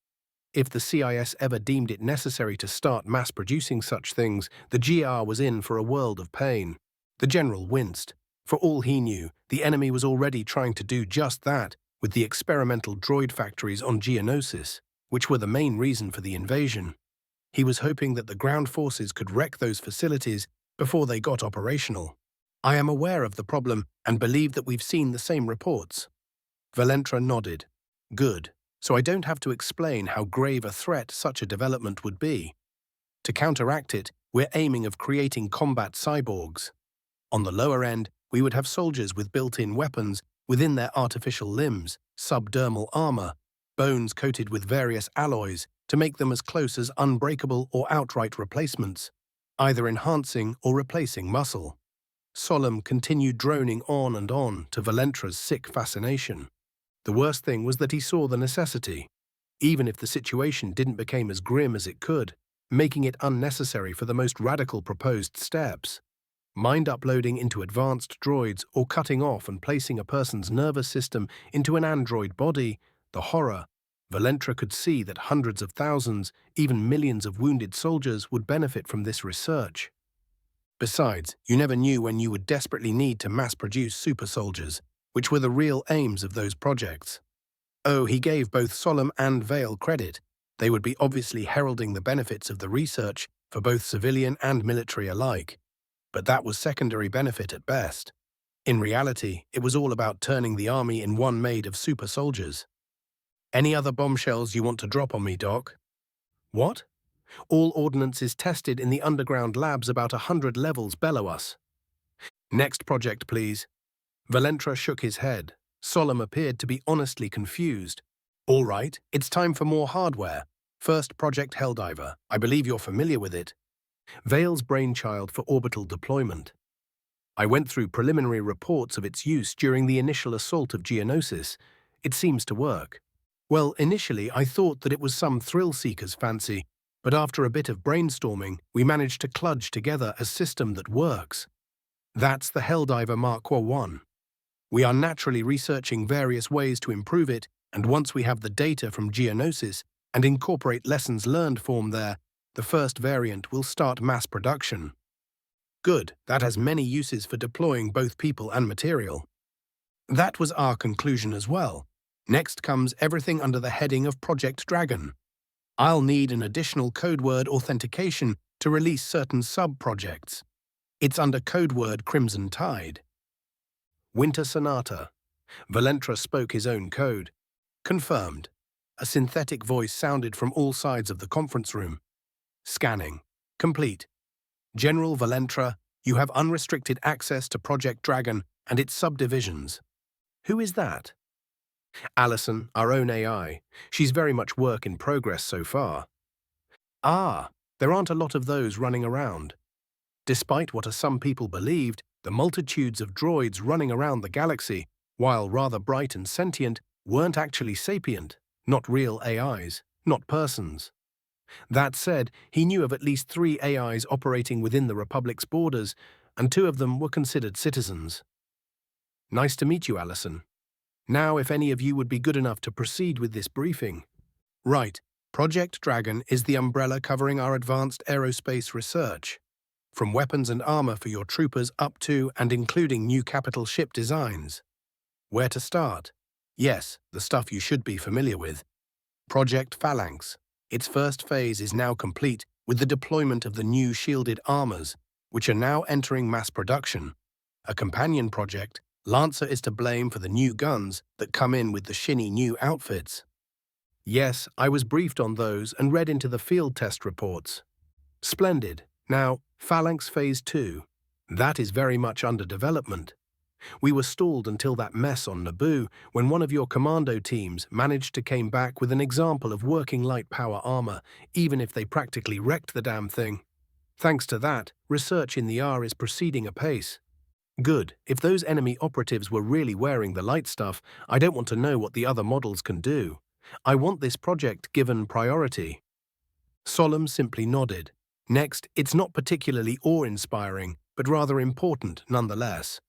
If the CIS ever deemed it necessary to start mass-producing such things, the GR was in for a world of pain. The general winced. For all he knew, the enemy was already trying to do just that with the experimental droid factories on Geonosis, which were the main reason for the invasion. He was hoping that the ground forces could wreck those facilities before they got operational. I am aware of the problem and believe that we've seen the same reports. Valentra nodded. Good. So I don't have to explain how grave a threat such a development would be. To counteract it, we're aiming of creating combat cyborgs. On the lower end, we would have soldiers with built-in weapons within their artificial limbs, subdermal armor, bones coated with various alloys to make them as close as unbreakable or outright replacements, either enhancing or replacing muscle. Solemn continued droning on and on to Valentra's sick fascination. The worst thing was that he saw the necessity, even if the situation didn't become as grim as it could, making it unnecessary for the most radical proposed steps. Mind uploading into advanced droids or cutting off and placing a person's nervous system into an android body, the horror. Valentra could see that hundreds of thousands, even millions of wounded soldiers would benefit from this research. Besides, you never knew when you would desperately need to mass-produce super soldiers, which were the real aims of those projects. Oh, he gave both Solemn and Vale credit. They would be obviously heralding the benefits of the research for both civilian and military alike. But that was secondary benefit at best. In reality, it was all about turning the army in one made of super soldiers. Any other bombshells you want to drop on me, Doc? What? All ordnance is tested in the underground labs about 100 levels below us. Next project, please. Valentra shook his head. Solemn appeared to be honestly confused. All right, it's time for more hardware. First, Project Helldiver. I believe you're familiar with it. Vale's brainchild for orbital deployment. I went through preliminary reports of its use during the initial assault of Geonosis. It seems to work. Well, initially I thought that it was some thrill-seeker's fancy, but after a bit of brainstorming, we managed to kludge together a system that works. That's the Helldiver Mark 1. We are naturally researching various ways to improve it, and once we have the data from Geonosis and incorporate lessons learned from there, the first variant will start mass production. Good, that has many uses for deploying both people and material. That was our conclusion as well. Next comes everything under the heading of Project Dragon. I'll need an additional code word authentication to release certain sub-projects. It's under code word Crimson Tide. Winter Sonata. Valentra spoke his own code. Confirmed. A synthetic voice sounded from all sides of the conference room. Scanning. Complete. General Valentra, you have unrestricted access to Project Dragon and its subdivisions. Who is that? Allison, our own AI. She's very much work in progress so far. Ah, there aren't a lot of those running around. Despite what some people believed, the multitudes of droids running around the galaxy, while rather bright and sentient, weren't actually sapient, not real AIs, not persons. That said, he knew of at least 3 AIs operating within the Republic's borders, and 2 of them were considered citizens. Nice to meet you, Allison. Now, if any of you would be good enough to proceed with this briefing. Right, Project Dragon is the umbrella covering our advanced aerospace research. From weapons and armor for your troopers up to and including new capital ship designs. Where to start? Yes, the stuff you should be familiar with. Project Phalanx. Its first phase is now complete with the deployment of the new shielded armors, which are now entering mass production. A companion project, Lancer is to blame for the new guns that come in with the shinny new outfits. Yes, I was briefed on those and read into the field test reports. Splendid. Now, Phalanx Phase 2. That is very much under development. We were stalled until that mess on Naboo when one of your commando teams managed to came back with an example of working light power armor, even if they practically wrecked the damn thing. Thanks to that, research in the R is proceeding apace. Good. If those enemy operatives were really wearing the light stuff, I don't want to know what the other models can do. I want this project given priority. Solemn simply nodded. Next, it's not particularly awe-inspiring, but rather important nonetheless.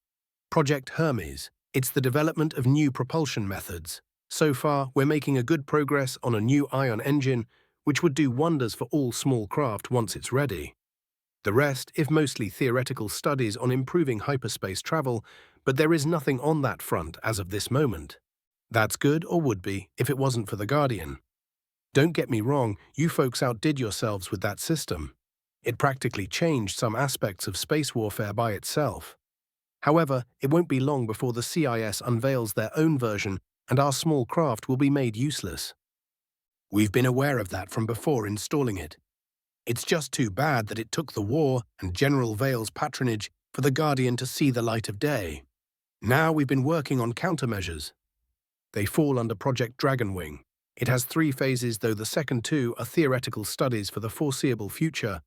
Project Hermes. It's the development of new propulsion methods. So far, we're making a good progress on a new ion engine, which would do wonders for all small craft once it's ready. The rest, if mostly theoretical studies on improving hyperspace travel, but there is nothing on that front as of this moment. That's good, or would be, if it wasn't for the Guardian. Don't get me wrong, you folks outdid yourselves with that system. It practically changed some aspects of space warfare by itself. However, it won't be long before the CIS unveils their own version and our small craft will be made useless. We've been aware of that from before installing it. It's just too bad that it took the war and General Vale's patronage for the Guardian to see the light of day. Now we've been working on countermeasures. They fall under Project Dragonwing. It has 3 phases, though the second 2 are theoretical studies for the foreseeable future.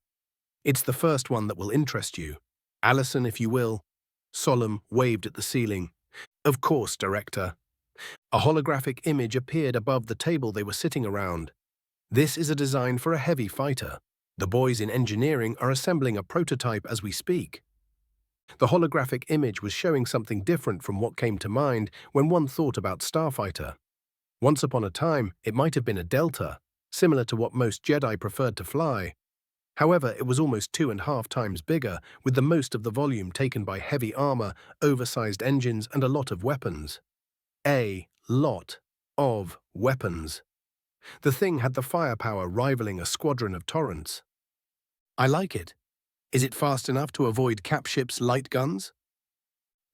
It's the first one that will interest you. Allison, if you will. Solemn waved at the ceiling. Of course, Director. A holographic image appeared above the table they were sitting around. This is a design for a heavy fighter. The boys in engineering are assembling a prototype as we speak. The holographic image was showing something different from what came to mind when one thought about Starfighter. Once upon a time, it might have been a Delta, similar to what most Jedi preferred to fly. However, it was almost 2.5 times bigger, with the most of the volume taken by heavy armor, oversized engines, and a lot of weapons. A lot of weapons. The thing had the firepower rivaling a squadron of torrents. I like it. Is it fast enough to avoid Cap Ship's light guns?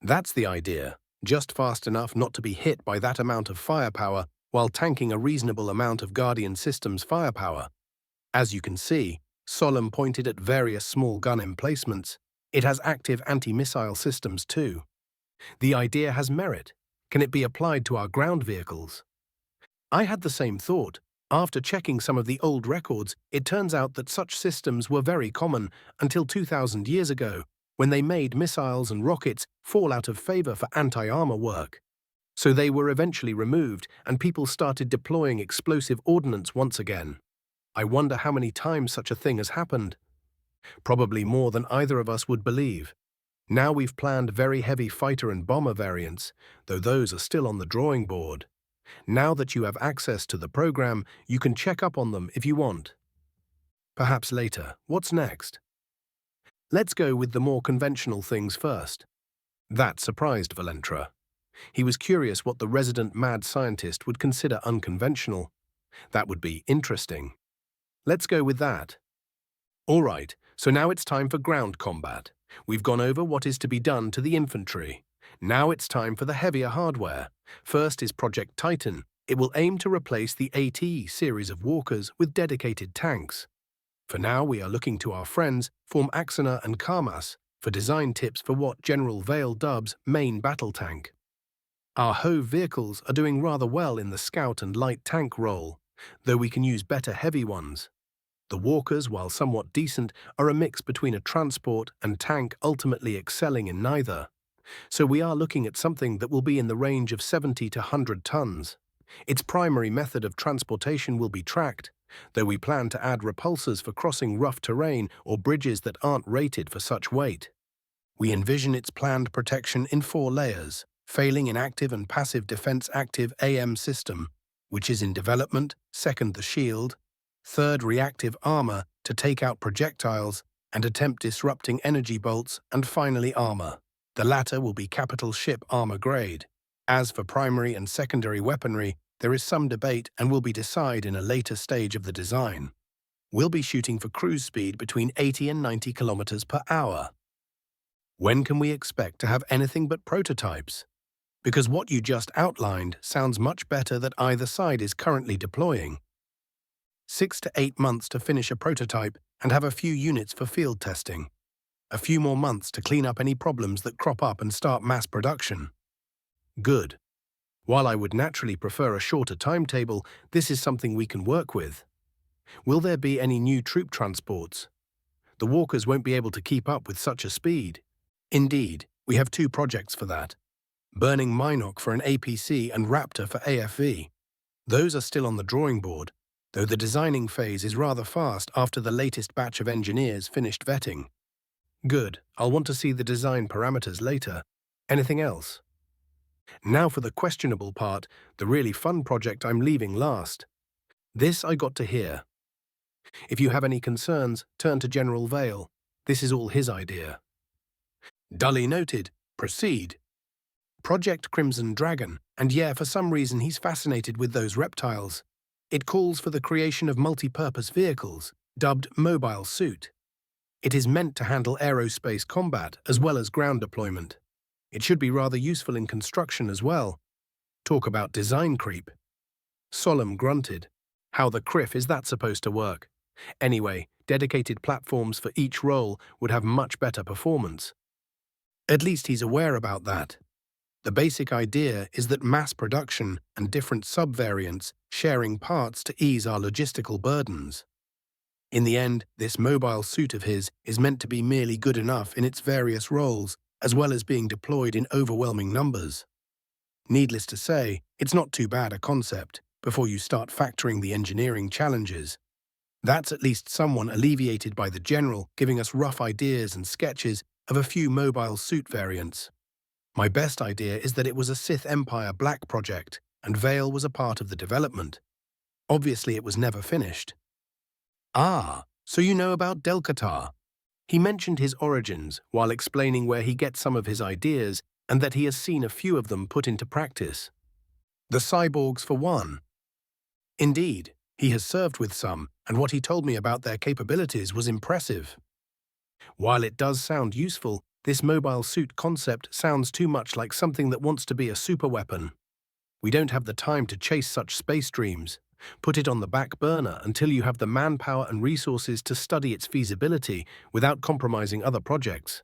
That's the idea, just fast enough not to be hit by that amount of firepower while tanking a reasonable amount of Guardian Systems firepower. As you can see, Solemn pointed at various small gun emplacements. It has active anti-missile systems too. The idea has merit. Can it be applied to our ground vehicles? I had the same thought. After checking some of the old records, it turns out that such systems were very common until 2,000 years ago, when they made missiles and rockets fall out of favor for anti-armor work. So they were eventually removed, and people started deploying explosive ordnance once again. I wonder how many times such a thing has happened. Probably more than either of us would believe. Now we've planned very heavy fighter and bomber variants, though those are still on the drawing board. Now that you have access to the program, you can check up on them if you want. Perhaps later. What's next? Let's go with the more conventional things first. That surprised Valentra. He was curious what the resident mad scientist would consider unconventional. That would be interesting. Let's go with that. All right, So now it's time for ground combat. We've gone over what is to be done to the infantry. Now it's time for the heavier hardware. First is Project Titan. It will aim to replace the AT series of walkers with dedicated tanks. For now, we are looking to our friends, Form Axana and Karmas, for design tips for what General Vale dubs main battle tank. Our Hove vehicles are doing rather well in the scout and light tank role, though we can use better heavy ones. The walkers, while somewhat decent, are a mix between a transport and tank, ultimately excelling in neither. So we are looking at something that will be in the range of 70 to 100 tons. Its primary method of transportation will be tracked, though we plan to add repulsors for crossing rough terrain or bridges that aren't rated for such weight. We envision its planned protection in 4 layers, failing in active and passive defense active AM system, which is in development, second the shield, third reactive armor to take out projectiles and attempt disrupting energy bolts, and finally armor. The latter will be capital ship armor grade. As for primary and secondary weaponry, there is some debate and will be decided in a later stage of the design. We'll be shooting for cruise speed between 80 and 90 kilometers per hour. When can we expect to have anything but prototypes? Because what you just outlined sounds much better that either side is currently deploying. 6 to 8 months to finish a prototype and have a few units for field testing. A few more months to clean up any problems that crop up and start mass production. Good. While I would naturally prefer a shorter timetable, this is something we can work with. Will there be any new troop transports? The walkers won't be able to keep up with such a speed. Indeed, we have 2 projects for that. Burning Minok for an APC and Raptor for AFV. Those are still on the drawing board, though the designing phase is rather fast after the latest batch of engineers finished vetting. Good, I'll want to see the design parameters later. Anything else? Now for the questionable part, the really fun project I'm leaving last. This I got to hear. If you have any concerns, turn to General Vale. This is all his idea. Dully noted. Proceed. Project Crimson Dragon, and yeah, for some reason he's fascinated with those reptiles. It calls for the creation of multi-purpose vehicles, dubbed Mobile Suit. It is meant to handle aerospace combat as well as ground deployment. It should be rather useful in construction as well. Talk about design creep. Solemn grunted. How the criff is that supposed to work? Anyway, dedicated platforms for each role would have much better performance. At least he's aware about that. The basic idea is that mass production and different sub-variants sharing parts to ease our logistical burdens. In the end, this mobile suit of his is meant to be merely good enough in its various roles, as well as being deployed in overwhelming numbers. Needless to say, it's not too bad a concept before you start factoring the engineering challenges. That's at least someone alleviated by the general giving us rough ideas and sketches of a few mobile suit variants. My best idea is that it was a Sith Empire Black project, and Vale was a part of the development. Obviously, it was never finished. Ah, so you know about Delcatar. He mentioned his origins while explaining where he gets some of his ideas and that he has seen a few of them put into practice. The cyborgs for one. Indeed, he has served with some, and what he told me about their capabilities was impressive. While it does sound useful, this mobile suit concept sounds too much like something that wants to be a superweapon. We don't have the time to chase such space dreams. Put it on the back burner until you have the manpower and resources to study its feasibility without compromising other projects.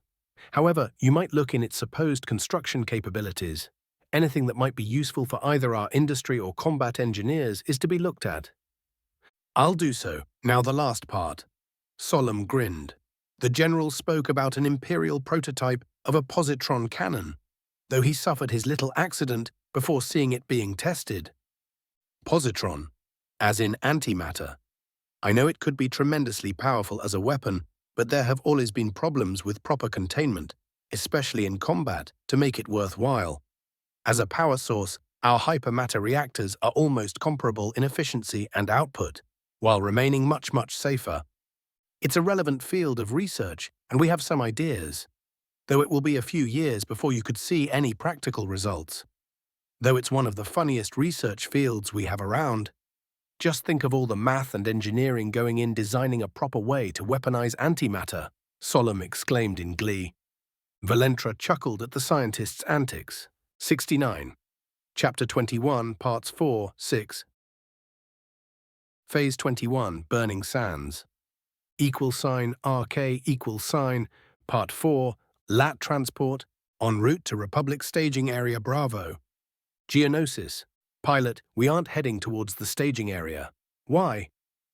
However, you might look in its supposed construction capabilities. Anything that might be useful for either our industry or combat engineers is to be looked at. I'll do so. Now the last part. Solemn grinned. The general spoke about an imperial prototype of a positron cannon, though he suffered his little accident before seeing it being tested. Positron, as in antimatter. I know it could be tremendously powerful as a weapon, but there have always been problems with proper containment, especially in combat, to make it worthwhile. As a power source, our hypermatter reactors are almost comparable in efficiency and output, while remaining much safer. It's a relevant field of research, and we have some ideas, though it will be a few years before you could see any practical results. Though it's one of the funniest research fields we have around. Just think of all the math and engineering going in designing a proper way to weaponize antimatter, Solemn exclaimed in glee. Valentra chuckled at the scientist's antics. 69. Chapter 21, Parts 4, 6. Phase 21, Burning Sands. RK Part 4, Lat Transport, en route to Republic Staging Area Bravo. Geonosis. Pilot, we aren't heading towards the staging area. Why?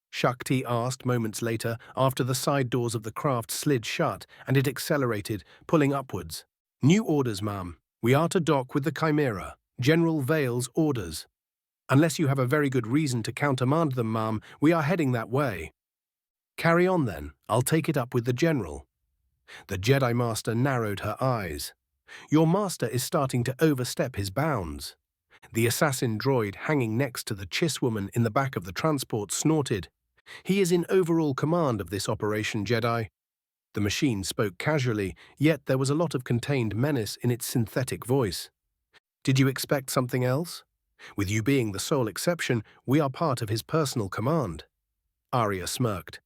Shakti asked moments later after the side doors of the craft slid shut and it accelerated, pulling upwards. New orders, ma'am. We are to dock with the Chimera. General Vale's orders. Unless you have a very good reason to countermand them, ma'am, we are heading that way. Carry on then. I'll take it up with the General. The Jedi Master narrowed her eyes. Your master is starting to overstep his bounds. The assassin droid hanging next to the Chiss woman in the back of the transport snorted. He is in overall command of this operation, Jedi. The machine spoke casually, yet there was a lot of contained menace in its synthetic voice. Did you expect something else? With you being the sole exception, we are part of his personal command. Arya smirked.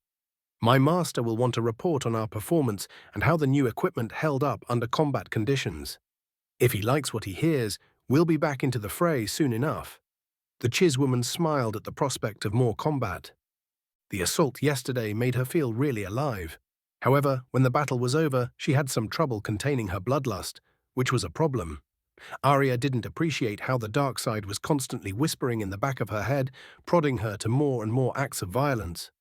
My master will want a report on our performance and how the new equipment held up under combat conditions. If he likes what he hears, we'll be back into the fray soon enough. The Chiss woman smiled at the prospect of more combat. The assault yesterday made her feel really alive. However, when the battle was over, she had some trouble containing her bloodlust, which was a problem. Arya didn't appreciate how the dark side was constantly whispering in the back of her head, prodding her to more and more acts of violence.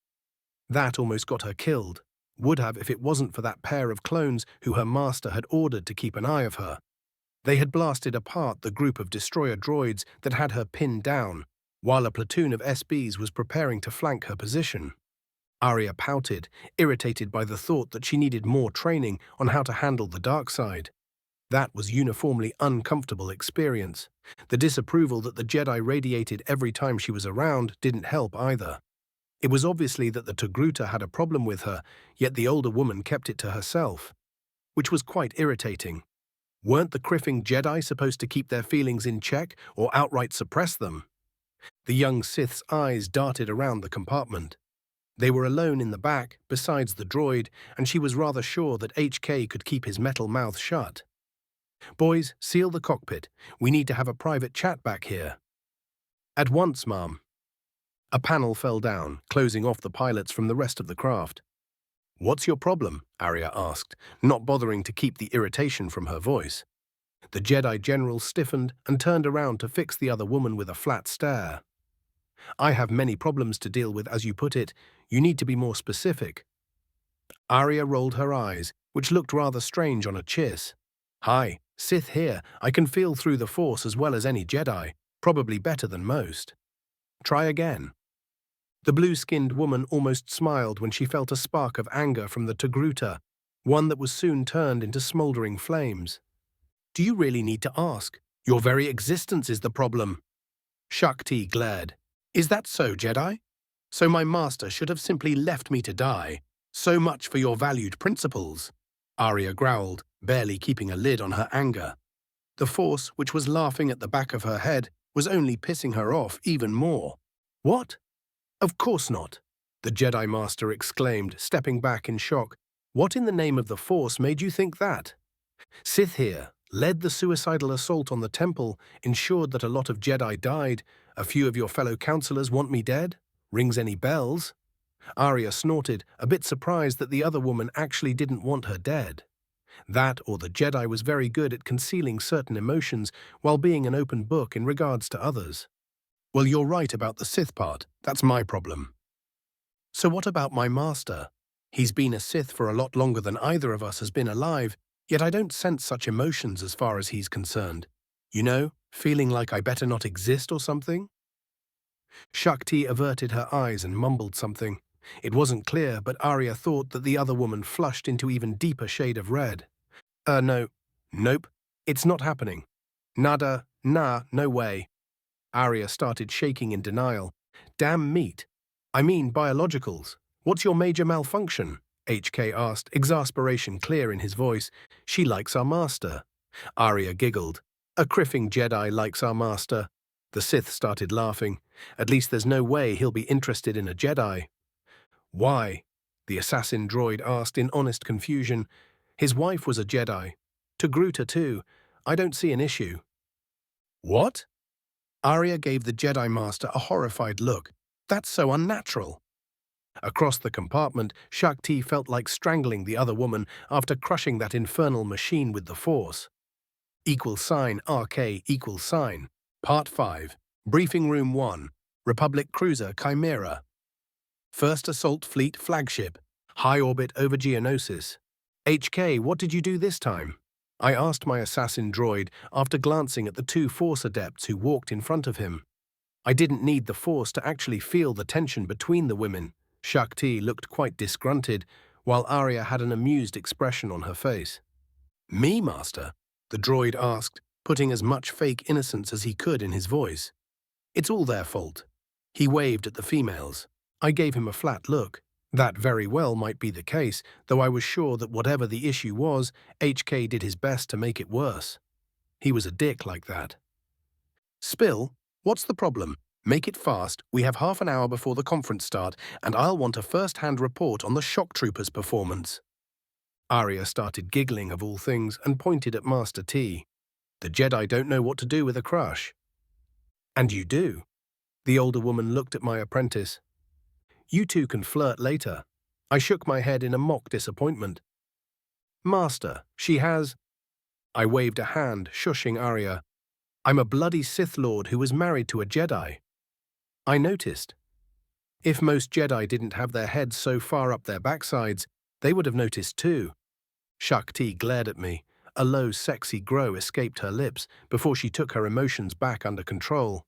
That almost got her killed. Would have if it wasn't for that pair of clones who her master had ordered to keep an eye of her. They had blasted apart the group of destroyer droids that had her pinned down, while a platoon of SBs was preparing to flank her position. Arya pouted, irritated by the thought that she needed more training on how to handle the dark side. That was uniformly uncomfortable experience. The disapproval that the Jedi radiated every time she was around didn't help either. It was obviously that the Togruta had a problem with her, yet the older woman kept it to herself, which was quite irritating. Weren't the Criffing Jedi supposed to keep their feelings in check or outright suppress them? The young Sith's eyes darted around the compartment. They were alone in the back, besides the droid, and she was rather sure that HK could keep his metal mouth shut. Boys, seal the cockpit. We need to have a private chat back here. At once, ma'am. A panel fell down, closing off the pilots from the rest of the craft. What's your problem? Arya asked, not bothering to keep the irritation from her voice. The Jedi General stiffened and turned around to fix the other woman with a flat stare. I have many problems to deal with, as you put it. You need to be more specific. Arya rolled her eyes, which looked rather strange on a Chiss. Hi, Sith here. I can feel through the Force as well as any Jedi, probably better than most. Try again. The blue-skinned woman almost smiled when she felt a spark of anger from the Togruta, one that was soon turned into smoldering flames. Do you really need to ask? Your very existence is the problem. Shakti glared. Is that so, Jedi? So my master should have simply left me to die. So much for your valued principles. Arya growled, barely keeping a lid on her anger. The Force, which was laughing at the back of her head, was only pissing her off even more. What? Of course not, the Jedi Master exclaimed, stepping back in shock. What in the name of the Force made you think that? Sith here, led the suicidal assault on the temple, ensured that a lot of Jedi died. A few of your fellow counselors want me dead? Rings any bells? Arya snorted, a bit surprised that the other woman actually didn't want her dead. That or the Jedi was very good at concealing certain emotions while being an open book in regards to others. Well, you're right about the Sith part. That's my problem. So what about my master? He's been a Sith for a lot longer than either of us has been alive, yet I don't sense such emotions as far as he's concerned. You know, feeling like I better not exist or something? Shakti averted her eyes and mumbled something. It wasn't clear, but Arya thought that the other woman flushed into even deeper shade of red. No. Nope. It's not happening. Nada. Nah, no way. Arya started shaking in denial. Damn meat. I mean biologicals. What's your major malfunction? HK asked, exasperation clear in his voice. She likes our master. Arya giggled. A Criffing Jedi likes our master. The Sith started laughing. At least there's no way he'll be interested in a Jedi. Why? The assassin droid asked in honest confusion. His wife was a Jedi. Togruta too. I don't see an issue. What? Arya gave the Jedi Master a horrified look. That's so unnatural. Across the compartment, Shakti felt like strangling the other woman after crushing that infernal machine with the Force. =RK =. Part 5. Briefing Room 1. Republic Cruiser Chimera. First Assault Fleet Flagship. High orbit over Geonosis. HK, what did you do this time? I asked my assassin droid after glancing at the two Force adepts who walked in front of him. I didn't need the Force to actually feel the tension between the women. Shakti looked quite disgruntled, while Arya had an amused expression on her face. Me, Master? The droid asked, putting as much fake innocence as he could in his voice. It's all their fault. He waved at the females. I gave him a flat look. That very well might be the case, though I was sure that whatever the issue was, HK did his best to make it worse. He was a dick like that. Spill, what's the problem? Make it fast, we have half an hour before the conference start, and I'll want a first-hand report on the shock troopers' performance. Arya started giggling of all things and pointed at Master T. The Jedi don't know what to do with a crush. And you do. The older woman looked at my apprentice. You two can flirt later. I shook my head in a mock disappointment. Master, she has... I waved a hand, shushing Arya. I'm a bloody Sith Lord who was married to a Jedi. I noticed. If most Jedi didn't have their heads so far up their backsides, they would have noticed too. Shakti glared at me. A low, sexy grow escaped her lips before she took her emotions back under control.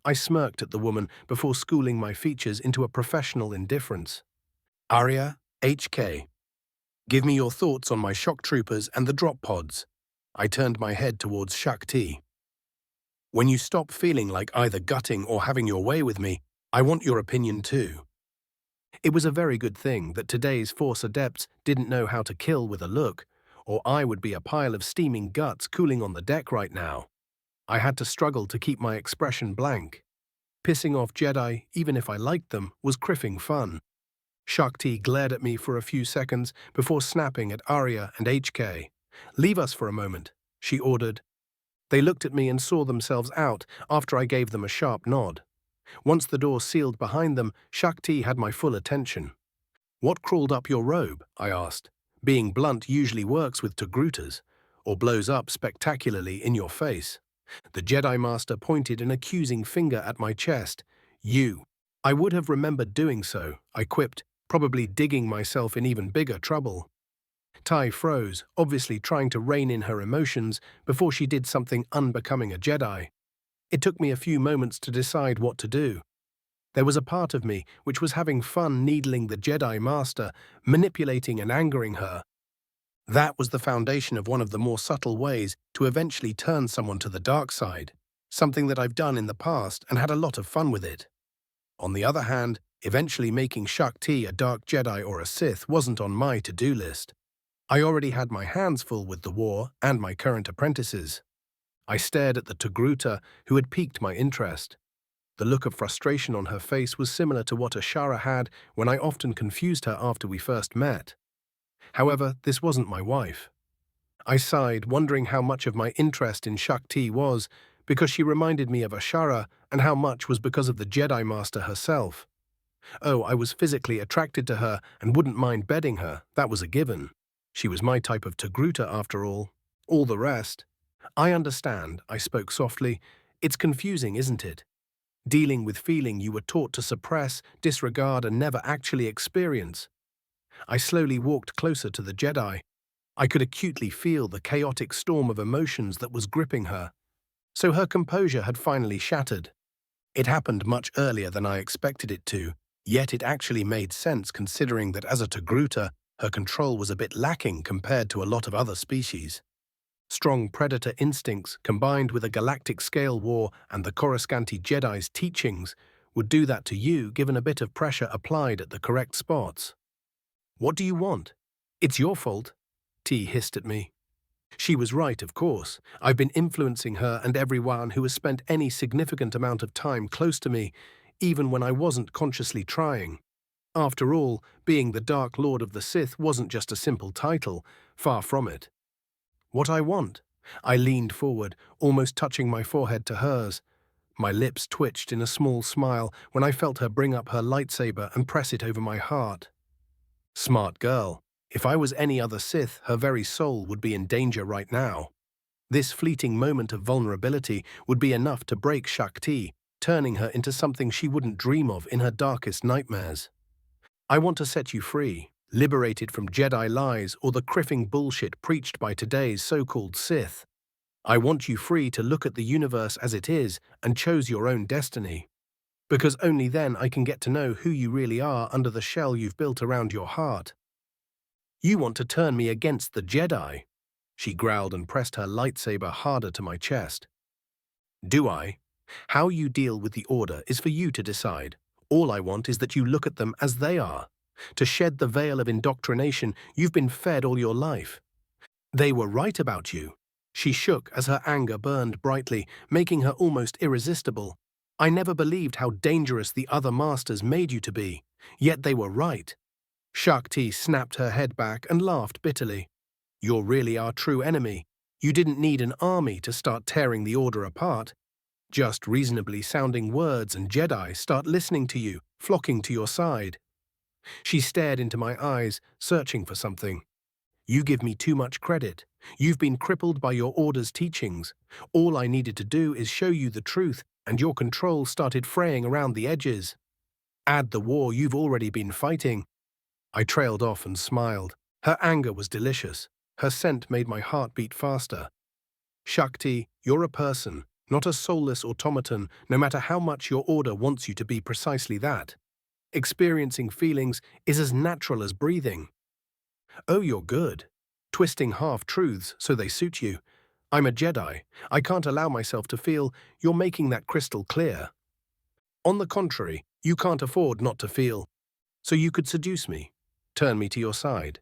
I smirked at the woman before schooling my features into a professional indifference. Arya, HK. Give me your thoughts on my shock troopers and the drop pods. I turned my head towards Shakti. When you stop feeling like either gutting or having your way with me, I want your opinion too. It was a very good thing that today's Force adepts didn't know how to kill with a look, or I would be a pile of steaming guts cooling on the deck right now. I had to struggle to keep my expression blank. Pissing off Jedi, even if I liked them, was criffing fun. Shakti glared at me for a few seconds before snapping at Arya and HK. Leave us for a moment, she ordered. They looked at me and saw themselves out after I gave them a sharp nod. Once the door sealed behind them, Shakti had my full attention. What crawled up your robe? I asked. Being blunt usually works with Togrutas, or blows up spectacularly in your face. The Jedi Master pointed an accusing finger at my chest. You. I would have remembered doing so, I quipped, probably digging myself in even bigger trouble. Tai froze, obviously trying to rein in her emotions before she did something unbecoming a Jedi. It took me a few moments to decide what to do. There was a part of me which was having fun needling the Jedi Master, manipulating and angering her. That was the foundation of one of the more subtle ways to eventually turn someone to the dark side, something that I've done in the past and had a lot of fun with it. On the other hand, eventually making Shakti a dark Jedi or a Sith wasn't on my to-do list. I already had my hands full with the war and my current apprentices. I stared at the Togruta who had piqued my interest. The look of frustration on her face was similar to what Ashara had when I often confused her after we first met. However, this wasn't my wife. I sighed, wondering how much of my interest in Shakti was because she reminded me of Ashara and how much was because of the Jedi Master herself. Oh, I was physically attracted to her and wouldn't mind bedding her, that was a given. She was my type of Togruta after all. All the rest. I understand, I spoke softly. It's confusing, isn't it? Dealing with feeling you were taught to suppress, disregard, and never actually experience. I slowly walked closer to the Jedi. I could acutely feel the chaotic storm of emotions that was gripping her. So her composure had finally shattered. It happened much earlier than I expected it to, yet it actually made sense considering that as a Togruta, her control was a bit lacking compared to a lot of other species. Strong predator instincts combined with a galactic-scale war and the Coruscanti Jedi's teachings would do that to you given a bit of pressure applied at the correct spots. What do you want? It's your fault, T hissed at me. She was right, of course. I've been influencing her and everyone who has spent any significant amount of time close to me, even when I wasn't consciously trying. After all, being the Dark Lord of the Sith wasn't just a simple title, far from it. What I want? I leaned forward, almost touching my forehead to hers. My lips twitched in a small smile when I felt her bring up her lightsaber and press it over my heart. Smart girl. If I was any other Sith, her very soul would be in danger right now. This fleeting moment of vulnerability would be enough to break Shakti, turning her into something she wouldn't dream of in her darkest nightmares. I want to set you free, liberated from Jedi lies or the criffing bullshit preached by today's so-called Sith. I want you free to look at the universe as it is and choose your own destiny. Because only then I can get to know who you really are under the shell you've built around your heart. You want to turn me against the Jedi? She growled and pressed her lightsaber harder to my chest. Do I? How you deal with the Order is for you to decide. All I want is that you look at them as they are, to shed the veil of indoctrination you've been fed all your life. They were right about you. She shook as her anger burned brightly, making her almost irresistible. I never believed how dangerous the other masters made you to be, yet they were right. Shakti snapped her head back and laughed bitterly. You're really our true enemy. You didn't need an army to start tearing the Order apart. Just reasonably sounding words and Jedi start listening to you, flocking to your side. She stared into my eyes, searching for something. You give me too much credit. You've been crippled by your Order's teachings. All I needed to do is show you the truth, and your control started fraying around the edges. Add the war you've already been fighting. I trailed off and smiled. Her anger was delicious. Her scent made my heart beat faster. Shakti, you're a person, not a soulless automaton, no matter how much your Order wants you to be precisely that. Experiencing feelings is as natural as breathing. Oh, you're good. Twisting half-truths so they suit you. I'm a Jedi. I can't allow myself to feel. You're making that crystal clear. On the contrary, you can't afford not to feel. So you could seduce me. Turn me to your side.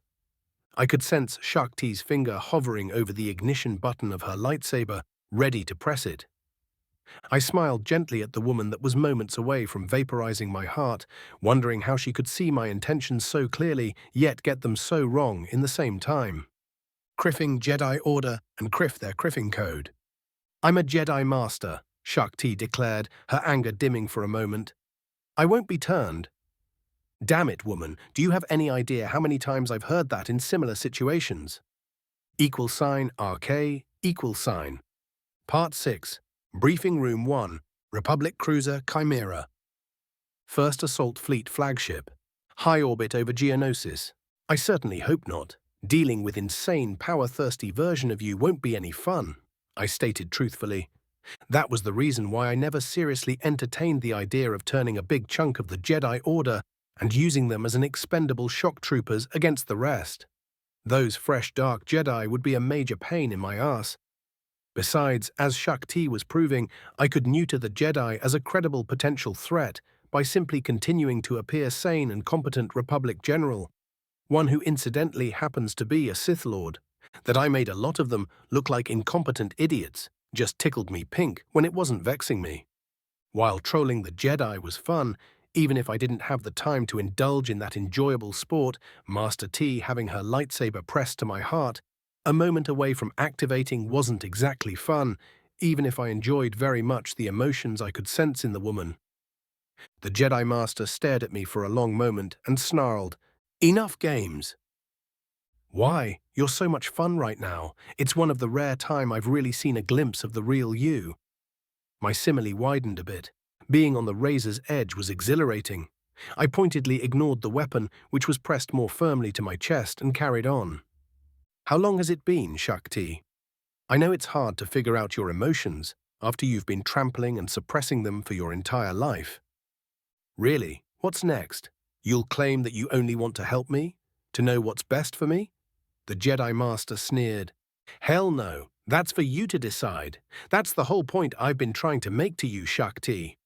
I could sense Shakti's finger hovering over the ignition button of her lightsaber, ready to press it. I smiled gently at the woman that was moments away from vaporizing my heart, wondering how she could see my intentions so clearly, yet get them so wrong in the same time. Criffing Jedi Order and criff their criffing code. I'm a Jedi Master, Shakti declared, her anger dimming for a moment. I won't be turned. Damn it, woman, do you have any idea how many times I've heard that in similar situations? RK, Part 6, Briefing Room 1, Republic Cruiser Chimera. First Assault Fleet Flagship. High orbit over Geonosis. I certainly hope not. Dealing with insane, power-thirsty version of you won't be any fun, I stated truthfully. That was the reason why I never seriously entertained the idea of turning a big chunk of the Jedi Order and using them as an expendable shock troopers against the rest. Those fresh dark Jedi would be a major pain in my ass. Besides, as Shakti was proving, I could neuter the Jedi as a credible potential threat by simply continuing to appear sane and competent Republic General, one who incidentally happens to be a Sith Lord. That I made a lot of them look like incompetent idiots just tickled me pink when it wasn't vexing me. While trolling the Jedi was fun, even if I didn't have the time to indulge in that enjoyable sport, Master T having her lightsaber pressed to my heart, a moment away from activating wasn't exactly fun, even if I enjoyed very much the emotions I could sense in the woman. The Jedi Master stared at me for a long moment and snarled, "Enough games." Why? You're so much fun right now. It's one of the rare time I've really seen a glimpse of the real you. My simile widened a bit. Being on the razor's edge was exhilarating. I pointedly ignored the weapon, which was pressed more firmly to my chest, and carried on. How long has it been, Shakti? I know it's hard to figure out your emotions after you've been trampling and suppressing them for your entire life. Really? What's next? You'll claim that you only want to help me? To know what's best for me? The Jedi Master sneered. Hell no, that's for you to decide. That's the whole point I've been trying to make to you, Shakti.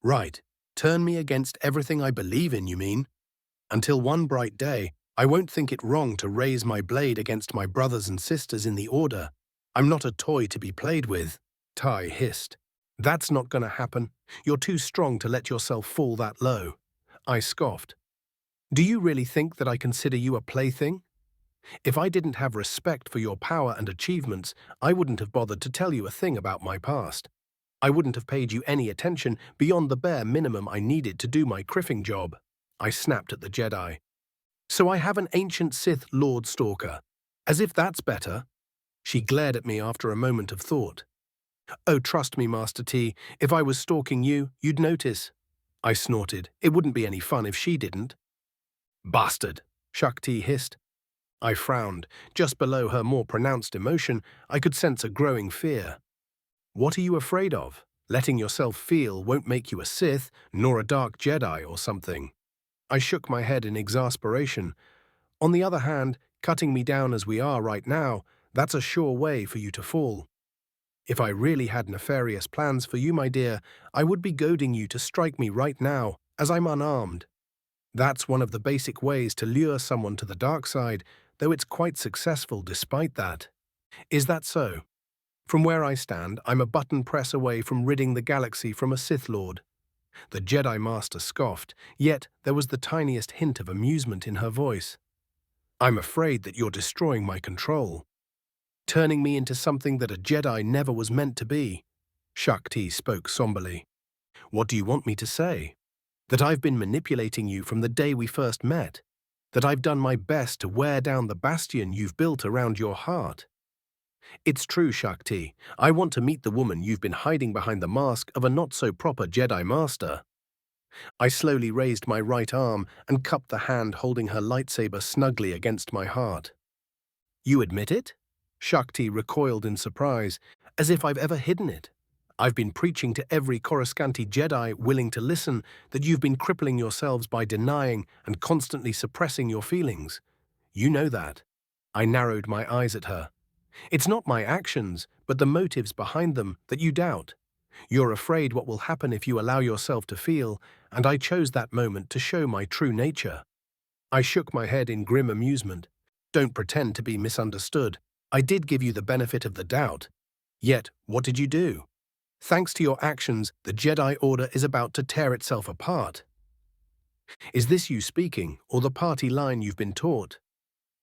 Right, turn me against everything I believe in, you mean? Until one bright day, I won't think it wrong to raise my blade against my brothers and sisters in the Order. I'm not a toy to be played with, Tai hissed. That's not going to happen. You're too strong to let yourself fall that low. I scoffed. Do you really think that I consider you a plaything? If I didn't have respect for your power and achievements, I wouldn't have bothered to tell you a thing about my past. I wouldn't have paid you any attention beyond the bare minimum I needed to do my criffing job. I snapped at the Jedi. So I have an ancient Sith Lord stalker. As if that's better. She glared at me after a moment of thought. Oh, trust me, Master T, if I was stalking you, you'd notice. I snorted. It wouldn't be any fun if she didn't. Bastard, Shakti hissed. I frowned. Just below her more pronounced emotion, I could sense a growing fear. What are you afraid of? Letting yourself feel won't make you a Sith, nor a dark Jedi or something. I shook my head in exasperation. On the other hand, cutting me down as we are right now, that's a sure way for you to fall. If I really had nefarious plans for you, my dear, I would be goading you to strike me right now, as I'm unarmed. That's one of the basic ways to lure someone to the dark side, though it's quite successful despite that. Is that so? From where I stand, I'm a button press away from ridding the galaxy from a Sith Lord. The Jedi Master scoffed, yet there was the tiniest hint of amusement in her voice. I'm afraid that you're destroying my control, turning me into something that a Jedi never was meant to be. Shakti spoke somberly. What do you want me to say? That I've been manipulating you from the day we first met? That I've done my best to wear down the bastion you've built around your heart? It's true, Shakti. I want to meet the woman you've been hiding behind the mask of a not-so-proper Jedi Master. I slowly raised my right arm and cupped the hand holding her lightsaber snugly against my heart. You admit it? Shakti recoiled in surprise, as if I've ever hidden it. I've been preaching to every Coruscanti Jedi willing to listen that you've been crippling yourselves by denying and constantly suppressing your feelings. You know that. I narrowed my eyes at her. It's not my actions, but the motives behind them that you doubt. You're afraid what will happen if you allow yourself to feel, and I chose that moment to show my true nature. I shook my head in grim amusement. Don't pretend to be misunderstood. I did give you the benefit of the doubt. Yet, what did you do? Thanks to your actions, the Jedi Order is about to tear itself apart. Is this you speaking, or the party line you've been taught?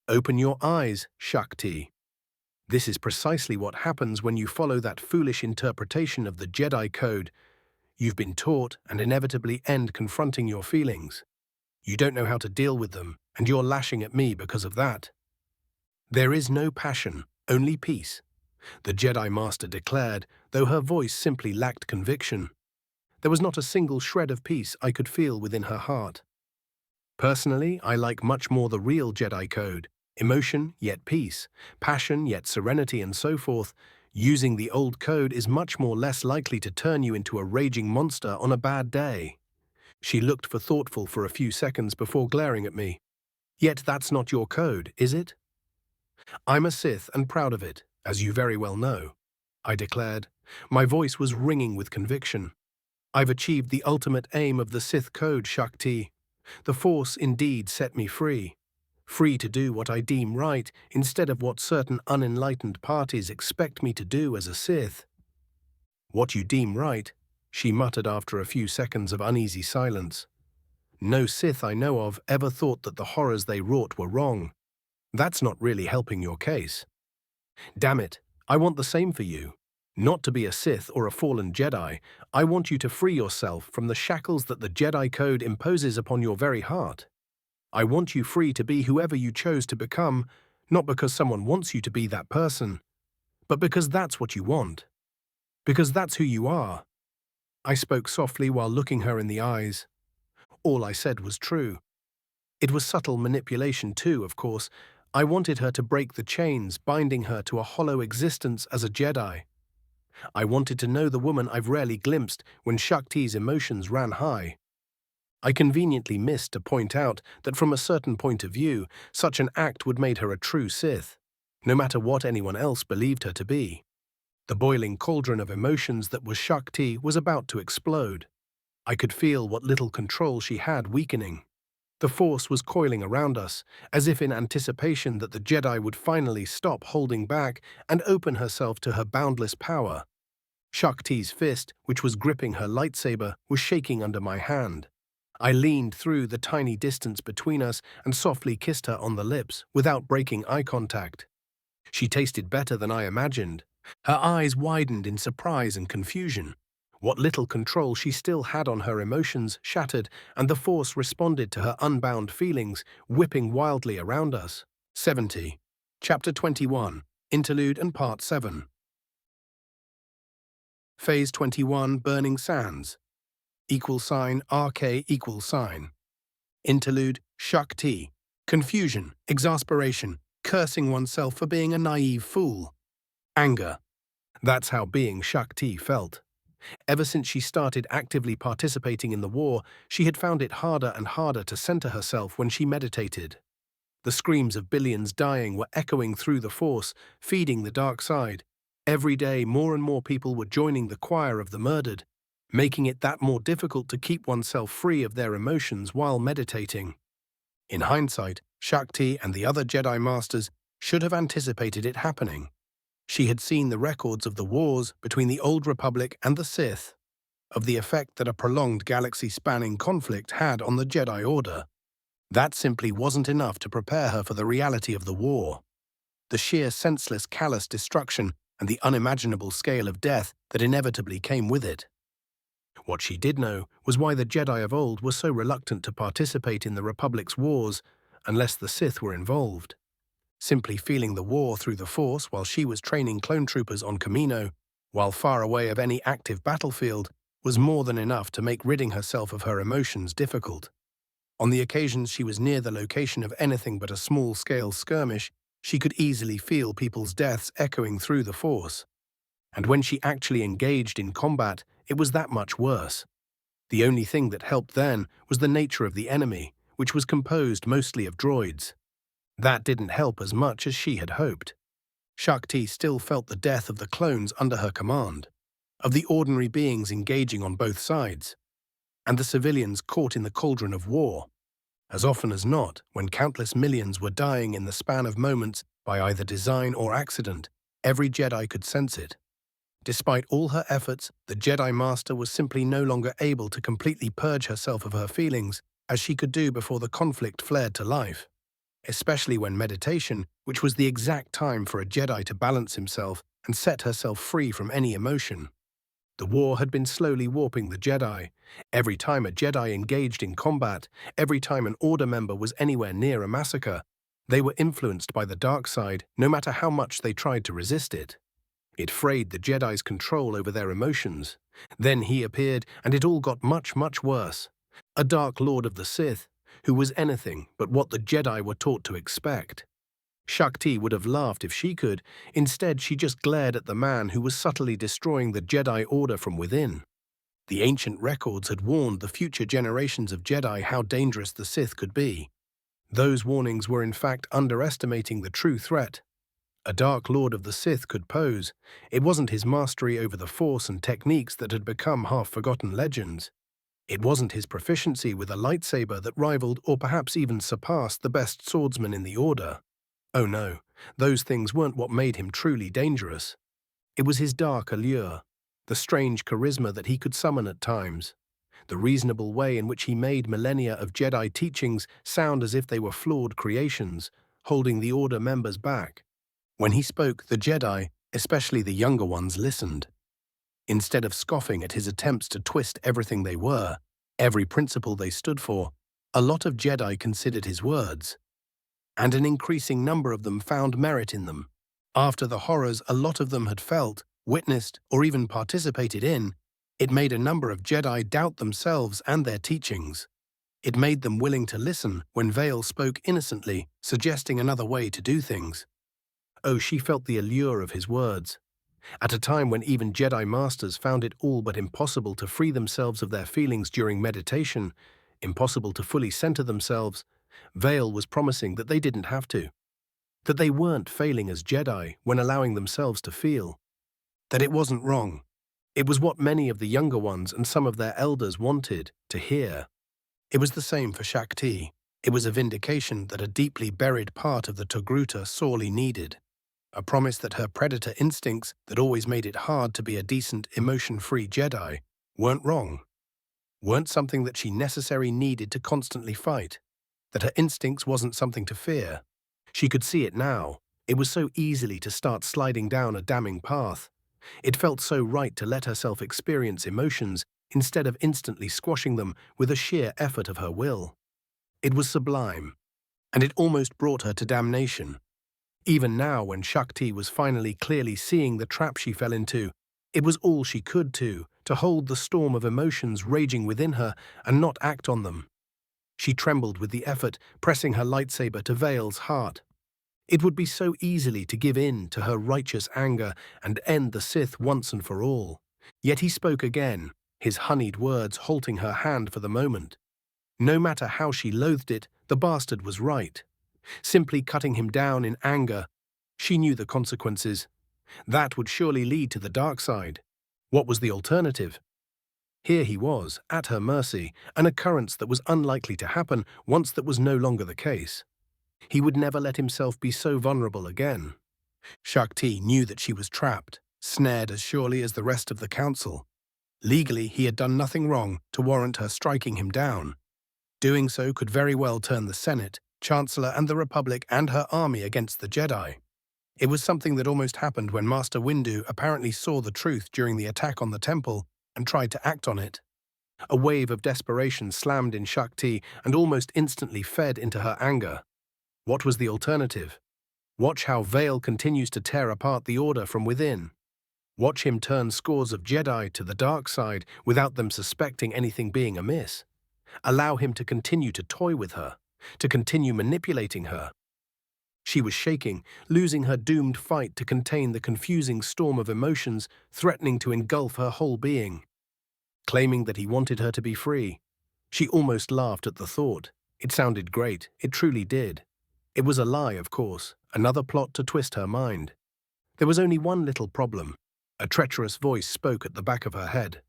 Open your eyes, Shakti. This is precisely what happens when you follow that foolish interpretation of the Jedi Code. You've been taught and inevitably end confronting your feelings. You don't know how to deal with them, and you're lashing at me because of that. There is no passion, only peace, the Jedi Master declared, though her voice simply lacked conviction. There was not a single shred of peace I could feel within her heart. Personally, I like much more the real Jedi Code. Emotion, yet peace, passion, yet serenity, and so forth. Using the old code is much more less likely to turn you into a raging monster on a bad day. She looked thoughtful for a few seconds before glaring at me. Yet that's not your code, is it? I'm a Sith and proud of it, as you very well know, I declared. My voice was ringing with conviction. I've achieved the ultimate aim of the Sith Code, Shakti. The Force indeed set me free. Free to do what I deem right instead of what certain unenlightened parties expect me to do as a Sith. What you deem right, she muttered after a few seconds of uneasy silence. No Sith I know of ever thought that the horrors they wrought were wrong. That's not really helping your case. Damn it, I want the same for you. Not to be a Sith or a fallen Jedi, I want you to free yourself from the shackles that the Jedi Code imposes upon your very heart. I want you free to be whoever you chose to become, not because someone wants you to be that person, but because that's what you want. Because that's who you are. I spoke softly while looking her in the eyes. All I said was true. It was subtle manipulation too, of course. I wanted her to break the chains binding her to a hollow existence as a Jedi. I wanted to know the woman I've rarely glimpsed when Shakti's emotions ran high. I conveniently missed to point out that from a certain point of view, such an act would make her a true Sith, no matter what anyone else believed her to be. The boiling cauldron of emotions that was Shakti was about to explode. I could feel what little control she had weakening. The Force was coiling around us, as if in anticipation that the Jedi would finally stop holding back and open herself to her boundless power. Shakti's fist, which was gripping her lightsaber, was shaking under my hand. I leaned through the tiny distance between us and softly kissed her on the lips without breaking eye contact. She tasted better than I imagined. Her eyes widened in surprise and confusion. What little control she still had on her emotions shattered, and the Force responded to her unbound feelings, whipping wildly around us. 70. Chapter 21. Interlude and Part 7. Phase 21, Burning Sands. $RK $. Interlude, Shakti. Confusion, exasperation, cursing oneself for being a naive fool. Anger. That's how being Shakti felt. Ever since she started actively participating in the war, she had found it harder and harder to center herself when she meditated. The screams of billions dying were echoing through the Force, feeding the dark side. Every day, more and more people were joining the choir of the murdered, making it that more difficult to keep oneself free of their emotions while meditating. In hindsight, Shakti and the other Jedi Masters should have anticipated it happening. She had seen the records of the wars between the Old Republic and the Sith, of the effect that a prolonged galaxy-spanning conflict had on the Jedi Order. That simply wasn't enough to prepare her for the reality of the war. The sheer senseless, callous destruction and the unimaginable scale of death that inevitably came with it. What she did know was why the Jedi of old were so reluctant to participate in the Republic's wars unless the Sith were involved. Simply feeling the war through the Force while she was training clone troopers on Kamino, while far away of any active battlefield, was more than enough to make ridding herself of her emotions difficult. On the occasions she was near the location of anything but a small-scale skirmish, she could easily feel people's deaths echoing through the Force. And when she actually engaged in combat, it was that much worse. The only thing that helped then was the nature of the enemy, which was composed mostly of droids. That didn't help as much as she had hoped. Shakti still felt the death of the clones under her command, of the ordinary beings engaging on both sides, and the civilians caught in the cauldron of war. As often as not, when countless millions were dying in the span of moments by either design or accident, every Jedi could sense it. Despite all her efforts, the Jedi Master was simply no longer able to completely purge herself of her feelings, as she could do before the conflict flared to life. Especially when meditation, which was the exact time for a Jedi to balance himself and set herself free from any emotion. The war had been slowly warping the Jedi. Every time a Jedi engaged in combat, every time an Order member was anywhere near a massacre, they were influenced by the dark side, no matter how much they tried to resist it. It frayed the Jedi's control over their emotions. Then he appeared, and it all got much, much worse. A Dark Lord of the Sith, who was anything but what the Jedi were taught to expect. Shakti would have laughed if she could. Instead, she just glared at the man who was subtly destroying the Jedi Order from within. The ancient records had warned the future generations of Jedi how dangerous the Sith could be. Those warnings were in fact underestimating the true threat a Dark Lord of the Sith could pose. It wasn't his mastery over the Force and techniques that had become half-forgotten legends. It wasn't his proficiency with a lightsaber that rivaled or perhaps even surpassed the best swordsman in the Order. Oh no, those things weren't what made him truly dangerous. It was his dark allure, the strange charisma that he could summon at times, the reasonable way in which he made millennia of Jedi teachings sound as if they were flawed creations, holding the Order members back. When he spoke, the Jedi, especially the younger ones, listened. Instead of scoffing at his attempts to twist everything they were, every principle they stood for, a lot of Jedi considered his words. And an increasing number of them found merit in them. After the horrors a lot of them had felt, witnessed, or even participated in, it made a number of Jedi doubt themselves and their teachings. It made them willing to listen when Vale spoke innocently, suggesting another way to do things. Oh, she felt the allure of his words. At a time when even Jedi Masters found it all but impossible to free themselves of their feelings during meditation, impossible to fully center themselves, Vale was promising that they didn't have to. That they weren't failing as Jedi when allowing themselves to feel. That it wasn't wrong. It was what many of the younger ones and some of their elders wanted to hear. It was the same for Shakti. It was a vindication that a deeply buried part of the Togruta sorely needed. A promise that her predator instincts that always made it hard to be a decent, emotion-free Jedi weren't wrong, weren't something that she necessarily needed to constantly fight, that her instincts wasn't something to fear. She could see it now. It was so easily to start sliding down a damning path. It felt so right to let herself experience emotions instead of instantly squashing them with a sheer effort of her will. It was sublime, and it almost brought her to damnation. Even now, when Shakti was finally clearly seeing the trap she fell into, it was all she could do to hold the storm of emotions raging within her and not act on them. She trembled with the effort, pressing her lightsaber to Vale's heart. It would be so easily to give in to her righteous anger and end the Sith once and for all. Yet he spoke again, his honeyed words halting her hand for the moment. No matter how she loathed it, the bastard was right. Simply cutting him down in anger, she knew the consequences. That would surely lead to the dark side. What was the alternative? Here he was, at her mercy, an occurrence that was unlikely to happen once that was no longer the case. He would never let himself be so vulnerable again. Shakti knew that she was trapped, snared as surely as the rest of the council. Legally, he had done nothing wrong to warrant her striking him down. Doing so could very well turn the Senate, Chancellor and the Republic and her army against the Jedi. It was something that almost happened when Master Windu apparently saw the truth during the attack on the temple and tried to act on it. A wave of desperation slammed in Shakti and almost instantly fed into her anger. What was the alternative? Watch how Vale continues to tear apart the Order from within. Watch him turn scores of Jedi to the dark side without them suspecting anything being amiss. Allow him to continue to toy with her, to continue manipulating her. She was shaking, losing her doomed fight to contain the confusing storm of emotions threatening to engulf her whole being. Claiming that he wanted her to be free. She almost laughed at the thought. It sounded great, it truly did. It was a lie, of course, another plot to twist her mind. There was only one little problem. A treacherous voice spoke at the back of her head.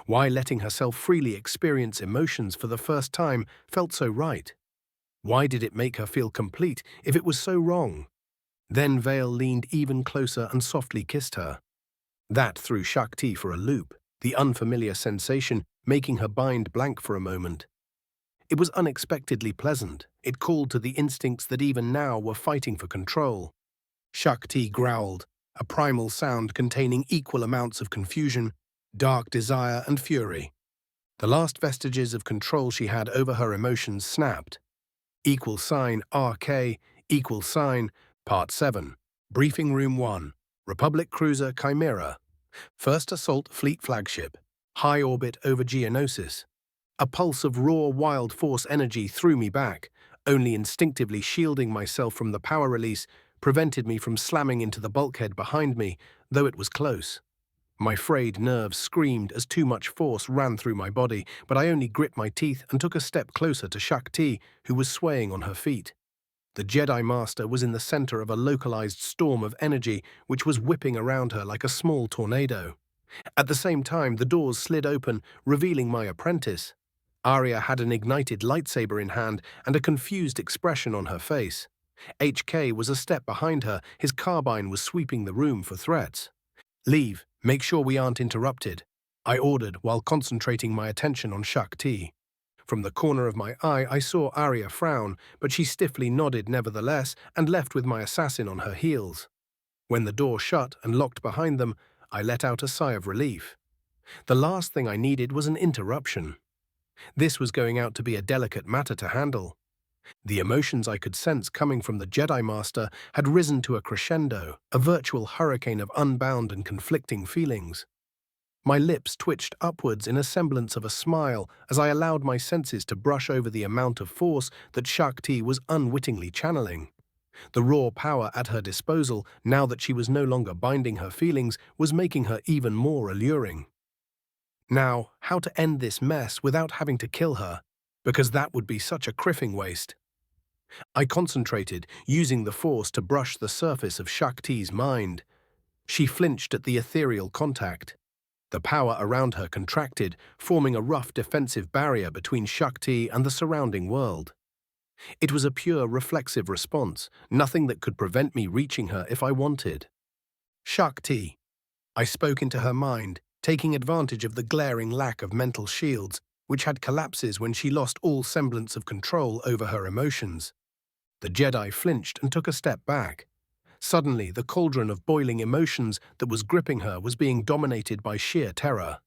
Why letting herself freely experience emotions for the first time felt so right? Why did it make her feel complete if it was so wrong? Then Vale leaned even closer and softly kissed her. That threw Shakti for a loop, the unfamiliar sensation making her mind blank for a moment. It was unexpectedly pleasant. It called to the instincts that even now were fighting for control. Shakti growled, a primal sound containing equal amounts of confusion, dark desire and fury. The last vestiges of control she had over her emotions snapped. $RK, Part 7, Briefing Room 1, Republic Cruiser Chimera, First Assault Fleet Flagship, High Orbit over Geonosis. A pulse of raw wild force energy threw me back, only instinctively shielding myself from the power release prevented me from slamming into the bulkhead behind me, though it was close. My frayed nerves screamed as too much force ran through my body, but I only grit my teeth and took a step closer to Shakti, who was swaying on her feet. The Jedi Master was in the center of a localized storm of energy which was whipping around her like a small tornado. At the same time, the doors slid open, revealing my apprentice. Arya had an ignited lightsaber in hand and a confused expression on her face. HK was a step behind her, his carbine was sweeping the room for threats. "Leave, make sure we aren't interrupted," I ordered while concentrating my attention on Shakti. From the corner of my eye, I saw Arya frown, but she stiffly nodded nevertheless and left with my assassin on her heels. When the door shut and locked behind them, I let out a sigh of relief. The last thing I needed was an interruption. This was going out to be a delicate matter to handle. The emotions I could sense coming from the Jedi Master had risen to a crescendo, a virtual hurricane of unbound and conflicting feelings. My lips twitched upwards in a semblance of a smile as I allowed my senses to brush over the amount of force that Shakti was unwittingly channeling. The raw power at her disposal, now that she was no longer binding her feelings, was making her even more alluring. Now, how to end this mess without having to kill her, because that would be such a criffing waste. I concentrated, using the force to brush the surface of Shakti's mind. She flinched at the ethereal contact. The power around her contracted, forming a rough defensive barrier between Shakti and the surrounding world. It was a pure reflexive response, nothing that could prevent me reaching her if I wanted. Shakti. I spoke into her mind, taking advantage of the glaring lack of mental shields, which had collapses when she lost all semblance of control over her emotions. The Jedi flinched and took a step back. Suddenly, the cauldron of boiling emotions that was gripping her was being dominated by sheer terror.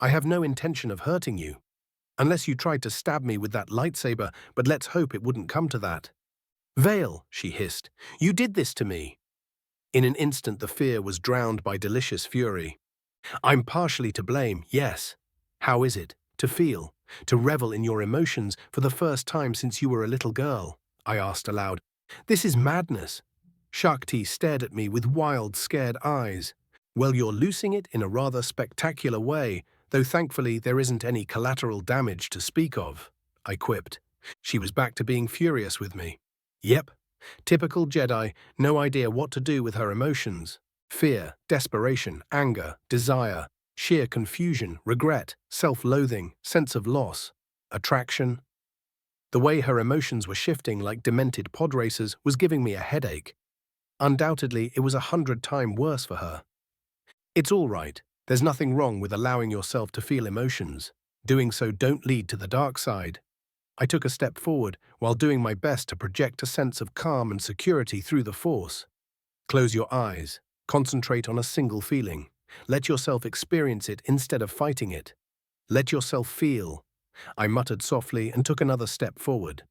I have no intention of hurting you. Unless you tried to stab me with that lightsaber, but let's hope it wouldn't come to that. Vale, she hissed, you did this to me. In an instant, the fear was drowned by delicious fury. I'm partially to blame, yes. How is it, to feel, to revel in your emotions for the first time since you were a little girl? I asked aloud. This is madness. Shakti stared at me with wild, scared eyes. Well, you're loosing it in a rather spectacular way, though thankfully there isn't any collateral damage to speak of, I quipped. She was back to being furious with me. Yep, typical Jedi, no idea what to do with her emotions. Fear, desperation, anger, desire, sheer confusion, regret, self-loathing, sense of loss, attraction. The way her emotions were shifting like demented pod racers was giving me a headache. Undoubtedly, it was 100 times worse for her. It's all right. There's nothing wrong with allowing yourself to feel emotions. Doing so don't lead to the dark side. I took a step forward while doing my best to project a sense of calm and security through the Force. Close your eyes. Concentrate on a single feeling. Let yourself experience it instead of fighting it. Let yourself feel. I muttered softly and took another step forward.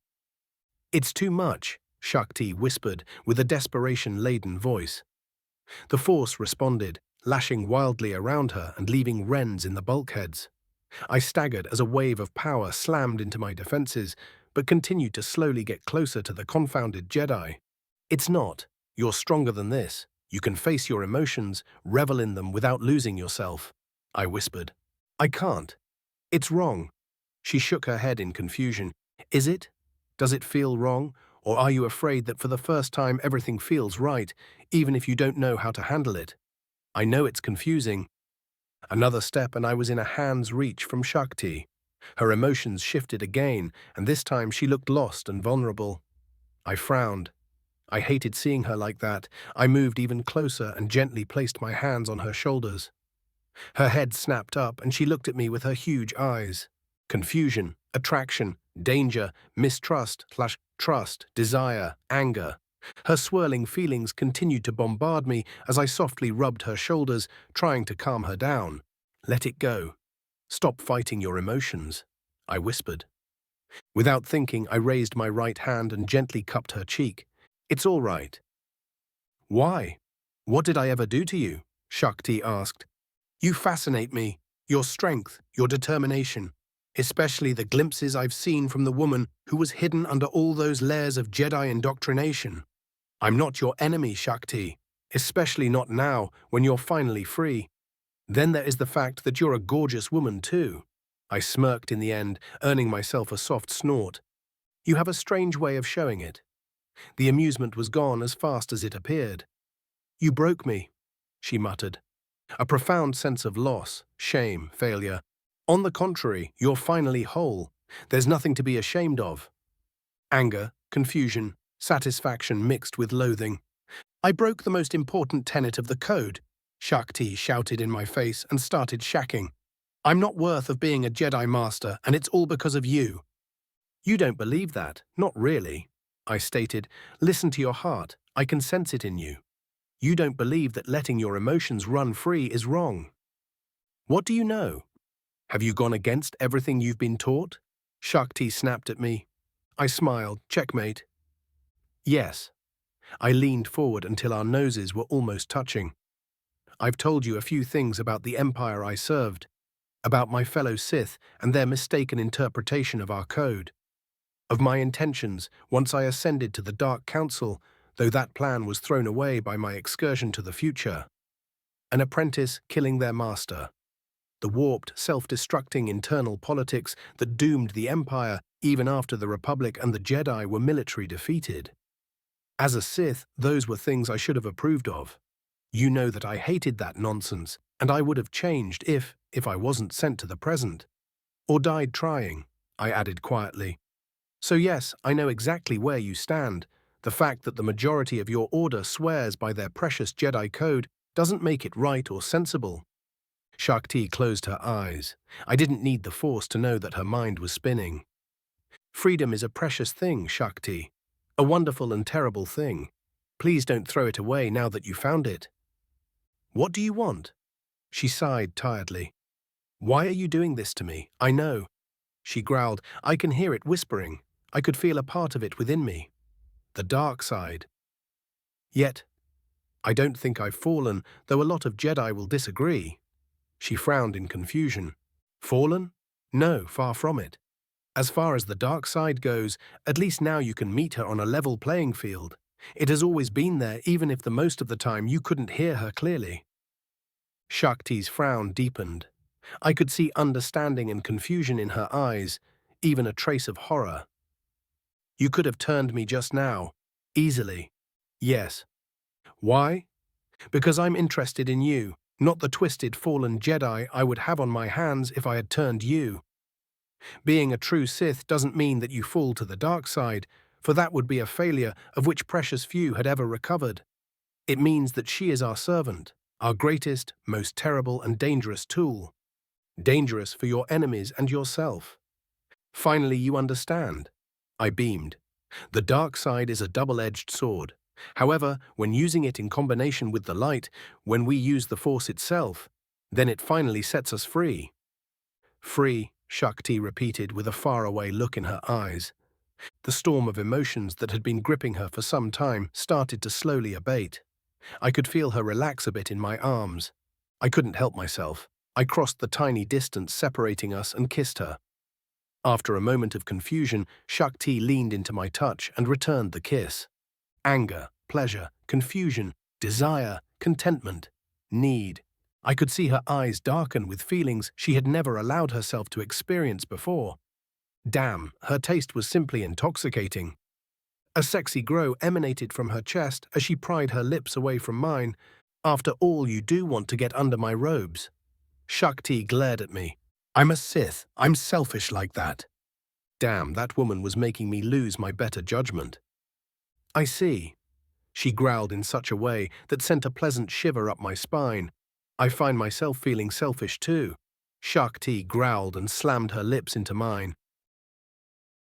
It's too much, Shakti whispered with a desperation-laden voice. The Force responded, lashing wildly around her and leaving rends in the bulkheads. I staggered as a wave of power slammed into my defenses, but continued to slowly get closer to the confounded Jedi. It's not. You're stronger than this. You can face your emotions, revel in them without losing yourself, I whispered. I can't. It's wrong. She shook her head in confusion. Is it? Does it feel wrong? Or are you afraid that for the first time everything feels right, even if you don't know how to handle it? I know it's confusing. Another step and I was in a hand's reach from Shakti. Her emotions shifted again, and this time she looked lost and vulnerable. I frowned. I hated seeing her like that. I moved even closer and gently placed my hands on her shoulders. Her head snapped up and she looked at me with her huge eyes. Confusion, attraction, danger, mistrust/trust, desire, anger. Her swirling feelings continued to bombard me as I softly rubbed her shoulders, trying to calm her down. Let it go. Stop fighting your emotions, I whispered. Without thinking, I raised my right hand and gently cupped her cheek. It's all right. Why? What did I ever do to you? Shakti asked. You fascinate me. Your strength, your determination. Especially the glimpses I've seen from the woman who was hidden under all those layers of Jedi indoctrination. I'm not your enemy, Shakti, especially not now when you're finally free. Then there is the fact that you're a gorgeous woman too. I smirked in the end, earning myself a soft snort. You have a strange way of showing it. The amusement was gone as fast as it appeared. You broke me, she muttered. A profound sense of loss, shame, failure. On the contrary, you're finally whole. There's nothing to be ashamed of. Anger, confusion, satisfaction mixed with loathing. I broke the most important tenet of the code, Shakti shouted in my face and started shacking. I'm not worth of being a Jedi Master, and it's all because of you. You don't believe that, not really, I stated. Listen to your heart, I can sense it in you. You don't believe that letting your emotions run free is wrong. What do you know? Have you gone against everything you've been taught? Shakti snapped at me. I smiled, checkmate. Yes. I leaned forward until our noses were almost touching. I've told you a few things about the Empire I served, about my fellow Sith and their mistaken interpretation of our code, of my intentions once I ascended to the Dark Council, though that plan was thrown away by my excursion to the future. An apprentice killing their master. The warped, self-destructing internal politics that doomed the Empire even after the Republic and the Jedi were military defeated. As a Sith, those were things I should have approved of. You know that I hated that nonsense, and I would have changed if I wasn't sent to the present. Or died trying, I added quietly. So yes, I know exactly where you stand. The fact that the majority of your order swears by their precious Jedi code doesn't make it right or sensible. Shakti closed her eyes. I didn't need the Force to know that her mind was spinning. Freedom is a precious thing, Shakti. A wonderful and terrible thing. Please don't throw it away now that you found it. What do you want? She sighed tiredly. Why are you doing this to me? I know. She growled. I can hear it whispering. I could feel a part of it within me. The dark side. Yet, I don't think I've fallen, though a lot of Jedi will disagree. She frowned in confusion. Fallen? No, far from it. As far as the dark side goes, at least now you can meet her on a level playing field. It has always been there, even if the most of the time you couldn't hear her clearly. Shakti's frown deepened. I could see understanding and confusion in her eyes, even a trace of horror. You could have turned me just now. Easily. Yes. Why? Because I'm interested in you, not the twisted fallen Jedi I would have on my hands if I had turned you. Being a true Sith doesn't mean that you fall to the dark side, for that would be a failure of which precious few had ever recovered. It means that she is our servant, our greatest, most terrible and dangerous tool. Dangerous for your enemies and yourself. Finally, you understand. I beamed. The dark side is a double-edged sword. However, when using it in combination with the light, when we use the Force itself, then it finally sets us free. Free, Shakti repeated with a faraway look in her eyes. The storm of emotions that had been gripping her for some time started to slowly abate. I could feel her relax a bit in my arms. I couldn't help myself. I crossed the tiny distance separating us and kissed her. After a moment of confusion, Shakti leaned into my touch and returned the kiss. Anger, pleasure, confusion, desire, contentment, need. I could see her eyes darken with feelings she had never allowed herself to experience before. Damn, her taste was simply intoxicating. A sexy glow emanated from her chest as she pried her lips away from mine. After all, you do want to get under my robes. Shakti glared at me. I'm a Sith. I'm selfish like that. Damn, that woman was making me lose my better judgment. I see. She growled in such a way that sent a pleasant shiver up my spine. I find myself feeling selfish too. Shakti growled and slammed her lips into mine.